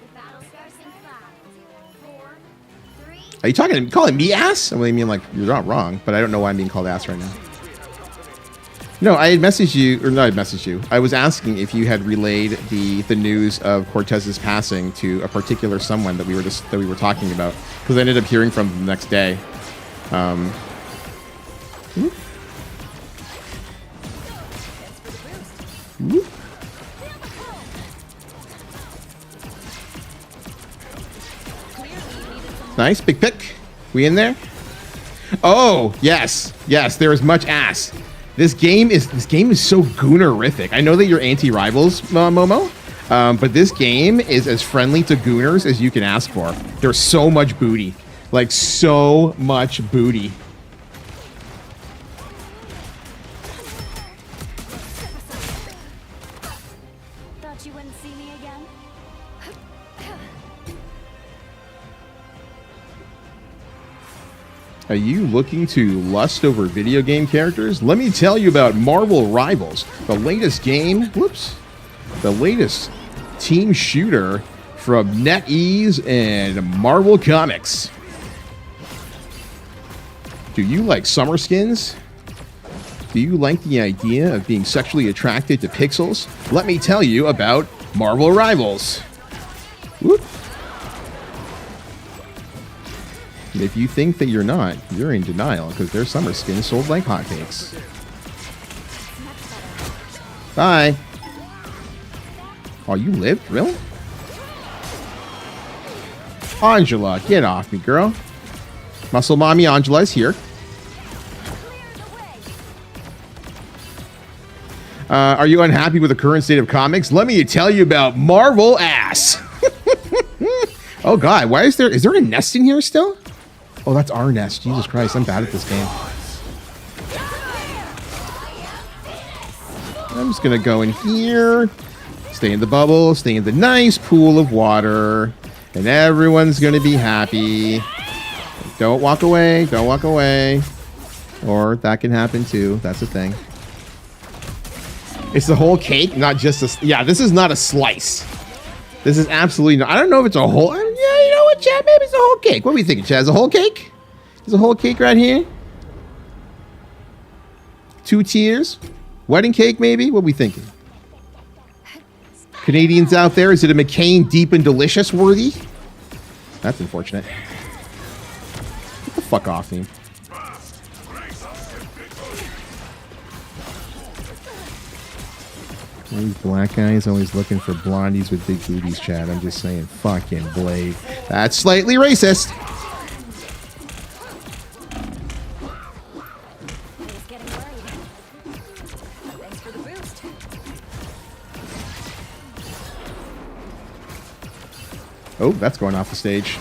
The battle starts in 5, 4, 3. Are you calling me ass? I mean, like, you're not wrong, but I don't know why I'm being called ass right now. No, I had messaged you, or no, I messaged you. I was asking if you had relayed the news of Cortez's passing to a particular someone that we were talking about, because I ended up hearing from them the next day. Whoop. Whoop. Nice, big pick. We in there? Oh, yes. Yes, there is much ass. This game is so goonerific. I know that you're anti-rivals, Momo, but this game is as friendly to gooners as you can ask for. There's so much booty. Like, so much booty. Thought you wouldn't see me again? Are you looking to lust over video game characters? Let me tell you about Marvel Rivals, the latest game, the latest team shooter from NetEase and Marvel Comics. Do you like summer skins? Do you like the idea of being sexually attracted to pixels? Let me tell you about Marvel Rivals. Whoop. And if you think that you're not, you're in denial, because their summer skins sold like hotcakes. Bye. Oh, you lived? Really? Angela, get off me, girl. Muscle Mommy Angela is here. Are you unhappy with the current state of comics? Let me tell you about Marvel ass. Oh God, why is there a nest in here still? Oh, that's our nest. Jesus Christ, I'm bad at this game. I'm just gonna go in here, stay in the bubble, stay in the nice pool of water, and everyone's gonna be happy. Don't walk away, don't walk away. Or that can happen too, that's the thing. It's the whole cake, not just a... Yeah, this is not a slice. This is absolutely not... I don't know if it's a whole... Yeah, you know what, Chad? Maybe it's a whole cake. What are we thinking, Chad? Is a whole cake? Is a whole cake right here? 2 tiers? Wedding cake, maybe? What are we thinking? Canadians out there, is it a McCain Deep and Delicious worthy? That's unfortunate. Get the fuck off me. These black guys always looking for blondies with big booties, Chad. I'm just saying, fucking Blade. That's slightly racist. He's getting worried. Thanks for the boost. Oh, that's going off the stage.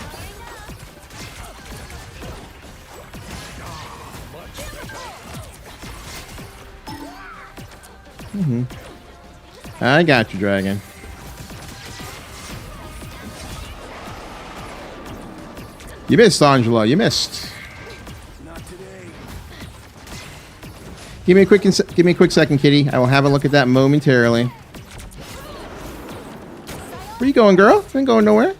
I got you, Dragon. You missed, Angela. You missed. Give me a quick second, Kitty. I will have a look at that momentarily. Where you going, girl? You ain't going nowhere.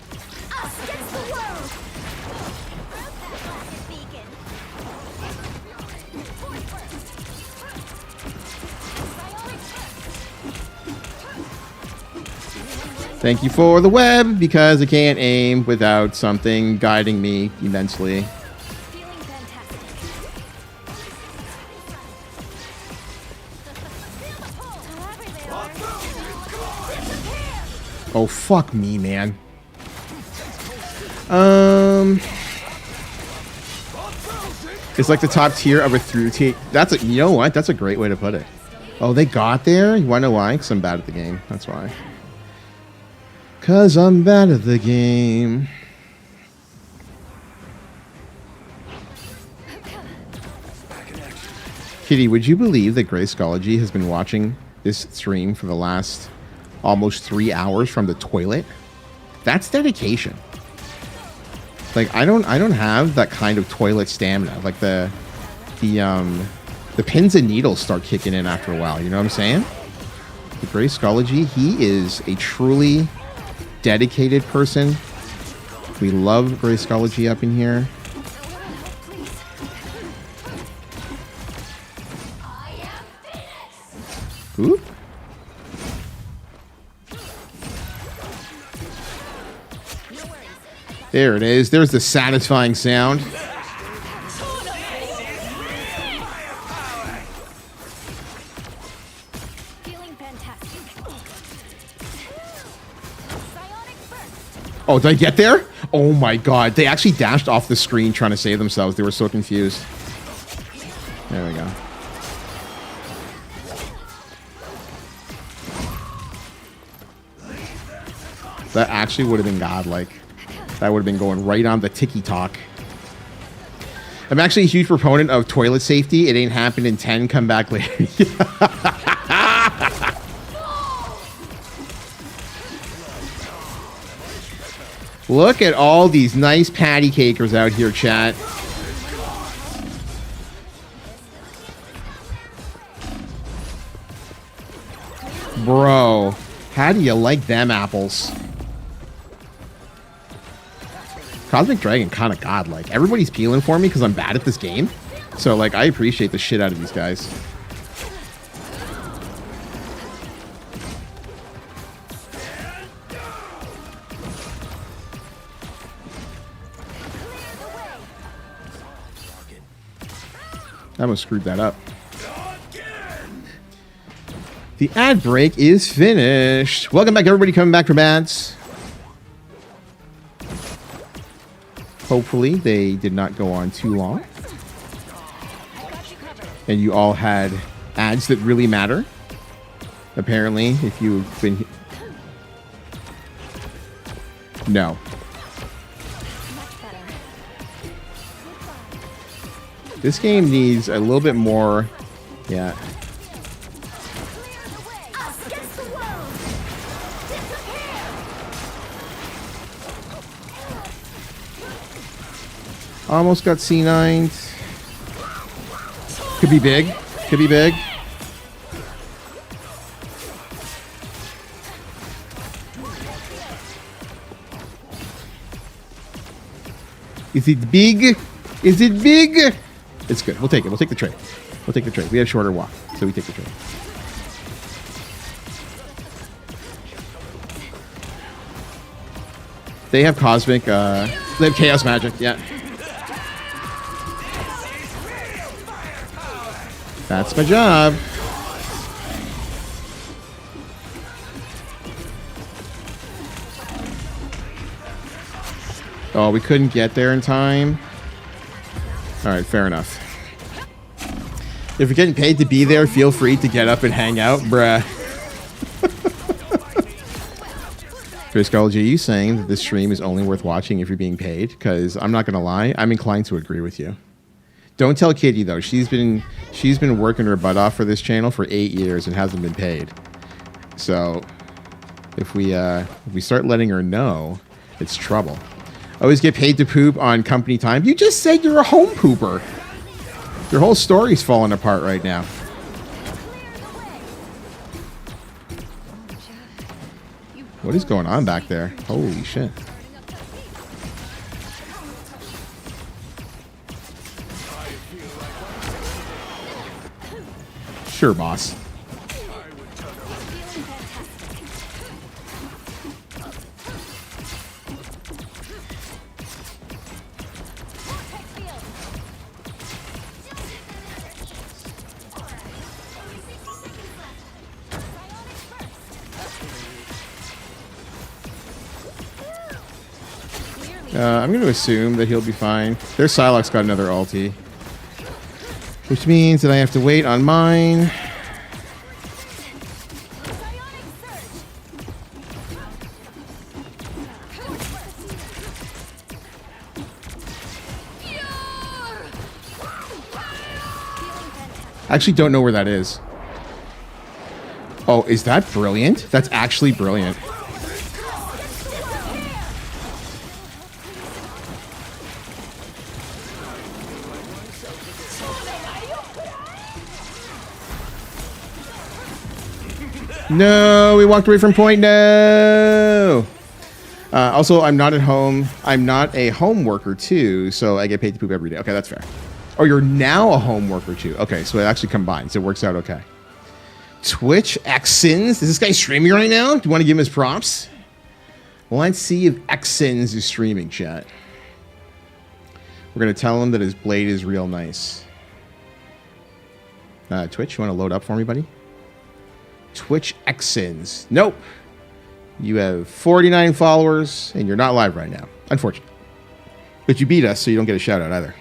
Thank you for the web, because I can't aim without something guiding me immensely. Feeling fantastic. Oh, fuck me, man. It's like the top tier of a through tier. That's a, you know what? That's a great way to put it. Oh, they got there? You wanna know why? Because I'm bad at the game. That's why. Because I'm bad at the game. Kitty, would you believe that Grayscology has been watching this stream for the last almost 3 hours from the toilet? That's dedication. Like, I don't have that kind of toilet stamina. Like the pins and needles start kicking in after a while. You know what I'm saying? The Grayscology, he is a truly dedicated person. We love Grayscology up in here. Oop. There it is. There's the satisfying sound. Feeling fantastic. Psionic burst. Oh, did I get there? Oh my god. They actually dashed off the screen trying to save themselves. They were so confused. There we go. That actually would have been godlike. That would have been going right on the ticky-tock. I'm actually a huge proponent of toilet safety. It ain't happened in 10, come back later. Look at all these nice patty cakers out here, chat. Bro, how do you like them apples? Cosmic Dragon kind of godlike. Everybody's peeling for me because I'm bad at this game. So, like, I appreciate the shit out of these guys. I almost screwed that up. The ad break is finished. Welcome back, everybody coming back from ads. Hopefully they did not go on too long. And you all had ads that really matter. Apparently, if you've been... No. This game needs a little bit more... Yeah. Almost got C9'd. Could be big. Could be big. Is it big? Is it big? It's good. We'll take it. We'll take the trade. We'll take the trade. We have shorter walk, so we take the trade. They have cosmic. They have chaos magic. Yeah. That's my job. Oh, we couldn't get there in time. All right, fair enough. If you're getting paid to be there, feel free to get up and hang out, bruh. Friscology, are you saying that this stream is only worth watching if you're being paid? Because I'm not gonna lie, I'm inclined to agree with you. Don't tell Kitty though. She's been working her butt off for this channel for 8 years and hasn't been paid. So if we start letting her know, it's trouble. Always get paid to poop on company time. You just said you're a home pooper. Your whole story's falling apart right now. What is going on back there? Holy shit. Sure, boss. I'm going to assume that he'll be fine. Their Psylocke's got another ulti. Which means that I have to wait on mine. I actually don't know where that is. Oh, is that brilliant? That's actually brilliant. No, we walked away from point. No. Also, I'm not at home. I'm not a home worker too, so I get paid to poop every day. Okay, that's fair. Oh, you're now a home worker too. Okay, so it actually combines. It works out okay. Twitch Xsins. Is this guy streaming right now? Do you want to give him his props? Let's see if Xsins is streaming, chat. We're going to tell him that his blade is real nice. Twitch, you want to load up for me, buddy? Twitch Xsins. Nope. You have 49 followers, and you're not live right now. Unfortunately. But you beat us, so you don't get a shout out either.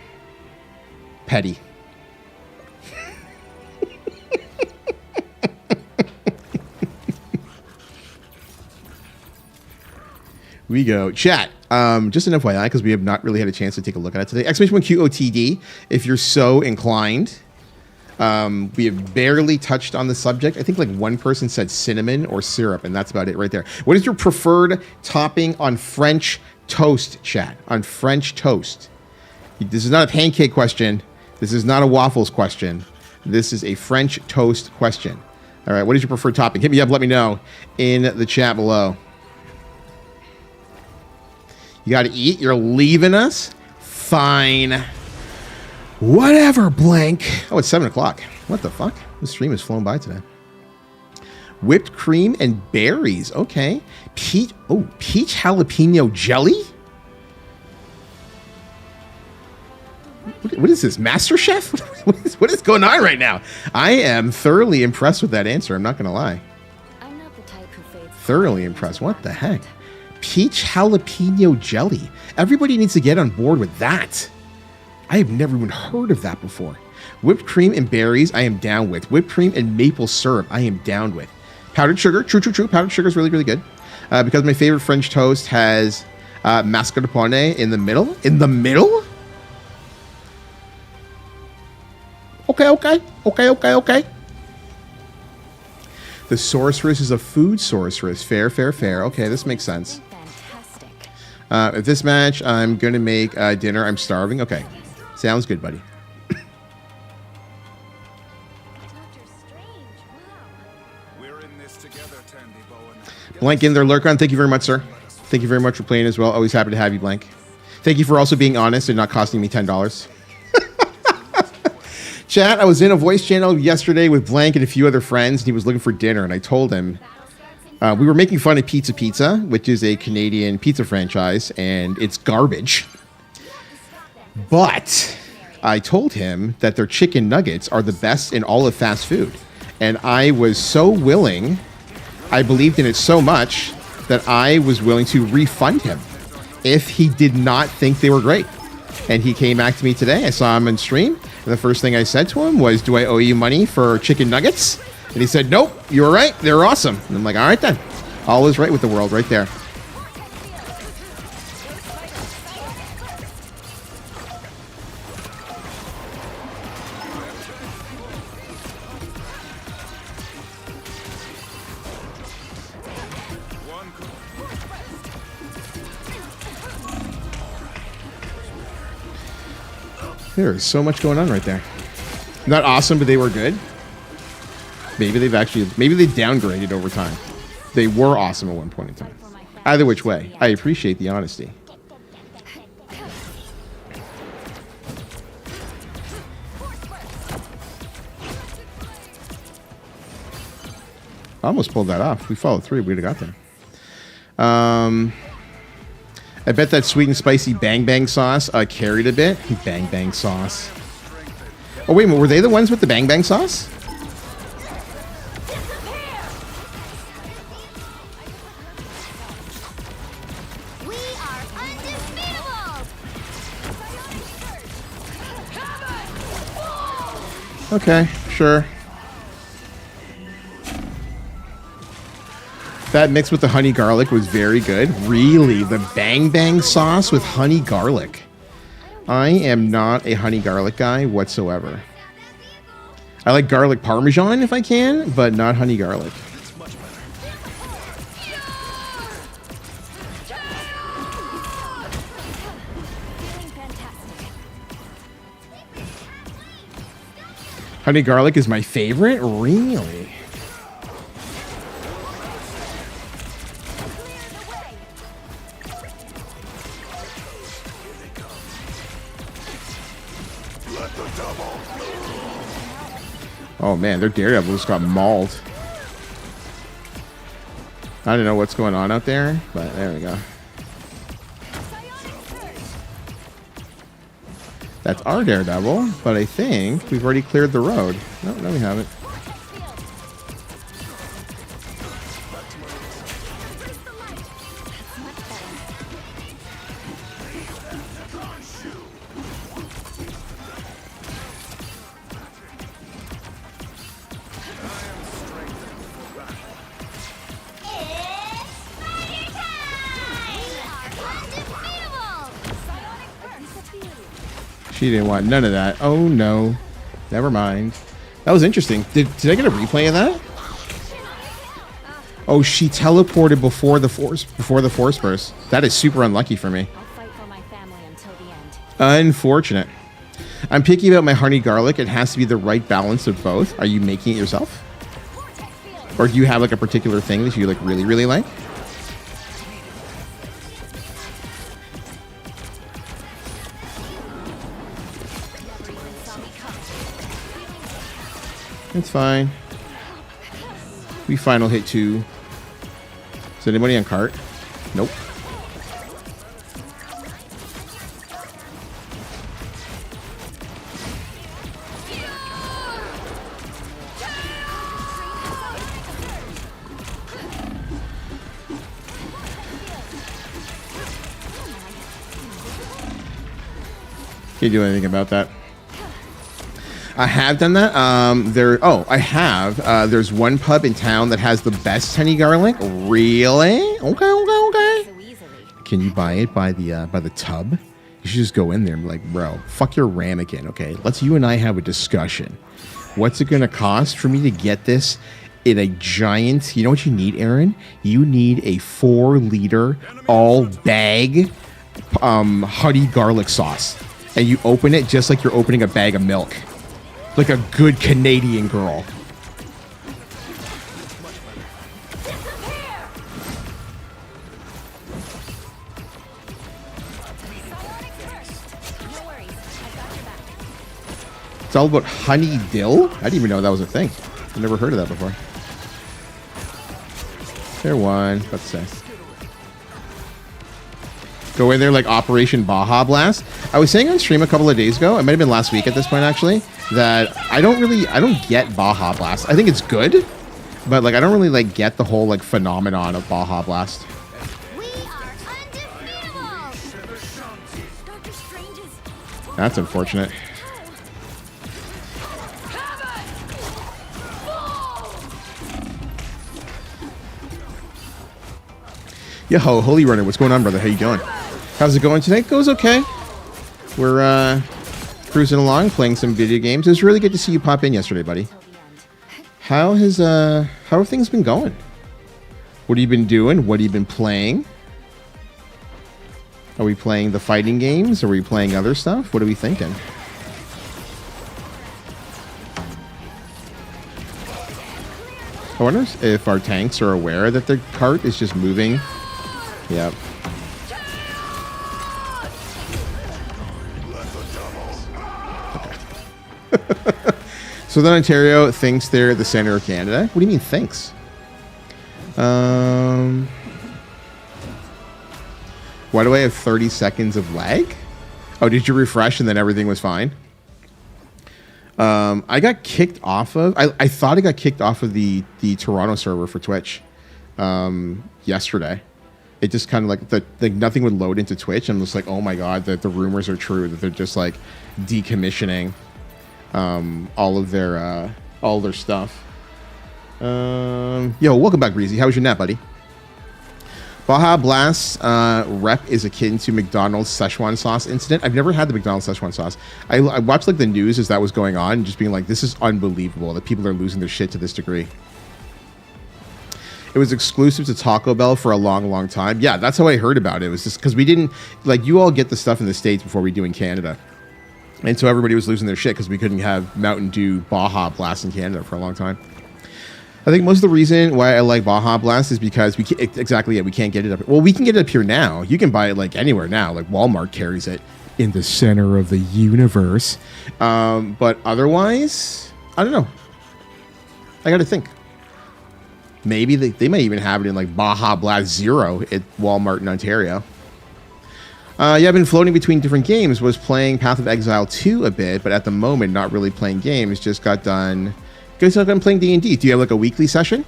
Petty. We go. Chat. Just an FYI, because we have not really had a chance to take a look at it today. !QOTD, if you're so inclined. We have barely touched on the subject. I think like one person said cinnamon or syrup, and that's about it right there. What is your preferred topping on French toast, chat? On French toast. This is not a pancake question. This is not a waffles question. This is a French toast question. All right, what is your preferred topping? Hit me up, let me know in the chat below. You got to eat? You're leaving us? Fine. Whatever, blank. Oh, it's 7 o'clock. What the fuck? The stream has flown by today. Whipped cream and berries. Okay. Peach jalapeno jelly? What is this? Master Chef? What is going on right now? I am thoroughly impressed with that answer. I'm not going to lie. I'm not the type who fades. Thoroughly impressed. What the heck? Peach jalapeno jelly. Everybody needs to get on board with that. I have never even heard of that before. Whipped cream and berries, I am down with. Whipped cream and maple syrup, I am down with. Powdered sugar, true. Powdered sugar is really, really good. Because my favorite French toast has mascarpone in the middle. In the middle? Okay. The sorceress is a food sorceress. Fair. Okay, this makes sense. Fantastic. At this match, I'm going to make dinner. I'm starving. Okay. Sounds good, buddy. Doctor Strange, wow. We're in this together, Tandy Bowen. Blank in there, Lurkon. Thank you very much, sir. Thank you very much for playing as well. Always happy to have you, Blank. Thank you for also being honest and not costing me $10. Chat, I was in a voice channel yesterday with Blank and a few other friends, and he was looking for dinner, and I told him we were making fun of Pizza, which is a Canadian pizza franchise, and it's garbage. But I told him that their chicken nuggets are the best in all of fast food. And I was so willing, I believed in it so much, that I was willing to refund him if he did not think they were great. And he came back to me today. I saw him on stream. And the first thing I said to him was, do I owe you money for chicken nuggets? And he said, nope, you were right. They're awesome. And I'm like, all right then. All is right with the world right there. There is so much going on right there. Not awesome, but they were good. Maybe they downgraded over time. They were awesome at one point in time. Either which way, I appreciate the honesty. I almost pulled that off. We followed through. We'd have got there. I bet that sweet and spicy Bang Bang sauce carried a bit. Bang Bang sauce. Oh, wait a minute. Were they the ones with the Bang Bang sauce? We are undefeatable! Okay, sure. That mixed with the honey garlic was very good. Really, the Bang Bang sauce with honey garlic. I am not a honey garlic guy whatsoever. I like garlic parmesan if I can, but not honey garlic. Honey garlic is my favorite? Really? Oh man, their Daredevil just got mauled. I don't know what's going on out there, but there we go. That's our Daredevil, but I think we've already cleared the road. No, we haven't. She didn't want none of that. Oh no. Never mind. That was interesting. Did I get a replay of that? Oh, she teleported before the force burst. That is super unlucky for me. I'll fight for my family until the end. Unfortunate. I'm picky about my honey garlic. It has to be the right balance of both. Are you making it yourself? Or do you have like a particular thing that you like really, really like? It's fine. We final hit 2. Is anybody on cart? Nope. Can't do anything about that. I have done that. I have. There's one pub in town that has the best honey garlic. Really? Okay. So easily. Can you buy it by the tub? You should just go in there and be like, bro, fuck your ramekin, okay? Let's you and I have a discussion. What's it gonna cost for me to get this in a giant, you know what you need, Aaron? You need a 4-liter all bag honey garlic sauce. And you open it just like you're opening a bag of milk. Like a good Canadian girl. It's all about honey dill? I didn't even know that was a thing. I've never heard of that before. Fair one. About to say. Go in there like Operation Baja Blast. I was saying on stream a couple of days ago, it might have been last week at this point actually, that I don't get Baja Blast. I think it's good, but like I don't really like get the whole like phenomenon of Baja Blast. We are undefeatable. Doctor Strange's That's unfortunate. Yo, Holy Runner, what's going on, brother? How you doing? How's it going today? Goes okay. We're cruising along, playing some video games. It was really good to see you pop in yesterday, buddy. How have things been going? What have you been doing? What have you been playing? Are we playing the fighting games? Are we playing other stuff? What are we thinking? I wonder if our tanks are aware that their cart is just moving. Yep. Okay. Southern Ontario thinks they're the center of Canada. What do you mean thinks? Why do I have 30 seconds of lag? Oh, did you refresh and then everything was fine? I got kicked off of... I thought I got kicked off of the Toronto server for Twitch yesterday. It just kind of like nothing would load into Twitch. I'm just like, oh my god, that the rumors are true, that they're just like decommissioning all their stuff. Yo, welcome back, Breezy. How was your nap, buddy? Baja Blast rep is akin to McDonald's Szechuan sauce incident. I've never had the McDonald's Szechuan sauce. I watched like the news as that was going on, just being like, this is unbelievable that people are losing their shit to this degree. It was exclusive to Taco Bell for a long, long time. Yeah, that's how I heard about it. It was just because we didn't, like, you all get the stuff in the States before we do in Canada. And so everybody was losing their shit because we couldn't have Mountain Dew Baja Blast in Canada for a long time. I think most of the reason why I like Baja Blast is because we can't, we can't get it up. Well, we can get it up here now. You can buy it like anywhere now. Like Walmart carries it in the center of the universe. But otherwise, I don't know. I got to think. Maybe they might even have it in like Baja Blast Zero at Walmart in Ontario. Yeah, I've been floating between different games. Was playing Path of Exile 2 a bit, but at the moment not really playing games. Just got done. Guys, I'm playing D&D. Do you have like a weekly session?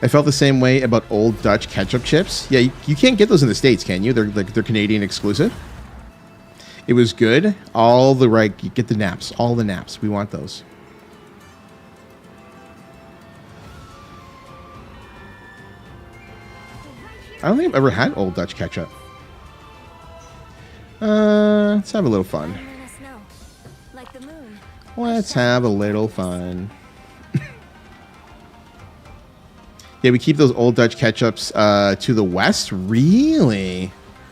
I felt the same way about Old Dutch ketchup chips. Yeah, you can't get those in the States, can you? They're Canadian exclusive. It was good. You get the naps. All the naps. We want those. I don't think I've ever had Old Dutch ketchup. Let's have a little fun. like the moon. Let's have a little fun. Yeah, we keep those Old Dutch ketchups to the west. Really?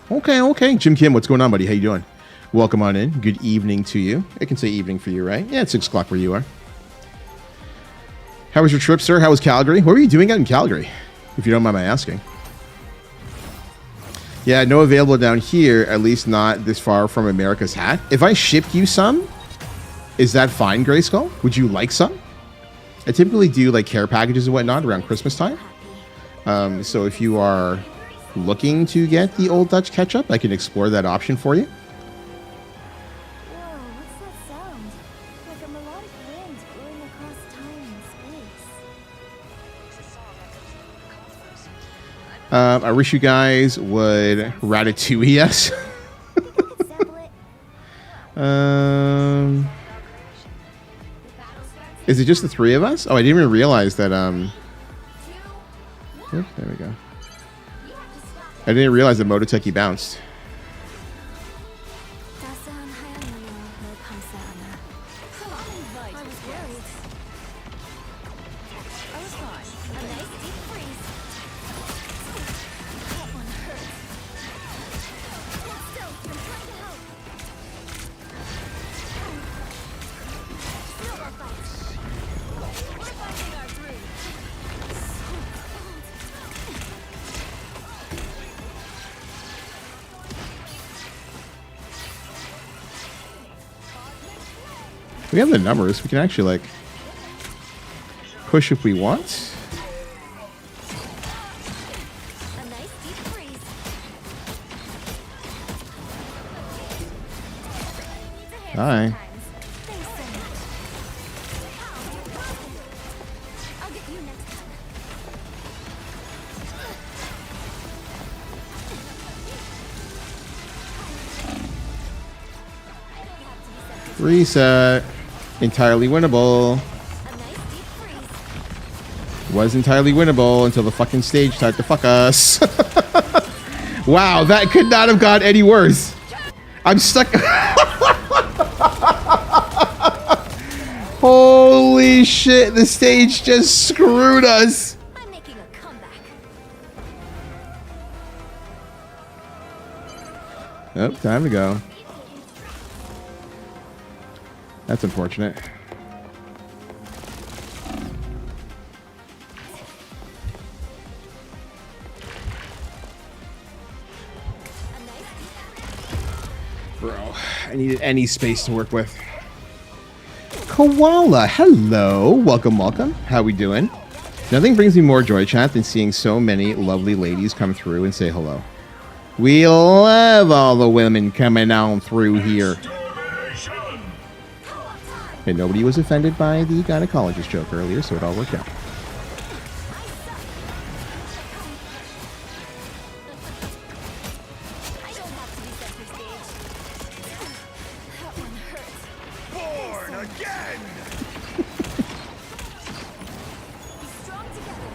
Okay. Jim Kim, what's going on, buddy? How you doing? Welcome on in. Good evening to you. I can say evening for you, right? Yeah, it's 6 o'clock where you are. How was your trip, sir? How was Calgary? What were you doing out in Calgary, if you don't mind my asking? Yeah, no available down here, at least not this far from America's Hat. If I shipped you some, is that fine, Grayskull? Would you like some? I typically do like care packages and whatnot around Christmas time. So if you are looking to get the Old Dutch ketchup, I can explore that option for you. Whoa, what's that sound? Like a melodic wind blowing across time and space. I wish you guys would Ratatouille us. Is it just the 3 of us? Oh, I didn't even realize that. Oops, there we go. I didn't realize that Mototeki bounced. I was worried. I was fine. A nice deep freeze. That one hurts. Hold still. I'm trying to help. Snowball fight. We're finding our groove. We have the numbers. We can actually like push if we want. A nice deep freeze. Hi. Thanks so much. I'll get you next time. Reset. Entirely winnable. A nice deep freeze. Was entirely winnable until the fucking stage started to fuck us. Wow, that could not have gone any worse. I'm stuck. Holy shit, the stage just screwed us. I'm making a comeback. Oh, time to go. That's unfortunate. Bro, I needed any space to work with. Koala, hello. Welcome, welcome. How we doing? Nothing brings me more joy, chat, than seeing so many lovely ladies come through and say hello. We love all the women coming on through here. And nobody was offended by the gynecologist joke earlier, so it all worked out. I don't have to be center stage. That one hurts. Born again! Be strong together.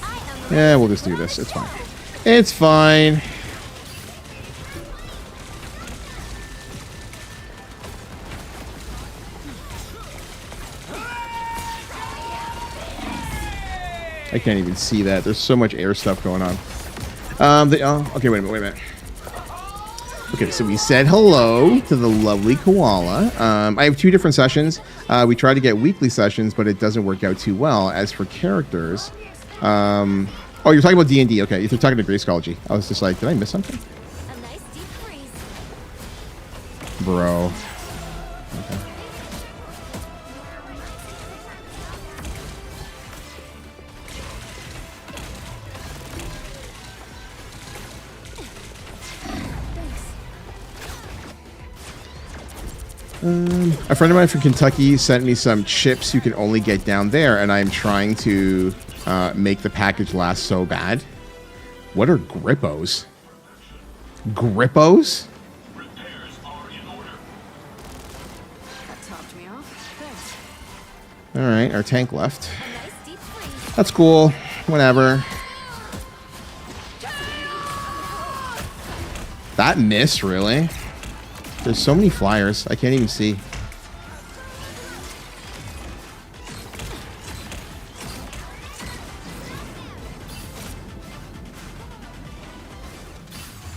I am Yeah, we'll just do this. It's fine. It's fine. I can't even see that. There's so much air stuff going on. Okay, wait a minute. Okay, so we said hello to the lovely koala. I have two different sessions. We try to get weekly sessions, but it doesn't work out too well. As for characters, oh, you're talking about D&D. Okay, you're talking to Grayscology. I was just like, did I miss something? a nice deep freeze. Bro. Okay. A friend of mine from Kentucky sent me some chips you can only get down there, and I'm trying to make the package last so bad. What are Grippos? Grippos? Topped me off. Thanks. All right, our tank left. A nice deep freeze. That's cool. Whatever. That miss, really? There's so many flyers. I can't even see.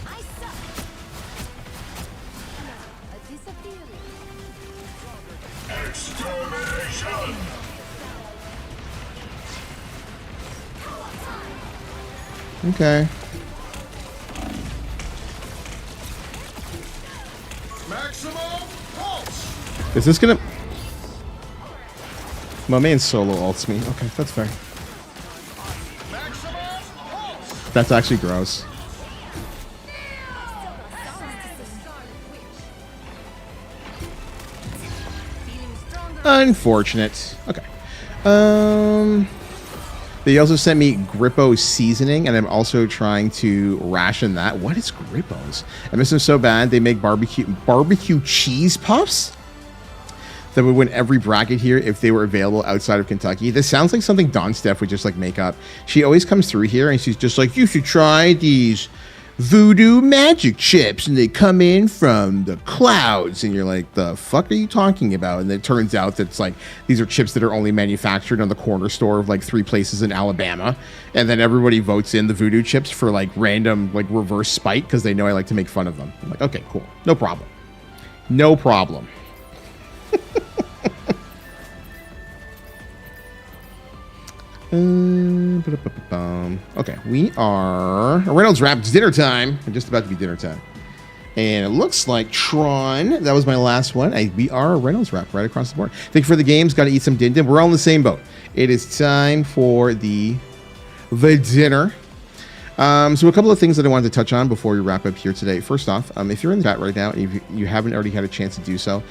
I suck. A disappearing. Okay. Maximum pulse! Is this gonna... My main solo ults me. Okay, that's fair. Maximum pulse! That's actually gross. Unfortunate. Okay. They also sent me Grippo seasoning, and I'm also trying to ration that. What is Grippos? I miss them so bad. They make barbecue cheese puffs that would win every bracket here if they were available outside of Kentucky. This sounds like something Dawn Steph would just like make up. She always comes through here and she's just like, you should try these voodoo magic chips, and they come in from the clouds, and you're like, the fuck are you talking about? And it turns out that it's like these are chips that are only manufactured on the corner store of like 3 places in Alabama, and then everybody votes in the voodoo chips for like random like reverse spite because they know I like to make fun of them. I'm like, okay, cool, no problem. Okay, we are Reynolds Wrap. It's dinner time. Just about to be dinner time. And it looks like Tron, that was my last one. We are a Reynolds Wrap right across the board. Thank you for the games. Got to eat some din din. We're all in the same boat. It is time for the dinner. So a couple of things that I wanted to touch on before we wrap up here today. First off, if you're in the chat right now, if you haven't already had a chance to do so,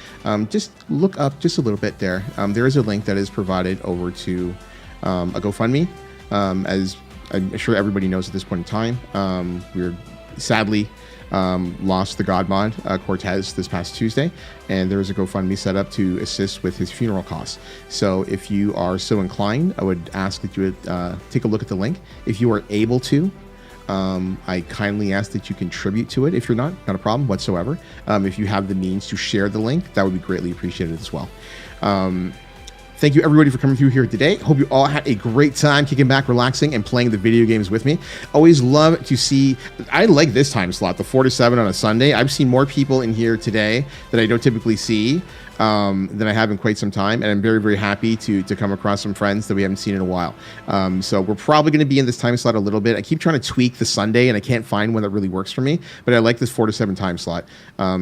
just look up just a little bit there. There is a link that is provided over to a GoFundMe. As I'm sure everybody knows at this point in time, we're sadly lost the God Mod Cortez this past Tuesday, and there is a GoFundMe set up to assist with his funeral costs. So if you are so inclined, I would ask that you would take a look at the link. If you are able to, I kindly ask that you contribute to it. If you're not a problem whatsoever. If you have the means to share the link, that would be greatly appreciated as well. Thank you everybody for coming through here today. Hope you all had a great time kicking back, relaxing, and playing the video games with me. Always love to see, I like this time slot, the 4 to 7 on a Sunday. I've seen more people in here today that I don't typically see than I have in quite some time, and I'm very, very happy to come across some friends that we haven't seen in a while. So we're probably going to be in this time slot a little bit. I keep trying to tweak the Sunday, and I can't find one that really works for me, but I like this 4 to 7 time slot.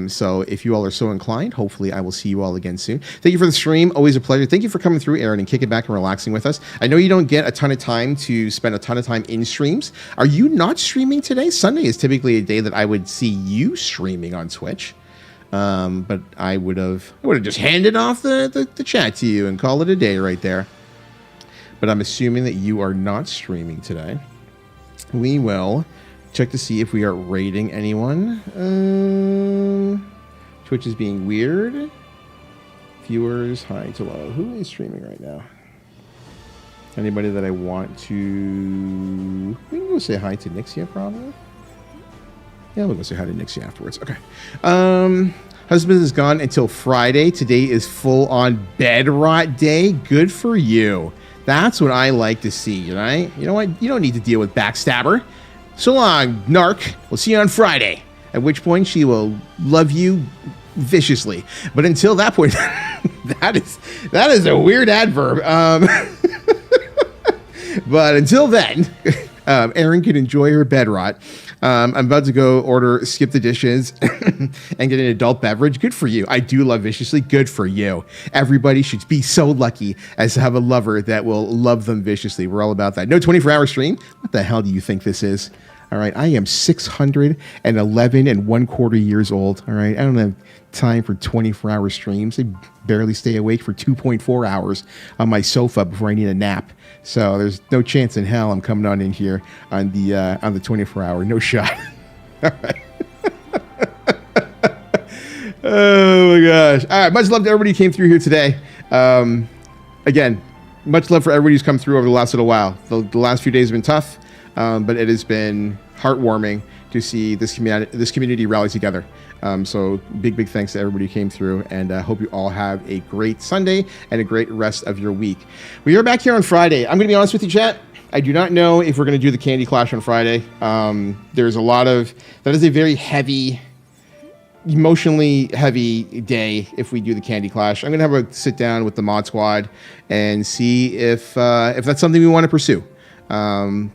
So if you all are so inclined, hopefully I will see you all again soon. Thank you for the stream. Always a pleasure. Thank you for coming through, Aaron, and kicking back and relaxing with us. I know you don't get a ton of time to spend a ton of time in streams. Are you not streaming today? Sunday is typically a day that I would see you streaming on Twitch. But I would have just handed off the chat to you and call it a day right there. But I'm assuming that you are not streaming today. We will check to see if we are raiding anyone. Twitch is being weird. Viewers, high to low. Who is streaming right now? Anybody that I want to... We can go say hi to Nixia probably. Yeah, we'll go say hi to Nixie afterwards. Okay. Husband is gone until Friday. Today is full on bed rot day. Good for you. That's what I like to see, right? You know what? You don't need to deal with backstabber. So long, narc. We'll see you on Friday. At which point she will love you viciously. But until that point, that is a weird adverb. But until then, Erin can enjoy her bed rot. I'm about to go skip the dishes and get an adult beverage. Good for you. I do love viciously. Good for you. Everybody should be so lucky as to have a lover that will love them viciously. We're all about that. No 24-hour stream. What the hell do you think this is? All right. I am 611 and 1/4 years old. All right. I don't have time for 24-hour streams. I barely stay awake for 2.4 hours on my sofa before I need a nap. So there's no chance in hell I'm coming on in here on the 24-hour. No shot. All right. Oh my gosh. All right. Much love to everybody who came through here today. Again, much love for everybody who's come through over the last little while. The last few days have been tough, but it has been heartwarming to see this community rally together. So big thanks to everybody who came through, and I hope you all have a great Sunday and a great rest of your week. We are back here on Friday. I'm going to be honest with you, chat. I do not know if we're going to do the Candy Clash on Friday. There's a lot of... That is a very heavy, emotionally heavy day if we do the Candy Clash. I'm going to have a sit down with the mod squad and see if that's something we want to pursue.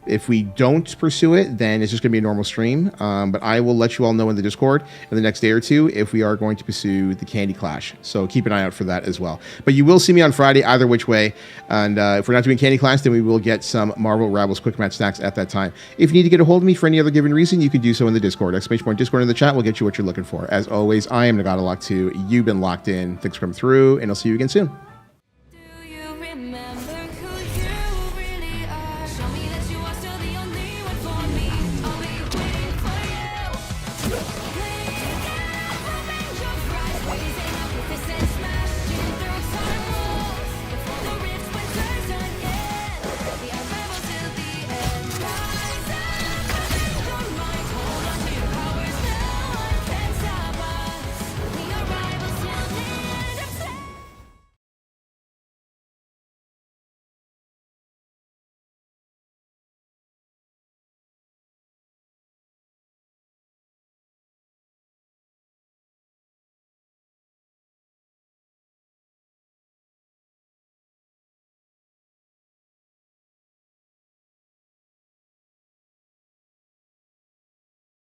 If we don't pursue it, then it's just going to be a normal stream. But I will let you all know in the Discord in the next day or two if we are going to pursue the Candy Clash. So keep an eye out for that as well. But you will see me on Friday either which way. And if we're not doing Candy Clash, then we will get some Marvel Rivals Quick Match stacks at that time. If you need to get a hold of me for any other given reason, you can do so in the Discord. !Discord in the chat will get you what you're looking for. As always, I am Nagata Lock 2. You've been locked in. Thanks for coming through, and I'll see you again soon.